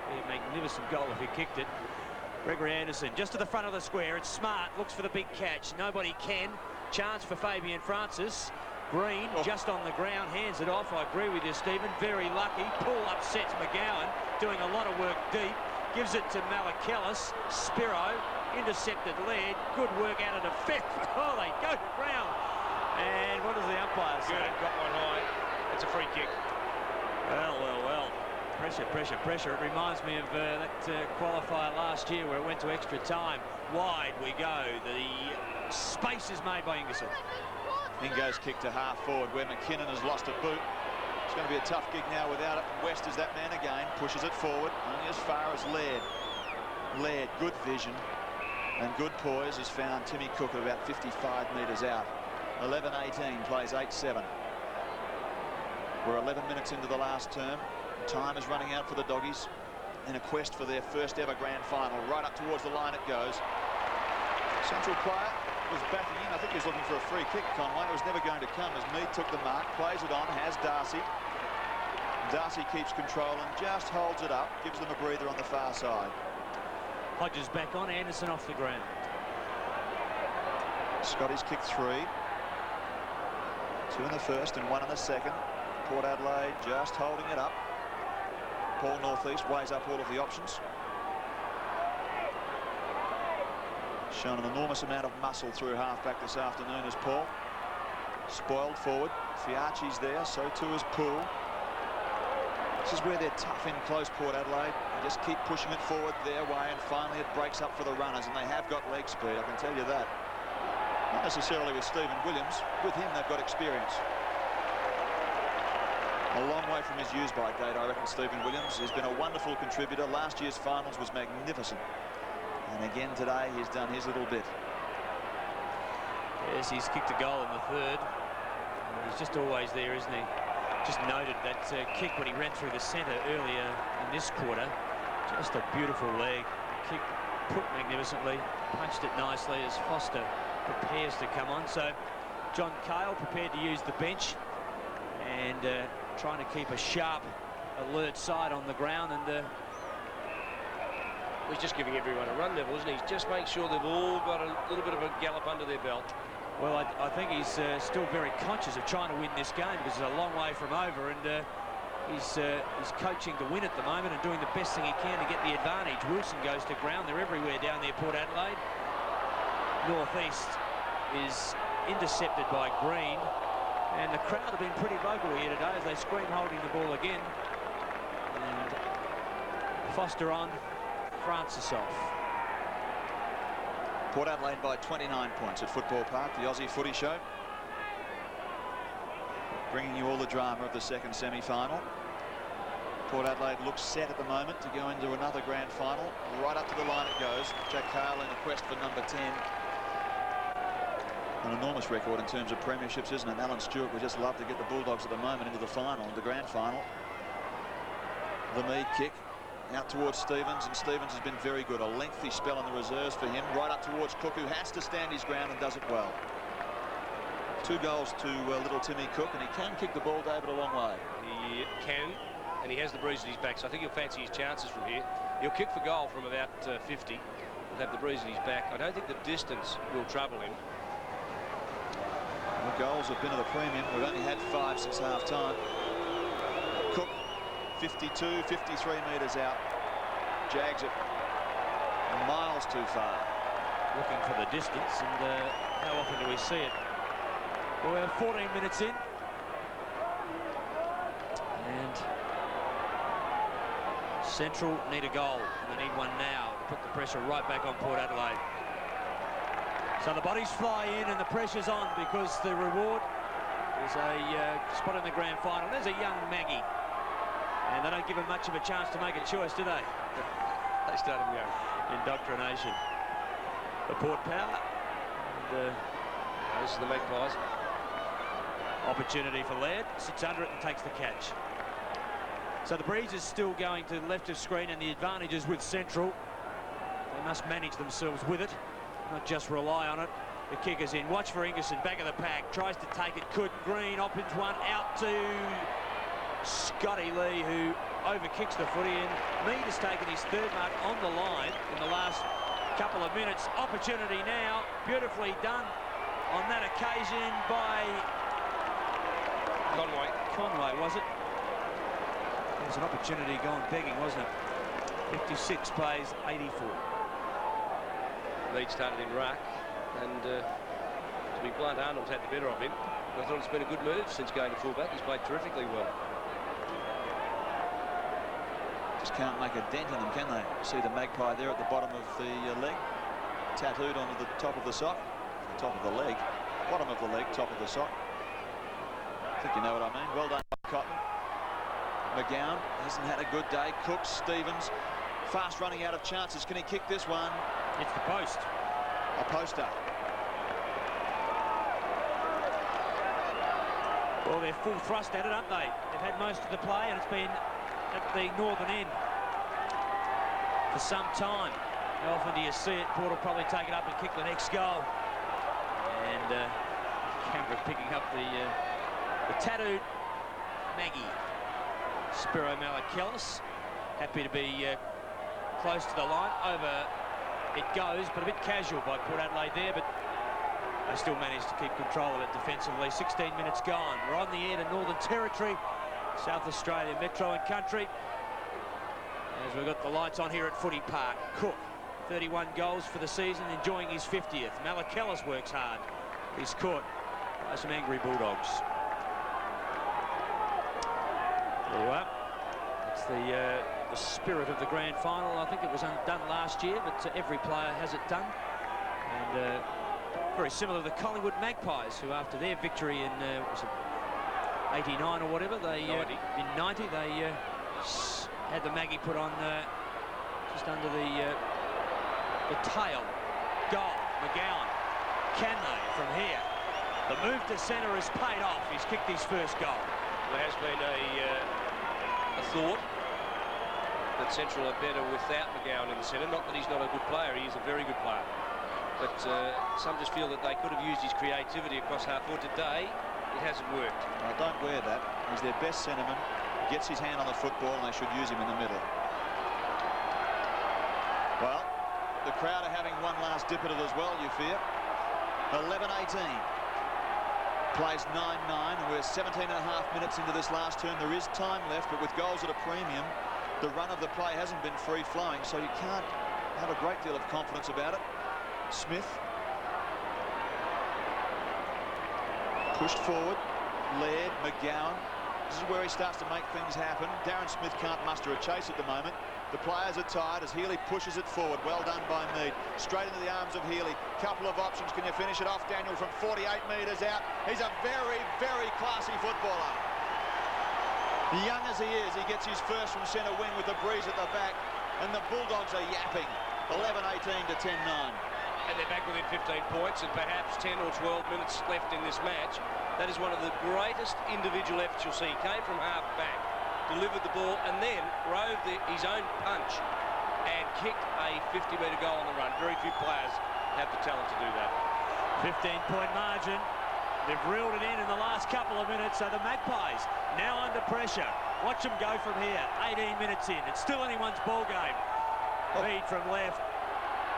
Be a magnificent goal if he kicked it. Gregory Anderson just to the front of the square. It's Smart, looks for the big catch. Nobody can. Chance for Fabian Francis. Green just on the ground, hands it off. I agree with you, Stephen. Very lucky. Pull upsets McGowan, doing a lot of work deep. Gives it to Malakellus. Spiro intercepted Laird. Good work out of defence. Oh, they go to ground. And what does the umpire say? Good, got one high. It's a free kick. Well. Pressure, pressure, pressure. It reminds me of that qualifier last year where it went to extra time. Wide we go. The space is made by Ingersoll. Ingo's kick to half forward where McKinnon has lost a boot. It's going to be a tough gig now without it. West is that man again, pushes it forward only as far as Laird. Laird, good vision and good poise, has found Timmy Cook at about 55 metres out. 11-18, plays 8-7. We're 11 minutes into the last term. Time is running out for the Doggies in a quest for their first ever grand final. Right up towards the line it goes. Central player was backing in. I think he was looking for a free kick, Conway. It was never going to come as Mead took the mark, plays it on, has Darcy. Darcy keeps control and just holds it up, gives them a breather on the far side. Hodges back on, Anderson off the ground. Scotty's kicked 3. 2 in the first and 1 in the second. Port Adelaide just holding it up. Paul Northeast weighs up all of the options. Shown an enormous amount of muscle through halfback this afternoon as Paul. Spoiled forward. Fiachi's there, so too is Poole. This is where they're tough in close, Port Adelaide. They just keep pushing it forward their way, and finally it breaks up for the runners, and they have got leg speed, I can tell you that. Not necessarily with Stephen Williams. With him, they've got experience. A long way from his use-by date, I reckon, Stephen Williams. He's been a wonderful contributor. Last year's finals was magnificent. And again today, he's done his little bit. Yes, he's kicked a goal in the third. He's just always there, isn't he? Just noted that kick when he ran through the centre earlier in this quarter. Just a beautiful leg. Kick put magnificently, punched it nicely as Foster prepares to come on. So John Cale prepared to use the bench and trying to keep a sharp, alert side on the ground. And he's just giving everyone a run level, isn't he? Just make sure they've all got a little bit of a gallop under their belt. Well, I think he's still very conscious of trying to win this game because it's a long way from over, and he's coaching to win at the moment and doing the best thing he can to get the advantage. Wilson goes to ground. They're everywhere down there, Port Adelaide. Northeast is intercepted by Green, and the crowd have been pretty vocal here today as they scream holding the ball again. And Foster on, Francis off. Port Adelaide by 29 points at Football Park, the Aussie Footy Show. Bringing you all the drama of the second semi-final. Port Adelaide looks set at the moment to go into another grand final. Right up to the line it goes. Jack Cale in a quest for number 10. An enormous record in terms of premierships, isn't it? Alan Stewart would just love to get the Bulldogs at the moment into the final, the grand final. The Mead kick out towards Stevens, and Stevens has been very good. A lengthy spell in the reserves for him. Right up towards Cook, who has to stand his ground and does it well. 2 goals to little Timmy Cook, and he can kick the ball, David, a long way. He can, and he has the breeze at his back, so I think he'll fancy his chances from here. He'll kick for goal from about 50. He'll have the breeze at his back. I don't think the distance will trouble him. The goals have been at a premium. We've only had 5 since half-time. Cook, 52, 53 metres out. Jags it miles too far. Looking for the distance, and how often do we see it? Well, we're 14 minutes in. And Central need a goal, and they need one now to put the pressure right back on Port Adelaide. So the bodies fly in and the pressure's on because the reward is a spot in the grand final. There's a young Maggie. And they don't give him much of a chance to make a choice, do they? They start him going. Indoctrination. The Port Power. And, this is the Magpies. Opportunity for Laird. Sits under it and takes the catch. So the breeze is still going to the left of screen, and the advantage is with Central. They must manage themselves with it, not just rely on it. The kick is in. Watch for Ingerson, back of the pack. Tries to take it, couldn't. Green opens one out to Scotty Lee, who overkicks the footy, and Mead has taken his 3rd mark on the line in the last couple of minutes. Opportunity now, beautifully done on that occasion by Conway, was it? There was an opportunity going begging, wasn't it? 56 plays 84. Lead started in ruck, and to be blunt, Arnold's had the better of him. I thought it's been a good move since going to fullback. He's played terrifically well. Just can't make a dent in them, can they? See the Magpie there at the bottom of the leg, tattooed onto the top of the sock. The top of the leg, bottom of the leg, top of the sock. I think you know what I mean. Well done, Cotton. McGowan hasn't had a good day. Cooks, Stevens, fast running out of chances. Can he kick this one? It's the post. A poster. Well, they're full thrust at it, aren't they? They've had most of the play, and it's been at the northern end for some time. How often do you see it? Port will probably take it up and kick the next goal. And Canberra picking up the tattooed Maggie. Spiro Malakellus, happy to be close to the line. Over it goes, but a bit casual by Port Adelaide there, but they still managed to keep control of it defensively. 16 minutes gone. We're on the air to Northern Territory, South Australia Metro and Country, as we've got the lights on here at Footy Park. Cook, 31 goals for the season, enjoying his 50th. Malakellus works hard. He's caught by some angry Bulldogs. There you are. It's the spirit of the grand final. I think it was done last year, but every player has it done. And very similar to the Collingwood Magpies, who after their victory in was it 89 or whatever, they in 90 they had the Maggie put on just under the tail. Goal, McGowan. Can they from here? The move to centre has paid off. He's kicked his first goal. There has been a thought that Central are better without McGowan in the centre. Not that he's not a good player, he is a very good player. But some just feel that they could have used his creativity across half-forward today. It hasn't worked. I don't wear that. He's their best centreman. Gets his hand on the football, and they should use him in the middle. Well, the crowd are having one last dip at it as well, you fear. 11-18. Plays 9-9, and we're 17 and a half minutes into this last term. There is time left, but with goals at a premium, the run of the play hasn't been free-flowing, so you can't have a great deal of confidence about it. Smith pushed forward. Laird, McGowan. This is where he starts to make things happen. Darren Smith can't muster a chase at the moment. The players are tired as Healy pushes it forward. Well done by Mead. Straight into the arms of Healy. Couple of options. Can you finish it off, Daniel, from 48 metres out? He's a very, very classy footballer. Young as he is, he gets his first from centre wing with the breeze at the back. And the Bulldogs are yapping. 11-18 to 10-9. And they're back within 15 points and perhaps 10 or 12 minutes left in this match. That is one of the greatest individual efforts you'll see. He came from half back, delivered the ball, and then rode his own punch and kicked a 50-metre goal on the run. Very few players have the talent to do that. 15-point margin. They've reeled it in the last couple of minutes, so the Magpies now under pressure. Watch them go from here. 18 minutes in. It's still anyone's ball game. Feed from left.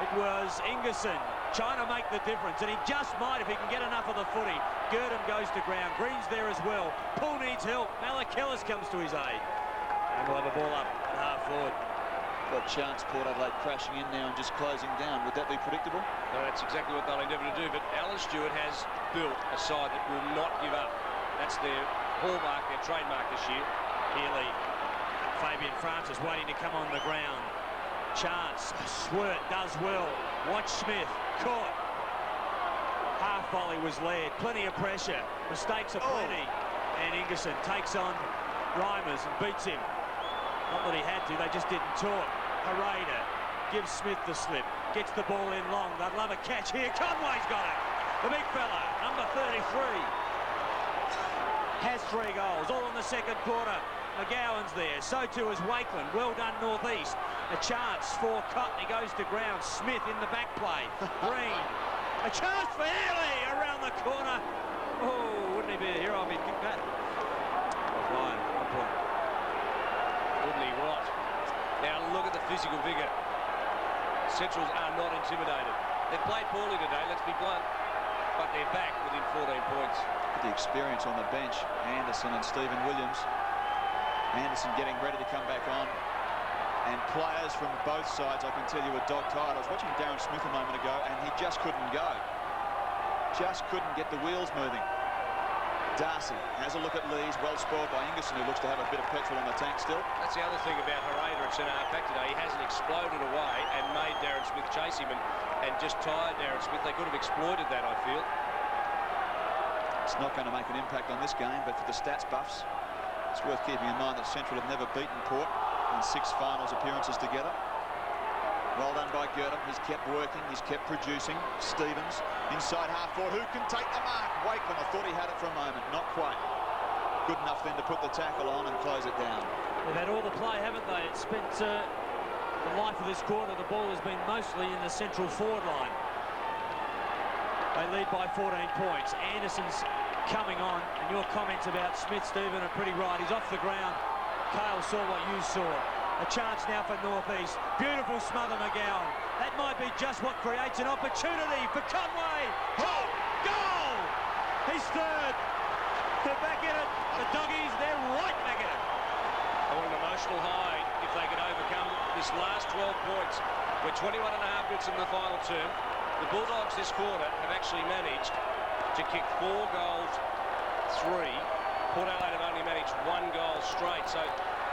It was Ingerson trying to make the difference, and he just might if he can get enough of the footy. Gurdon goes to ground. Green's there as well. Poole needs help. Malakellus comes to his aid. And we'll have a ball up at half forward. Got chance, Port Adelaide crashing in now and just closing down. Would that be predictable? No, that's exactly what they'll endeavour to do. But Alan Stewart has built a side that will not give up. That's their hallmark, their trademark this year. Healy. Fabian Francis waiting to come on the ground. Chance. Swirt does well. Watch Smith. Caught. Half volley was led. Plenty of pressure. Mistakes are plenty. And Ingerson takes on Reimers and beats him. Not that he had to, they just didn't talk. Harada gives Smith the slip. Gets the ball in long. They'd love a catch here. Conway's got it. The big fella, number 33. Has 3 goals, all in the second quarter. McGowan's there, so too is Wakeland. Well done, Northeast. A chance for Cotton, he goes to ground. Smith in the back play. Green, a chance for Healy around the corner. Oh, wouldn't he be a hero if he'd kicked that? Offline, 1 point. Wouldn't he rot? Now look at the physical vigour. Centrals are not intimidated. They've played poorly today, let's be blunt, but they're back within 14 points. the experience on the bench. Anderson and Stephen Williams. Anderson getting ready to come back on. And players from both sides, I can tell you, are dog-tired. I was watching Darren Smith a moment ago, and he just couldn't go. Just couldn't get the wheels moving. Darcy has a look at Lees, well spoiled by Ingerson, who looks to have a bit of petrol in the tank still. That's the other thing about Herrera at centre-half-back today. He hasn't exploded away and made Darren Smith chase him and just tired Darren Smith. They could have exploited that, I feel. It's not going to make an impact on this game, but for the stats buffs, it's worth keeping in mind that Central have never beaten Port in 6 finals appearances together. Well done by Girdham. He's kept working. He's kept producing. Stevens inside half-forward. Who can take the mark? Wakeman. I thought he had it for a moment. Not quite. Good enough then to put the tackle on and close it down. They've had all the play, haven't they? It's spent the life of this quarter. The ball has been mostly in the central forward line. They lead by 14 points. Anderson's coming on, and your comments about Smith, Stephen, are pretty right. He's off the ground. Kale saw what you saw. A chance now for Northeast. Beautiful smother, McGowan. That might be just what creates an opportunity for Conway. Oh, goal! He's third. They're back in it. The Doggies, they're right back in it. I want an emotional high if they can overcome this last 12 points. We're 21 and a half minutes in the final term. The Bulldogs this quarter have actually managed to kick 4 goals, 3. Port Adelaide have only managed 1 goal straight, so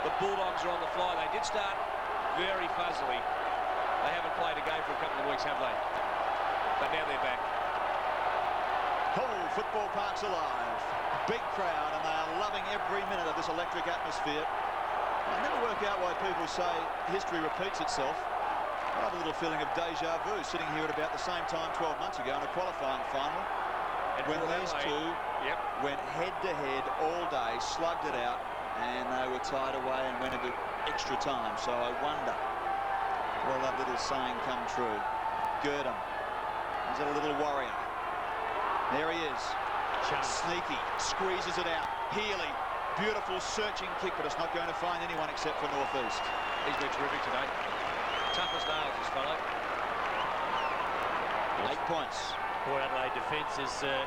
the Bulldogs are on the fly. They did start very fuzzily. They haven't played a game for a couple of weeks, have they? But now they're back. Oh, football park's alive. Big crowd, and they are loving every minute of this electric atmosphere. I never work out why people say history repeats itself. I have a little feeling of deja vu sitting here at about the same time 12 months ago in a qualifying final. And when these two went head-to-head all day, slugged it out, and they were tied away and went into extra time. So I wonder, will that little saying come true? Girdham, he's a little warrior. There he is. Sneaky, squeezes it out. Healy, beautiful searching kick, but it's not going to find anyone except for Northeast. He's been terrific today. Tough as nails, this fellow. 8 points. Port Adelaide defence is at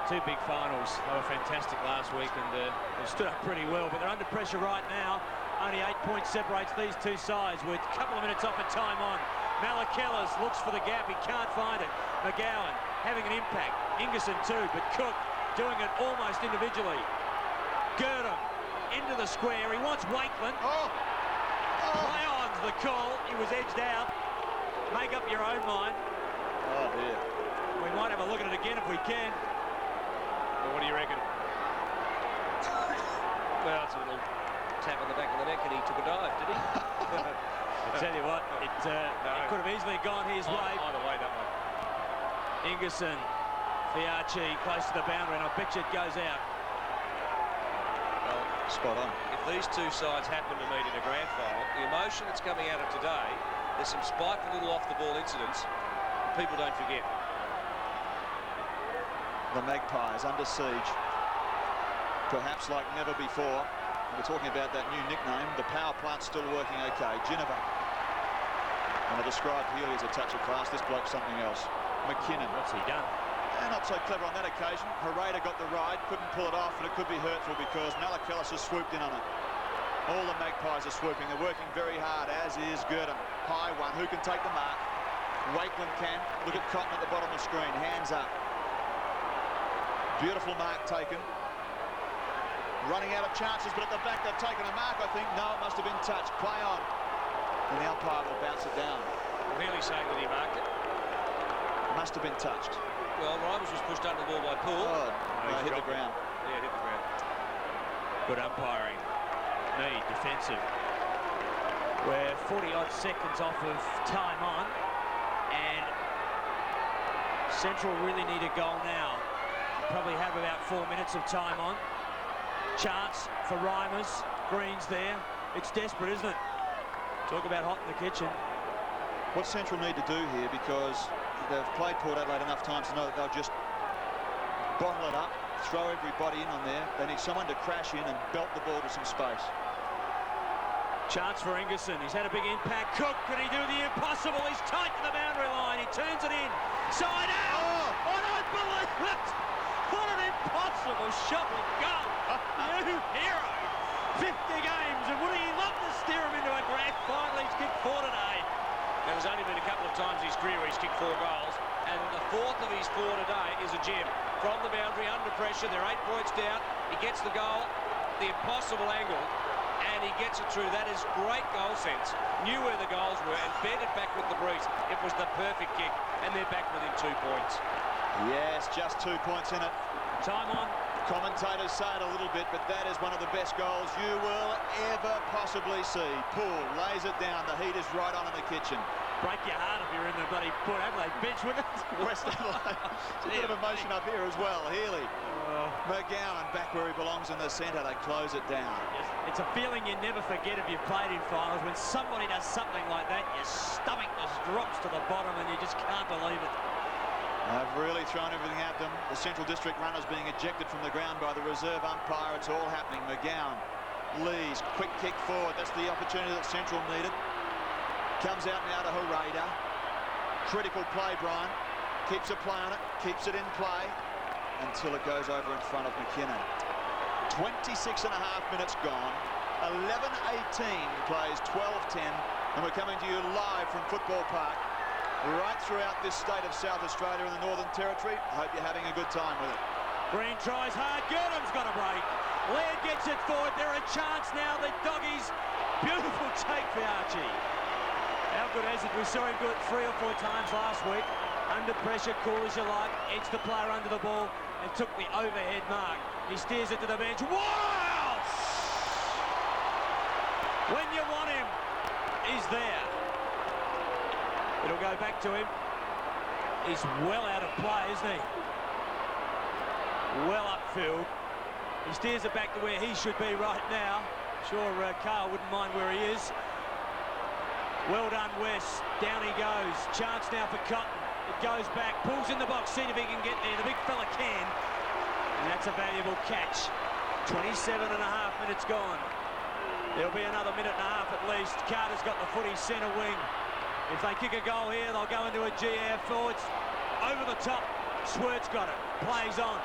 2 big finals. They were fantastic last week, and they stood up pretty well, but they're under pressure right now. Only 8 points separates these two sides with a couple of minutes off at time on. Malakellas looks for the gap. He can't find it. McGowan having an impact. Ingerson too, but Cook doing it almost individually. Girdham into the square. He wants Wakeman. Play on's the call. He was edged out. Make up your own mind. Oh dear. We might have a look at it again if we can. Well, what do you reckon? Well, it's a little tap on the back of the neck, and he took a dive, did he? I tell you what, it could have easily gone his way. Either way, that one. Ingerson, Fiarchi close to the boundary, and I bet you it goes out. Well, spot on. If these two sides happen to meet in a grand final, the emotion that's coming out of today, there's some spiteful little off-the-ball incidents people don't forget. The Magpies under siege, perhaps like never before. We're talking about that new nickname. The power plant's still working okay. Ginnivan. And I described Healy as a touch of class. This bloke's something else. McKinnon. What's he done? Not so clever on that occasion. Herrera got the ride, couldn't pull it off, and it could be hurtful because Malakellas has swooped in on it. All the Magpies are swooping. They're working very hard, as is Girdham. High one. Who can take the mark? Wakeman can. Look at Cotton at the bottom of the screen. Hands up. Beautiful mark taken. Running out of chances, but at the back they've taken a mark, I think. No, it must have been touched. Play on. And the umpire will bounce it down. Well, Healy's saying that he marked it. Must have been touched. Well, Rivals was pushed under the ball by Poole. Oh, no, hit the ground. Yeah, hit the ground. Good umpiring. Need defensive. We're 40-odd seconds off of time on, and Central really need a goal now. Probably have about 4 minutes of time on. Chance for Reimers. Green's there. It's desperate, isn't it? Talk about hot in the kitchen. What Central need to do here, because they've played Port Adelaide enough times to know that they'll just bottle it up, throw everybody in on there. They need someone to crash in and belt the ball to some space. Chance for Ingerson. He's had a big impact. Cook, can he do the impossible? He's tight to the boundary line. He turns it in. Side out. Oh, I don't believe it. What an impossible shot with goal. New hero. 50 games, and would he love to steer him into a grand final? He's kicked 4 today. Now, there's only been a couple of times in his career where he's kicked 4 goals, and the 4th of his 4 today is a gem. From the boundary, under pressure, they're 8 points down. He gets the goal, the impossible angle, and he gets it through. That is great goal sense. Knew where the goals were and bent it back with the breeze. It was the perfect kick, and they're back within 2 points. Yes, just 2 points in it. Time on. Commentators say it a little bit, but that is one of the best goals you will ever possibly see. Poole lays it down. The heat is right on in the kitchen. Break your heart if you're in the bloody Port Adelaide bench, wouldn't it? West Adelaide. It's a bit of emotion up here as well. Healy. McGowan back where he belongs in the centre. They close it down. It's a feeling you never forget if you've played in finals. When somebody does something like that, your stomach just drops to the bottom and you just can't believe it. They've really thrown everything at them. The Central District runners being ejected from the ground by the reserve umpire. It's all happening. McGowan, Lees, quick kick forward. That's the opportunity that Central needed. Comes out now to Harada. Critical play, Brian. Keeps a play on it, keeps it in play until it goes over in front of McKinnon. 26 and a half minutes gone. 11-18 plays 12-10, and we're coming to you live from Football Park, right throughout this state of South Australia and the Northern Territory. I hope you're having a good time with it. Green tries hard. Gurnham's got a break. Laird gets it forward. They're a chance now. The Doggies. Beautiful take for Archie. How good has it? We saw him do it 3 or 4 times last week. Under pressure, cool as you like. Edged the player under the ball and took the overhead mark. He steers it to the bench. Wow! When you want him, he's there. It'll go back to him. He's well out of play, isn't he? Well upfield. He steers it back to where he should be right now. Sure, Carl wouldn't mind where he is. Well done, West. Down he goes. Chance now for Cotton. It goes back. Pulls in the box. See if he can get there. The big fella can. And that's a valuable catch. 27 and a half minutes gone. There'll be another minute and a half at least. Carter's got the footy centre wing. If they kick a goal here, they'll go into a GF forwards. Over the top. Swirt's got it. Plays on.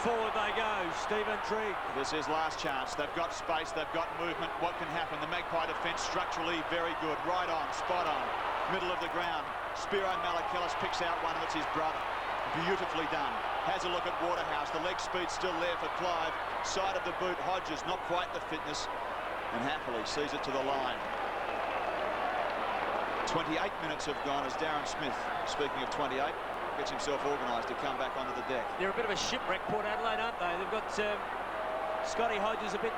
Forward they go. Stephen Trigg. This is last chance. They've got space. They've got movement. What can happen? The Magpie defence structurally very good. Right on. Spot on. Middle of the ground. Spiro Malakillis picks out one, and it's his brother. Beautifully done. Has a look at Waterhouse. The leg speed still there for Clive. Side of the boot. Hodges, not quite the fitness. And happily sees it to the line. 28 minutes have gone as Darren Smith, speaking of 28, gets himself organised to come back onto the deck. They're a bit of a shipwreck, Port Adelaide, aren't they? They've got Scotty Hodges a bit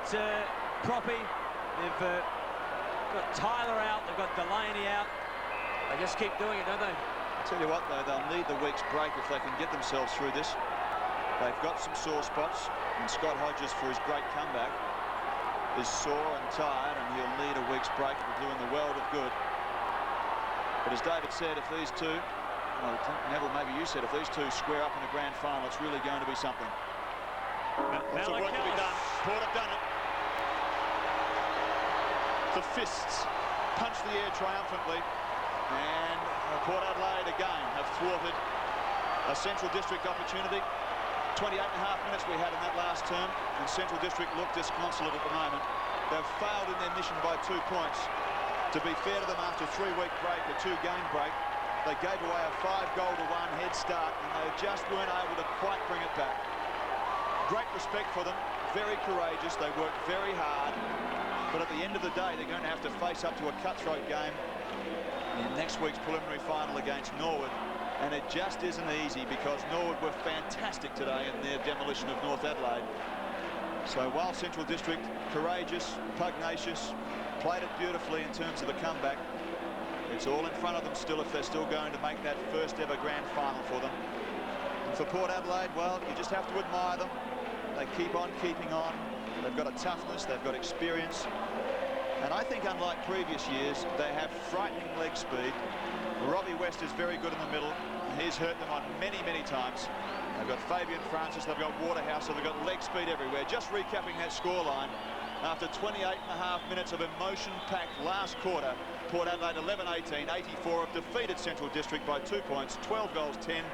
proppy. They've got Tyler out. They've got Delaney out. They just keep doing it, don't they? I'll tell you what, though, they'll need the week's break if they can get themselves through this. They've got some sore spots, and Scott Hodges, for his great comeback, is sore and tired, and he'll need a week's break. It will do him the world of good. But as David said, if these two, well, Neville, maybe you said, if these two square up in a grand final, it's really going to be something. Lots of work to be done. Port have done it. The fists punch the air triumphantly, and Port Adelaide again have thwarted a Central District opportunity. 28 and a half minutes we had in that last term, and Central District look disconsolate at the moment. They've failed in their mission by 2 points. To be fair to them, after a 3-week break, a 2-game break, they gave away a 5-goal-to-1 head start, and they just weren't able to quite bring it back. Great respect for them, very courageous, they worked very hard, but at the end of the day, they're going to have to face up to a cutthroat game in next week's preliminary final against Norwood, and it just isn't easy because Norwood were fantastic today in their demolition of North Adelaide. So while Central District, courageous, pugnacious, played it beautifully in terms of the comeback, it's all in front of them still if they're still going to make that first ever grand final for them. And for Port Adelaide, well, you just have to admire them. They keep on keeping on. They've got a toughness, they've got experience. And I think unlike previous years, they have frightening leg speed. Robbie West is very good in the middle. He's hurt them on many, many times. They've got Fabian Francis, they've got Waterhouse, so they've got leg speed everywhere. Just recapping that scoreline. After 28 and a half minutes of emotion-packed last quarter, Port Adelaide 11-18, 84 have defeated Central District by 2 points, 12 goals, 10.